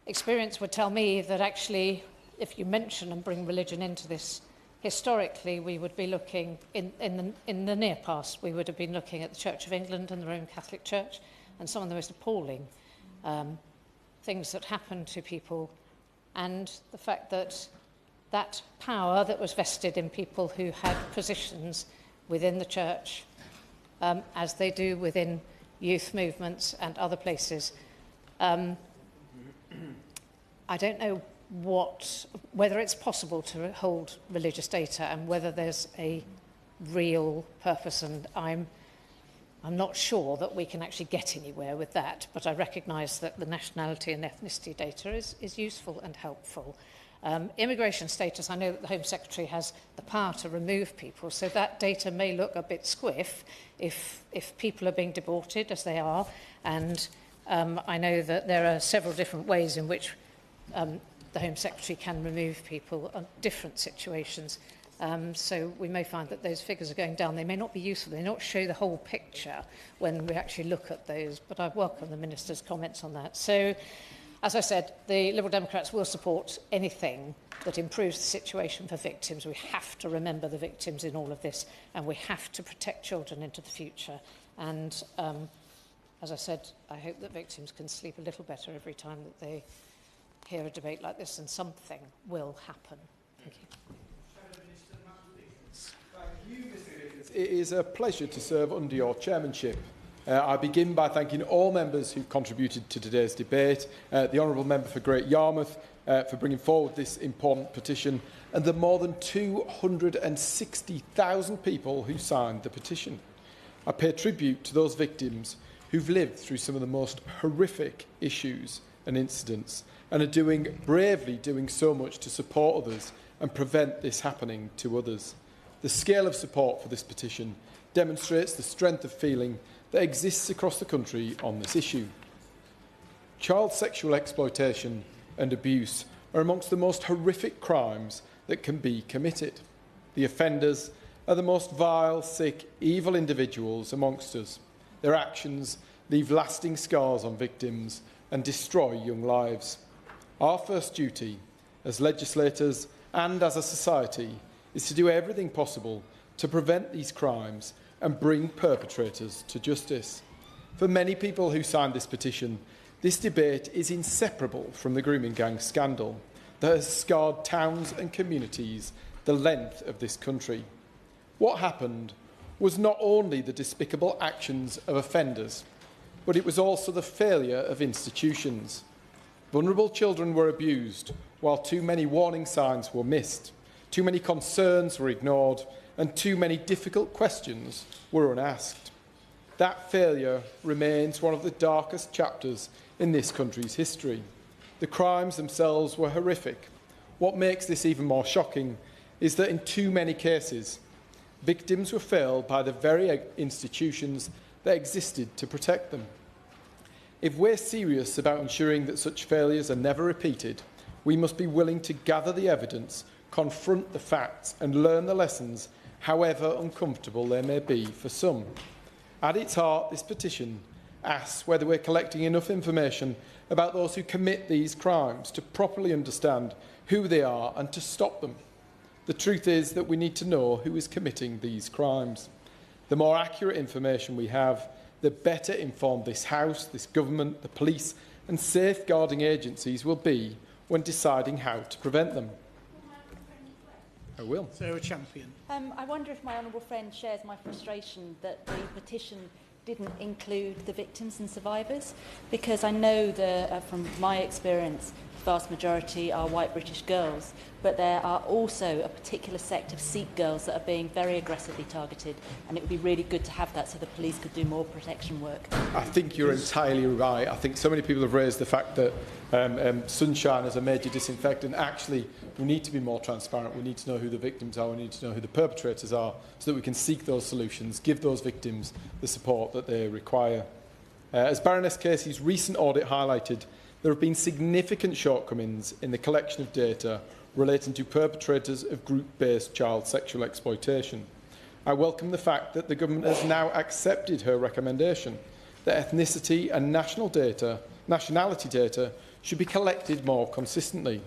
Experience would tell me that actually, if you mention and bring religion into this, historically, we would be looking, in the near past, we would have been looking at the Church of England and the Roman Catholic Church, and some of the most appalling things that happened to people, and the fact that that power that was vested in people who had positions within the church, as they do within youth movements and other places. I don't know whether it's possible to hold religious data and whether there's a real purpose, and I'm not sure that we can actually get anywhere with that, but I recognise that the nationality and ethnicity data is useful and helpful. Immigration status, I know that the Home Secretary has the power to remove people, so that data may look a bit squiff if people are being deported, as they are, and I know that there are several different ways in which the Home Secretary can remove people on different situations. So we may find that those figures are going down. They may not be useful. They may not show the whole picture when we actually look at those, but I welcome the Minister's comments on that. So, as I said, the Liberal Democrats will support anything that improves the situation for victims. We have to remember the victims in all of this, and we have to protect children into the future. And as I said, I hope that victims can sleep a little better every time that they hear a debate like this, and something will happen. Thank you. It is a pleasure to serve under your chairmanship. I begin by thanking all members who contributed to today's debate, the Honourable Member for Great Yarmouth for bringing forward this important petition, and the more than 260,000 people who signed the petition. I pay tribute to those victims who've lived through some of the most horrific issues and incidents, and are bravely doing so much to support others and prevent this happening to others. The scale of support for this petition demonstrates the strength of feeling that exists across the country on this issue. Child sexual exploitation and abuse are amongst the most horrific crimes that can be committed. The offenders are the most vile, sick, evil individuals amongst us. Their actions leave lasting scars on victims and destroy young lives. Our first duty as legislators and as a society is to do everything possible to prevent these crimes and bring perpetrators to justice. For many people who signed this petition, this debate is inseparable from the grooming gang scandal that has scarred towns and communities the length of this country. What happened was not only the despicable actions of offenders, but it was also the failure of institutions. Vulnerable children were abused, while too many warning signs were missed. Too many concerns were ignored, and too many difficult questions were unasked. That failure remains one of the darkest chapters in this country's history. The crimes themselves were horrific. What makes this even more shocking is that in too many cases, victims were failed by the very institutions that existed to protect them. If we're serious about ensuring that such failures are never repeated, we must be willing to gather the evidence, confront the facts and learn the lessons, however uncomfortable they may be for some. At its heart, this petition asks whether we're collecting enough information about those who commit these crimes to properly understand who they are and to stop them. The truth is that we need to know who is committing these crimes. The more accurate information we have, the better informed this House, this government, the police and safeguarding agencies will be when deciding how to prevent them. I will. Sarah Champion. I wonder if my honourable friend shares my frustration that the petition didn't include the victims and survivors, because I know from my experience, the vast majority are white British girls, but there are also a particular sect of Sikh girls that are being very aggressively targeted, and it would be really good to have that so the police could do more protection work. I think you're entirely right. I think so many people have raised the fact that sunshine is a major disinfectant. Actually, we need to be more transparent. We need to know who the victims are. We need to know who the perpetrators are so that we can seek those solutions, give those victims the support that they require. As Baroness Casey's recent audit highlighted, there have been significant shortcomings in the collection of data relating to perpetrators of group-based child sexual exploitation. I welcome the fact that the government has now accepted her recommendation that ethnicity and nationality data should be collected more consistently.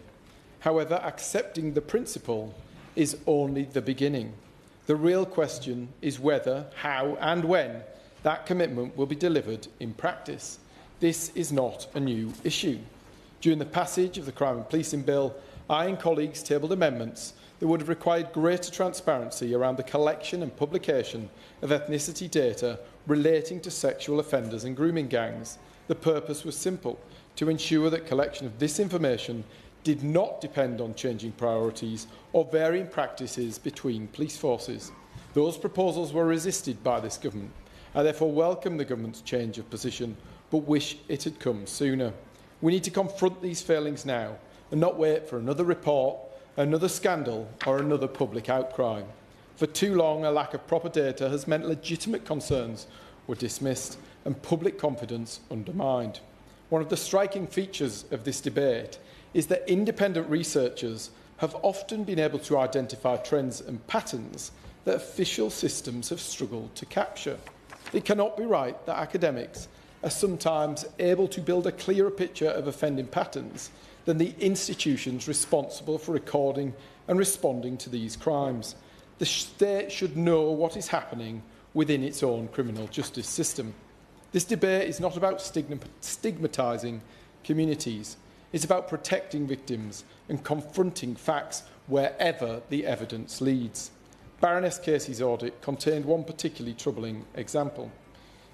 However, accepting the principle is only the beginning. The real question is whether, how and when that commitment will be delivered in practice. This is not a new issue. During the passage of the Crime and Policing Bill, I and colleagues tabled amendments that would have required greater transparency around the collection and publication of ethnicity data relating to sexual offenders and grooming gangs. The purpose was simple: to ensure that collection of this information did not depend on changing priorities or varying practices between police forces. Those proposals were resisted by this government. I therefore welcome the government's change of position, but wish it had come sooner. We need to confront these failings now and not wait for another report, another scandal or another public outcry. For too long, a lack of proper data has meant legitimate concerns were dismissed and public confidence undermined. One of the striking features of this debate is that independent researchers have often been able to identify trends and patterns that official systems have struggled to capture. It cannot be right that academics are sometimes able to build a clearer picture of offending patterns than the institutions responsible for recording and responding to these crimes. The state should know what is happening within its own criminal justice system. This debate is not about stigmatising communities. It's about protecting victims and confronting facts wherever the evidence leads. Baroness Casey's audit contained one particularly troubling example.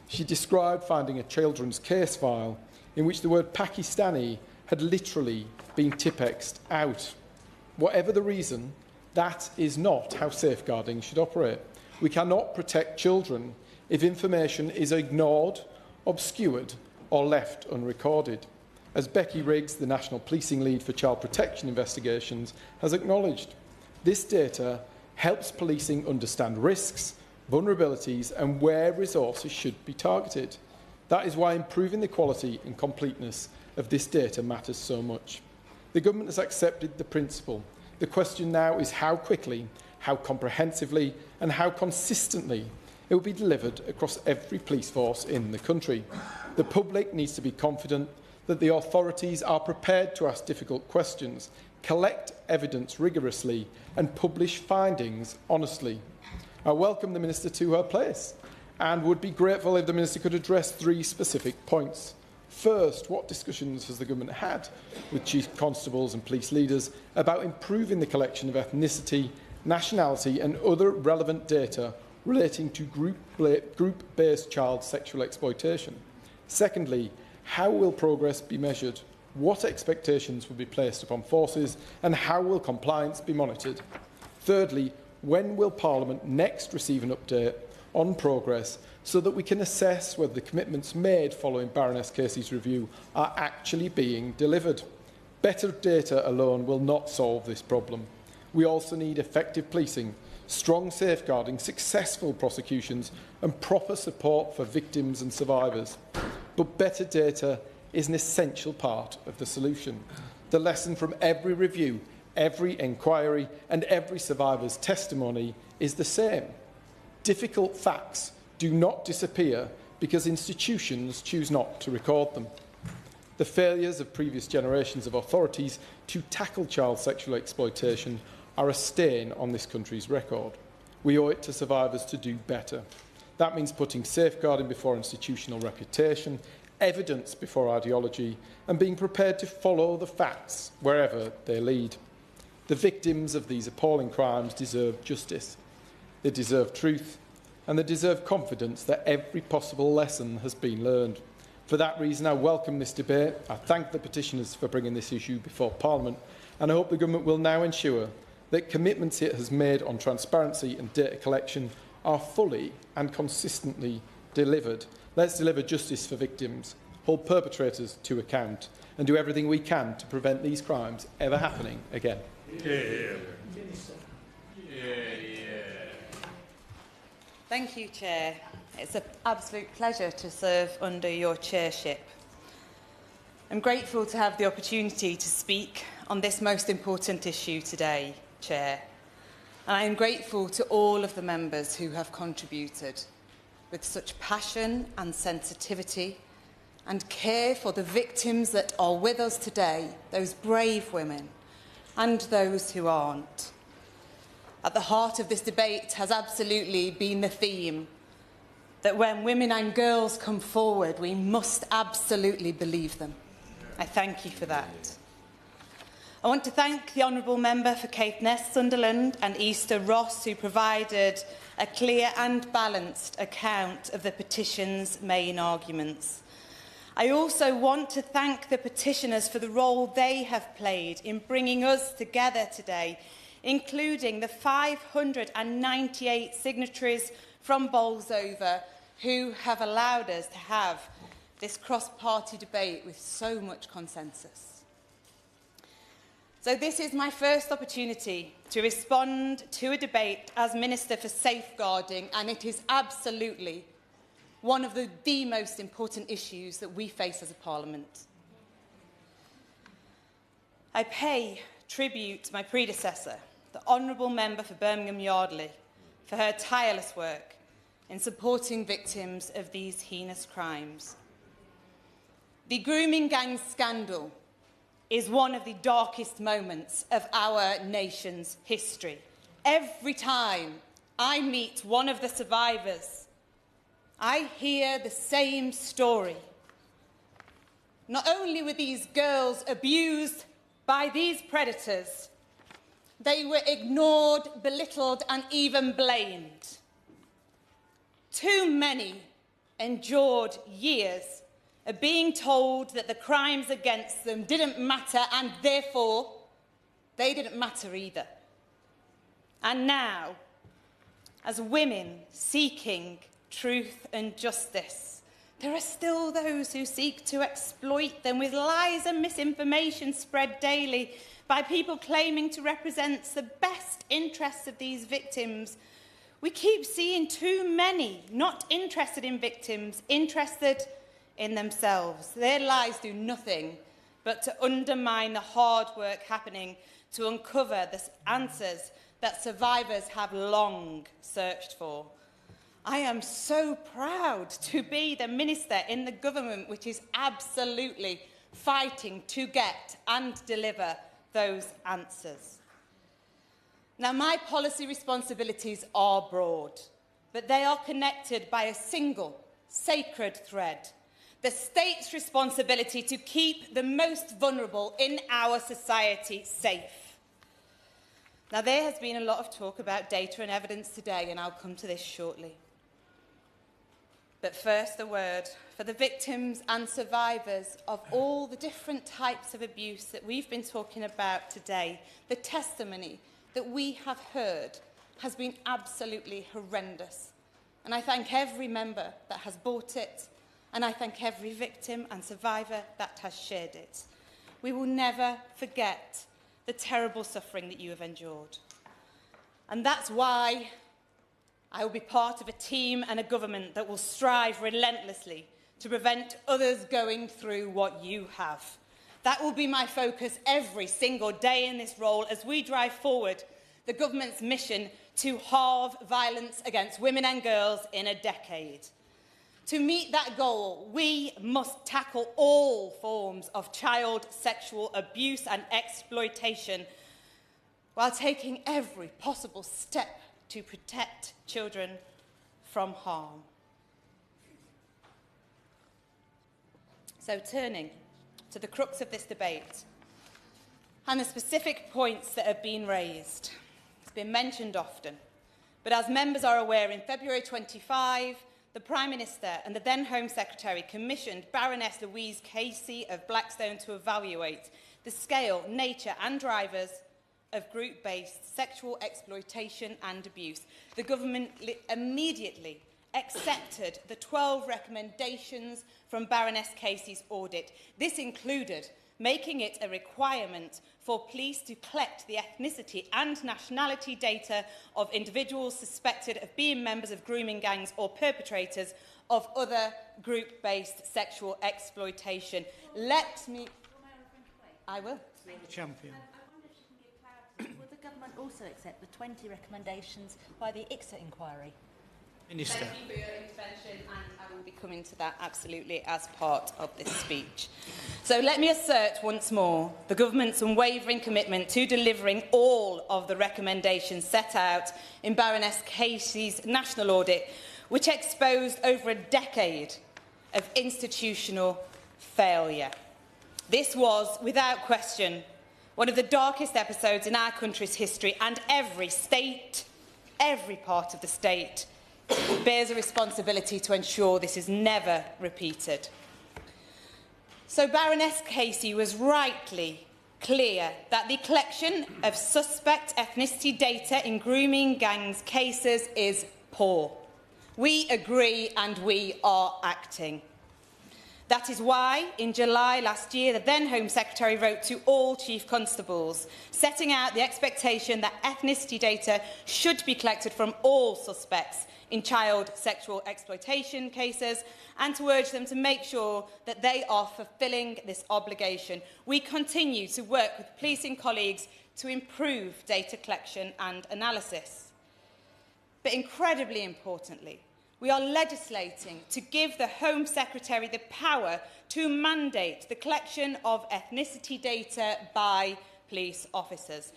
She described finding a children's case file in which the word Pakistani had literally been Tipexed out. Whatever the reason, that is not how safeguarding should operate. We cannot protect children if information is ignored, obscured or left unrecorded. As Becky Riggs, the National Policing Lead for Child Protection Investigations, has acknowledged, this data helps policing understand risks, vulnerabilities and where resources should be targeted. That is why improving the quality and completeness of this data matters so much. The government has accepted the principle. The question now is how quickly, how comprehensively and how consistently it will be delivered across every police force in the country. The public needs to be confident that the authorities are prepared to ask difficult questions, collect evidence rigorously and publish findings honestly. I welcome the Minister to her place and would be grateful if the Minister could address 3 specific points. First, what discussions has the government had with chief constables and police leaders about improving the collection of ethnicity, nationality and other relevant data relating to group-based child sexual exploitation? Secondly, how will progress be measured? What expectations will be placed upon forces and how will compliance be monitored? Thirdly, when will Parliament next receive an update on progress so that we can assess whether the commitments made following Baroness Casey's review are actually being delivered? Better data alone will not solve this problem. We also need effective policing, strong safeguarding, successful prosecutions and proper support for victims and survivors. But better data is an essential part of the solution. The lesson from every review, every inquiry and every survivor's testimony is the same. Difficult facts do not disappear because institutions choose not to record them. The failures of previous generations of authorities to tackle child sexual exploitation are a stain on this country's record. We owe it to survivors to do better. That means putting safeguarding before institutional reputation, evidence before ideology, and being prepared to follow the facts wherever they lead. The victims of these appalling crimes deserve justice. They deserve truth, and they deserve confidence that every possible lesson has been learned. For that reason, I welcome this debate. I thank the petitioners for bringing this issue before Parliament, and I hope the Government will now ensure that commitments it has made on transparency and data collection are fully and consistently delivered. Let's deliver justice for victims, hold perpetrators to account, and do everything we can to prevent these crimes ever happening again. Thank you, Chair. It's an absolute pleasure to serve under your chairship. I'm grateful to have the opportunity to speak on this most important issue today, Chair. And I am grateful to all of the members who have contributed with such passion and sensitivity and care for the victims that are with us today, those brave women and those who aren't. At the heart of this debate has absolutely been the theme that when women and girls come forward, we must absolutely believe them. I thank you for that. I want to thank the Honourable Member for Caithness, Sunderland and Easter Ross, who provided a clear and balanced account of the petition's main arguments. I also want to thank the petitioners for the role they have played in bringing us together today, including the 598 signatories from Bolsover who have allowed us to have this cross-party debate with so much consensus. So this is my first opportunity to respond to a debate as Minister for Safeguarding, and it is absolutely one of the most important issues that we face as a Parliament. I pay tribute to my predecessor, the Honourable Member for Birmingham Yardley, for her tireless work in supporting victims of these heinous crimes. The grooming gang scandal is one of the darkest moments of our nation's history. Every time I meet one of the survivors, I hear the same story. Not only were these girls abused by these predators, they were ignored, belittled, and even blamed. Too many endured years of being told that the crimes against them didn't matter and therefore they didn't matter either. And now, as women seeking truth and justice, there are still those who seek to exploit them with lies and misinformation spread daily by people claiming to represent the best interests of these victims. We keep seeing too many not interested in victims, interested in themselves. Their lies do nothing but to undermine the hard work happening to uncover the answers that survivors have long searched for. I am so proud to be the minister in the government which is absolutely fighting to get and deliver those answers. Now, my policy responsibilities are broad, but they are connected by a single sacred thread: the state's responsibility to keep the most vulnerable in our society safe. Now, there has been a lot of talk about data and evidence today, and I'll come to this shortly. But first, a word for the victims and survivors of all the different types of abuse that we've been talking about today, the testimony that we have heard has been absolutely horrendous. And I thank every member that has bought it, and I thank every victim and survivor that has shared it. We will never forget the terrible suffering that you have endured. And that's why I will be part of a team and a government that will strive relentlessly to prevent others going through what you have. That will be my focus every single day in this role as we drive forward the government's mission to halve violence against women and girls in a decade. To meet that goal, we must tackle all forms of child sexual abuse and exploitation while taking every possible step to protect children from harm. So turning to the crux of this debate and the specific points that have been raised. It's been mentioned often, but as members are aware, in February 25, the Prime Minister and the then Home Secretary commissioned Baroness Louise Casey of Blackstone to evaluate the scale, nature and drivers of group-based sexual exploitation and abuse. The government immediately accepted the 12 recommendations from Baroness Casey's audit. This included making it a requirement for police to collect the ethnicity and nationality data of individuals suspected of being members of grooming gangs or perpetrators of other group-based sexual exploitation. I will. Champion. Will the government also accept the 20 recommendations by the ICSA inquiry? Minister. Thank you for your intervention, and I will be coming to that absolutely as part of this speech. So let me assert once more the government's unwavering commitment to delivering all of the recommendations set out in Baroness Casey's national audit, which exposed over a decade of institutional failure. This was, without question, one of the darkest episodes in our country's history, and every state, every part of the state, bears a responsibility to ensure this is never repeated. So Baroness Casey was rightly clear that the collection of suspect ethnicity data in grooming gangs cases is poor. We agree and we are acting. That is why, in July last year, the then Home Secretary wrote to all Chief Constables, setting out the expectation that ethnicity data should be collected from all suspects in child sexual exploitation cases, and to urge them to make sure that they are fulfilling this obligation. We continue to work with policing colleagues to improve data collection and analysis. But incredibly importantly, we are legislating to give the Home Secretary the power to mandate the collection of ethnicity data by police officers.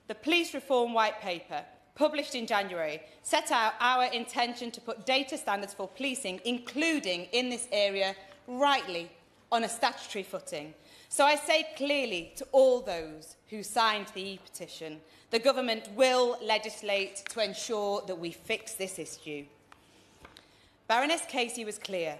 The Police Reform White Paper, published in January, set out our intention to put data standards for policing, including in this area, rightly on a statutory footing. So I say clearly to all those who signed the e-petition, the government will legislate to ensure that we fix this issue. Baroness Casey was clear.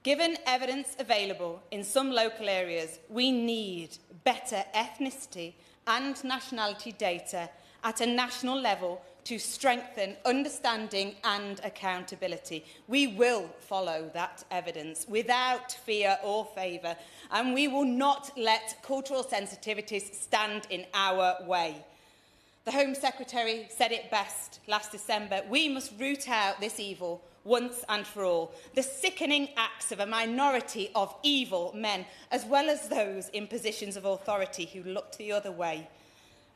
Given evidence available in some local areas, we need better ethnicity and nationality data at a national level to strengthen understanding and accountability. We will follow that evidence without fear or favour, and we will not let cultural sensitivities stand in our way. The Home Secretary said it best last December. We must root out this evil once and for all. The sickening acts of a minority of evil men, as well as those in positions of authority who look the other way,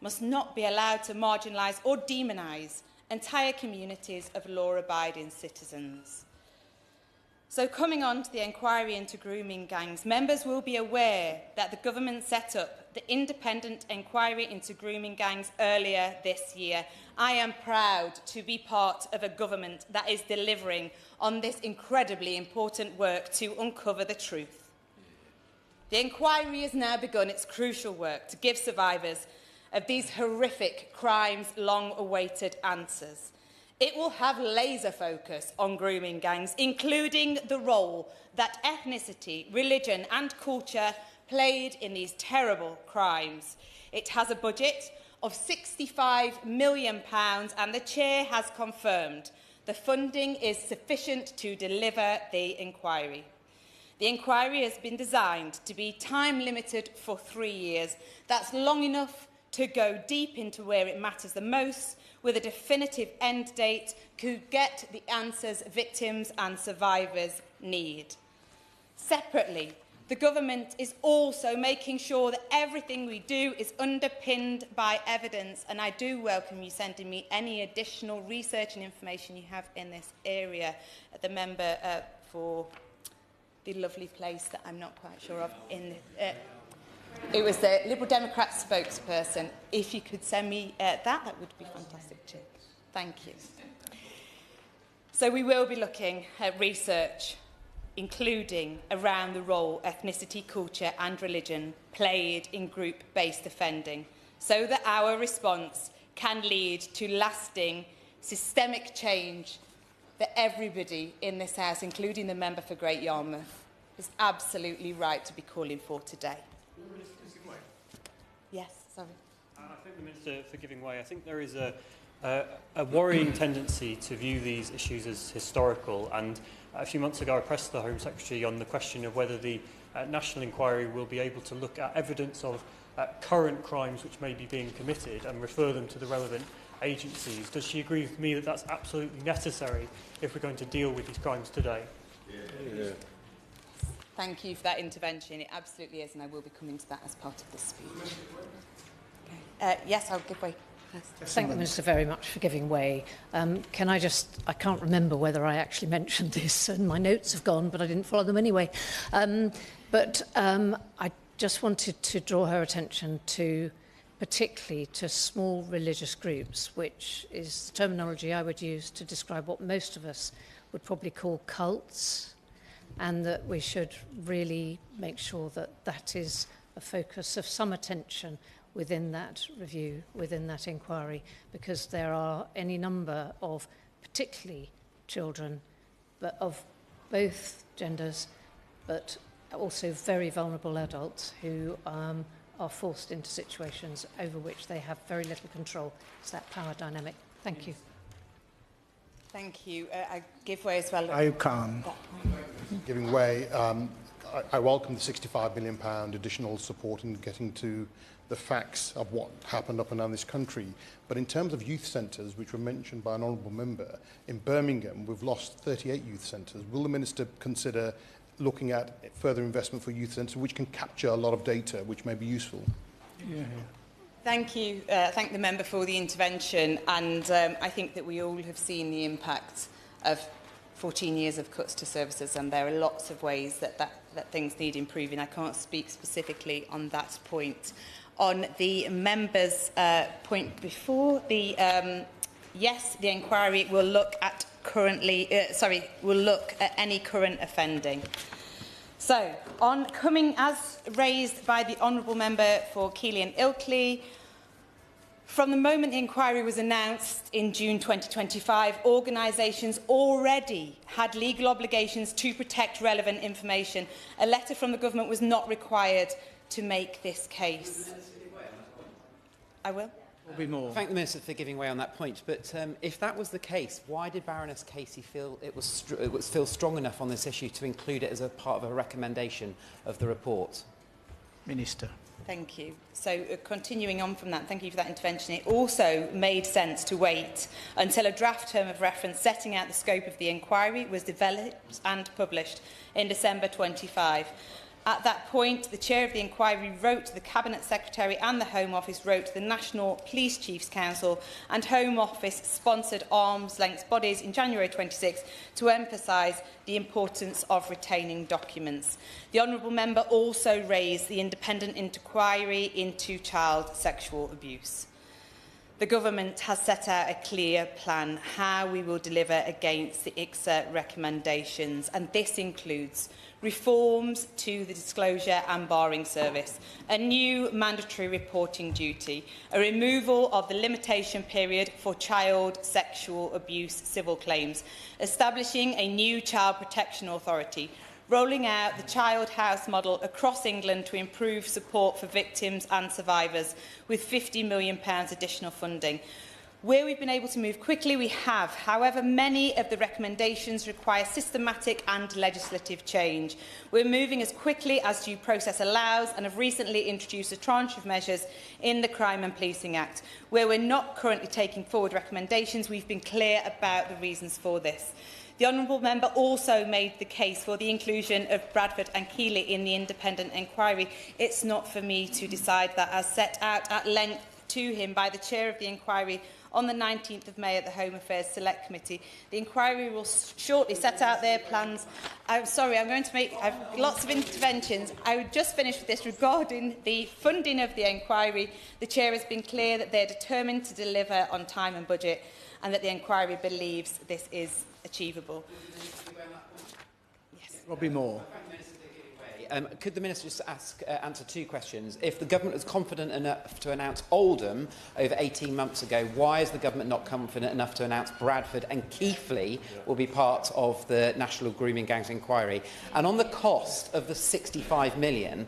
must not be allowed to marginalise or demonise entire communities of law-abiding citizens. So coming on to the inquiry into grooming gangs, members will be aware that the government set up the independent inquiry into grooming gangs earlier this year. I am proud to be part of a government that is delivering on this incredibly important work to uncover the truth. The inquiry has now begun its crucial work to give survivors of these horrific crimes long-awaited answers. It will have laser focus on grooming gangs, including the role that ethnicity, religion and culture played in these terrible crimes. It has a budget of £65 million, and the Chair has confirmed the funding is sufficient to deliver the inquiry. The inquiry has been designed to be time-limited for 3 years. That's long enough to go deep into where it matters the most, with a definitive end date to get the answers victims and survivors need. Separately, the government is also making sure that everything we do is underpinned by evidence, and I do welcome you sending me any additional research and information you have in this area. The member for the lovely place that I'm not quite sure of. It was the Liberal Democrat spokesperson. If you could send me that would be fantastic too. Thank you. So we will be looking at research, including around the role ethnicity, culture and religion played in group-based offending, so that our response can lead to lasting, systemic change that everybody in this House, including the member for Great Yarmouth, is absolutely right to be calling for today. Yes, sorry. I thank the Minister for giving way. I think there is a worrying tendency to view these issues as historical, and a few months ago I pressed the Home Secretary on the question of whether the National Inquiry will be able to look at evidence of current crimes which may be being committed and refer them to the relevant agencies. Does she agree with me that that's absolutely necessary if we're going to deal with these crimes today? Yeah. Thank you for that intervention. It absolutely is, and I will be coming to that as part of this speech. Okay. Yes, I'll give way. Thank the Minister very much for giving way. I can't remember whether I actually mentioned this, and my notes have gone, but I didn't follow them anyway. I just wanted to draw her attention to, particularly to small religious groups, which is the terminology I would use to describe what most of us would probably call cults, and that we should really make sure that that is a focus of some attention within that review, within that inquiry, because there are any number of, particularly children, but of both genders, but also very vulnerable adults who are forced into situations over which they have very little control. It's that power dynamic. Thank you. Thank you. I give way as well. Ayub Khan. Giving way. I welcome the £65 million additional support in getting to the facts of what happened up and down this country. But in terms of youth centres, which were mentioned by an honourable member, in Birmingham we've lost 38 youth centres. Will the Minister consider looking at further investment for youth centres which can capture a lot of data which may be useful? Yeah. Thank you. Thank the member for the intervention, and I think that we all have seen the impact of 14 years of cuts to services, and there are lots of ways that things need improving. I can't speak specifically on that point. On the member's point before, yes, the inquiry will look at any current offending. So, as raised by the honourable member for Keighley and Ilkley, from the moment the inquiry was announced in June 2025, organisations already had legal obligations to protect relevant information. A letter from the government was not required to make this case. I will. Be more. Thank the Minister for giving way on that point. But if that was the case, why did Baroness Casey feel it was strong enough on this issue to include it as a part of a recommendation of the report? Minister. Thank you. So, continuing on from that, thank you for that intervention. It also made sense to wait until a draft term of reference setting out the scope of the inquiry was developed and published in December 25. At that point, the chair of the inquiry wrote to the Cabinet Secretary, and the Home Office wrote to the National Police Chiefs Council and Home Office sponsored arm's-length bodies in January 26 to emphasise the importance of retaining documents. The honourable member also raised the independent inquiry into child sexual abuse. The government has set out a clear plan how we will deliver against the ICSA recommendations, and this includes reforms to the disclosure and barring service, a new mandatory reporting duty, a removal of the limitation period for child sexual abuse civil claims, establishing a new child protection authority, rolling out the Child House model across England to improve support for victims and survivors, with £50 million additional funding. Where we've been able to move quickly, we have. However, many of the recommendations require systematic and legislative change. We're moving as quickly as due process allows and have recently introduced a tranche of measures in the Crime and Policing Act. Where we're not currently taking forward recommendations, we've been clear about the reasons for this. The honourable member also made the case for the inclusion of Bradford and Keighley in the independent inquiry. It's not for me to decide that, as set out at length to him by the chair of the inquiry on the 19th of May at the Home Affairs Select Committee. The inquiry will shortly set out their plans. I'm sorry, I have lots of interventions. I would just finish with this regarding the funding of the inquiry. The chair has been clear that they're determined to deliver on time and budget, and that the inquiry believes this is achievable. Yes. Robbie Moore. Could the Minister just answer two questions? If the Government was confident enough to announce Oldham over 18 months ago, why is the Government not confident enough to announce Bradford and Keighley will be part of the National Grooming Gangs Inquiry? And on the cost of the £65 million,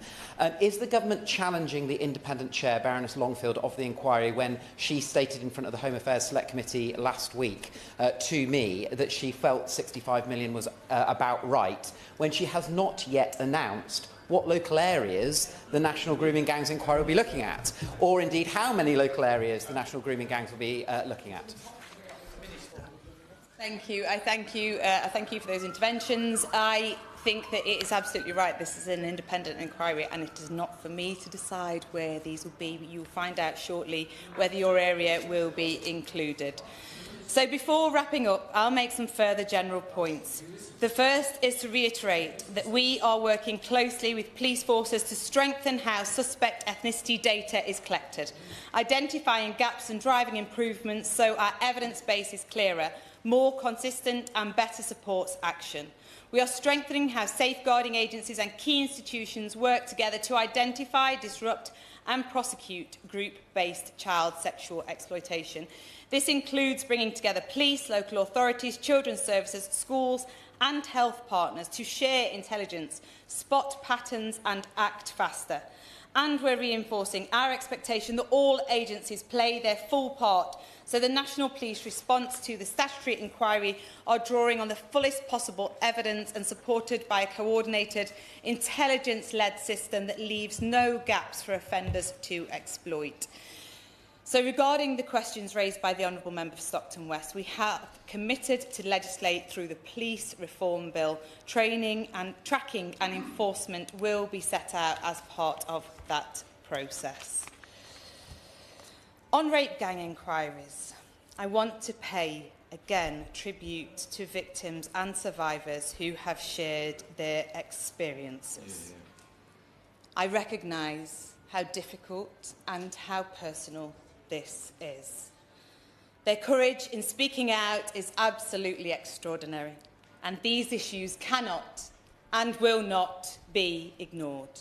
is the Government challenging the independent chair, Baroness Longfield, of the inquiry when she stated in front of the Home Affairs Select Committee last week to me that she felt £65 million was about right, when she has not yet announced what local areas the National Grooming Gangs Inquiry will be looking at, or indeed how many local areas the National Grooming Gangs will be looking at? Thank you. I thank you for those interventions. I think that it is absolutely right. This is an independent inquiry, and it is not for me to decide where these will be. You will find out shortly whether your area will be included. So before wrapping up, I'll make some further general points. The first is to reiterate that we are working closely with police forces to strengthen how suspect ethnicity data is collected, identifying gaps and driving improvements so our evidence base is clearer, more consistent and better supports action. We are strengthening how safeguarding agencies and key institutions work together to identify, disrupt and prosecute group-based child sexual exploitation. This includes bringing together police, local authorities, children's services, schools and health partners to share intelligence, spot patterns and act faster. And we're reinforcing our expectation that all agencies play their full part, so the National Police response to the statutory inquiry are drawing on the fullest possible evidence and supported by a coordinated, intelligence-led system that leaves no gaps for offenders to exploit. So regarding the questions raised by the Honourable Member for Stockton West, we have committed to legislate through the Police Reform Bill. Training and tracking and enforcement will be set out as part of that process. On rape gang inquiries, I want to pay, again, tribute to victims and survivors who have shared their experiences. I recognise how difficult and how personal this is. Their courage in speaking out is absolutely extraordinary, and these issues cannot and will not be ignored.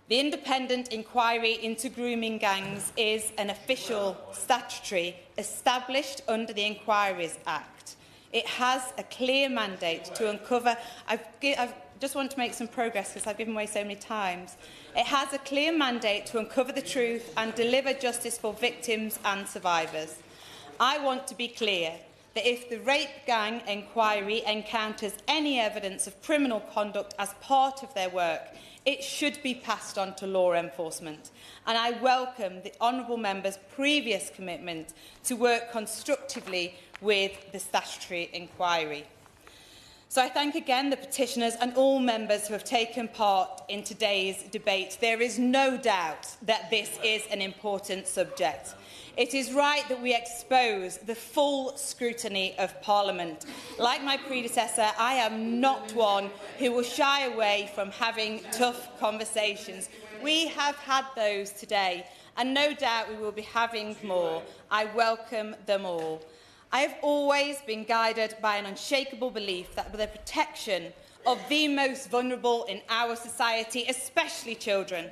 The independent inquiry into grooming gangs is an official statutory established under the Inquiries Act. It has a clear mandate to uncover... I just want to make some progress because I've given away so many times. It has a clear mandate to uncover the truth and deliver justice for victims and survivors. I want to be clear that if the rape gang inquiry encounters any evidence of criminal conduct as part of their work, it should be passed on to law enforcement. And I welcome the Honourable Member's previous commitment to work constructively with the statutory inquiry. So I thank again the petitioners and all members who have taken part in today's debate. There is no doubt that this is an important subject. It is right that we expose the full scrutiny of Parliament. Like my predecessor, I am not one who will shy away from having tough conversations. We have had those today, and no doubt we will be having more. I welcome them all. I have always been guided by an unshakable belief that the protection of the most vulnerable in our society, especially children,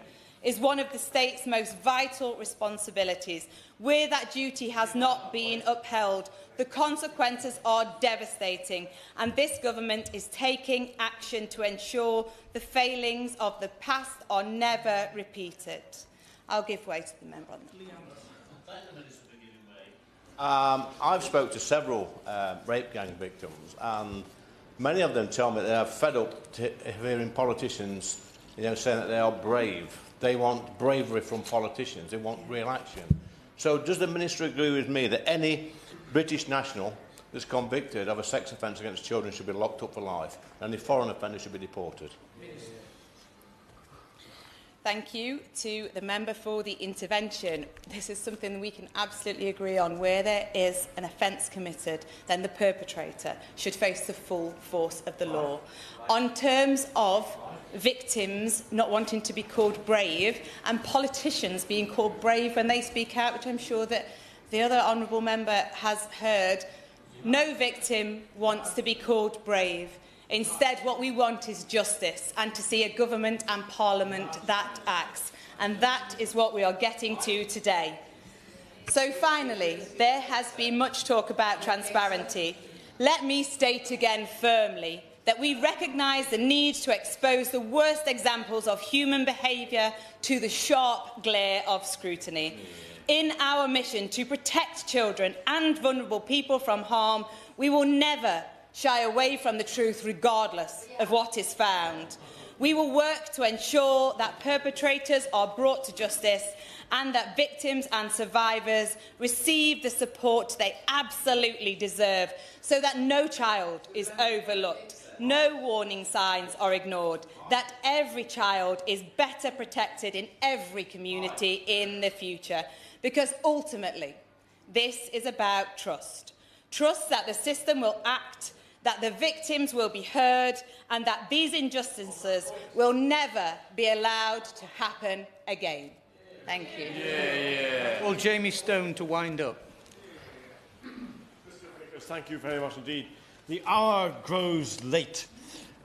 is one of the state's most vital responsibilities. Where that duty has not been upheld, the consequences are devastating, and this government is taking action to ensure the failings of the past are never repeated. I'll give way to the member on that. I've spoken to several rape gang victims, and many of them tell me they are fed up to hearing politicians, saying that they are brave. They want bravery from politicians. They want real action. So does the Minister agree with me that any British national that's convicted of a sex offence against children should be locked up for life, and any foreign offender should be deported? Thank you to the member for the intervention. This is something we can absolutely agree on. Where there is an offence committed, then the perpetrator should face the full force of the law. On terms of victims not wanting to be called brave and politicians being called brave when they speak out, which I'm sure that the other honourable member has heard, no victim wants to be called brave. Instead, what we want is justice and to see a government and parliament that acts. And that is what we are getting to today. So finally, there has been much talk about transparency. Let me state again firmly that we recognise the need to expose the worst examples of human behaviour to the sharp glare of scrutiny. In our mission to protect children and vulnerable people from harm, we will never shy away from the truth regardless of what is found. We will work to ensure that perpetrators are brought to justice and that victims and survivors receive the support they absolutely deserve, so that no child is overlooked, no warning signs are ignored, that every child is better protected in every community in the future. Because ultimately, this is about trust. Trust that the system will act, that the victims will be heard, and that these injustices will never be allowed to happen again. Thank you. Well, Jamie Stone to wind up. Thank you very much indeed. The hour grows late,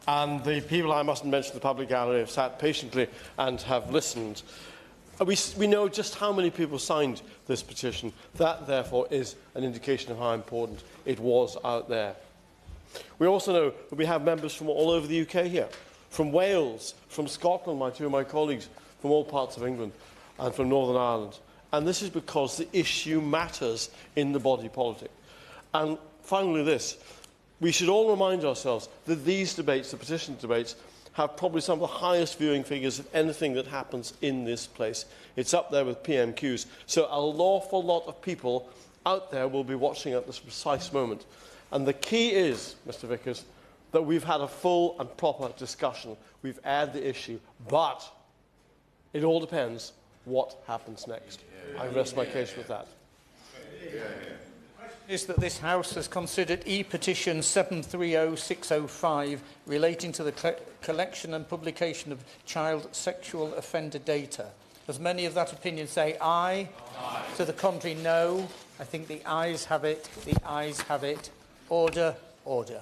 and the people, I mustn't mention the public gallery, have sat patiently and have listened. We know just how many people signed this petition. That, therefore, is an indication of how important it was out there. We also know that we have members from all over the UK here, from Wales, from Scotland, two of my colleagues, from all parts of England, and from Northern Ireland. And this is because the issue matters in the body politic. And finally this, we should all remind ourselves that these debates, the petition debates, have probably some of the highest viewing figures of anything that happens in this place. It's up there with PMQs. So an awful lot of people out there will be watching at this precise moment. And the key is, Mr Vickers, that we've had a full and proper discussion. We've aired the issue, but it all depends what happens next. I rest my case with that. Is that this House has considered e-petition 730605 relating to the collection and publication of child sexual offender data. Does many of that opinion say aye? Aye. To the contrary, no. I think the ayes have it. The ayes have it. Order, order.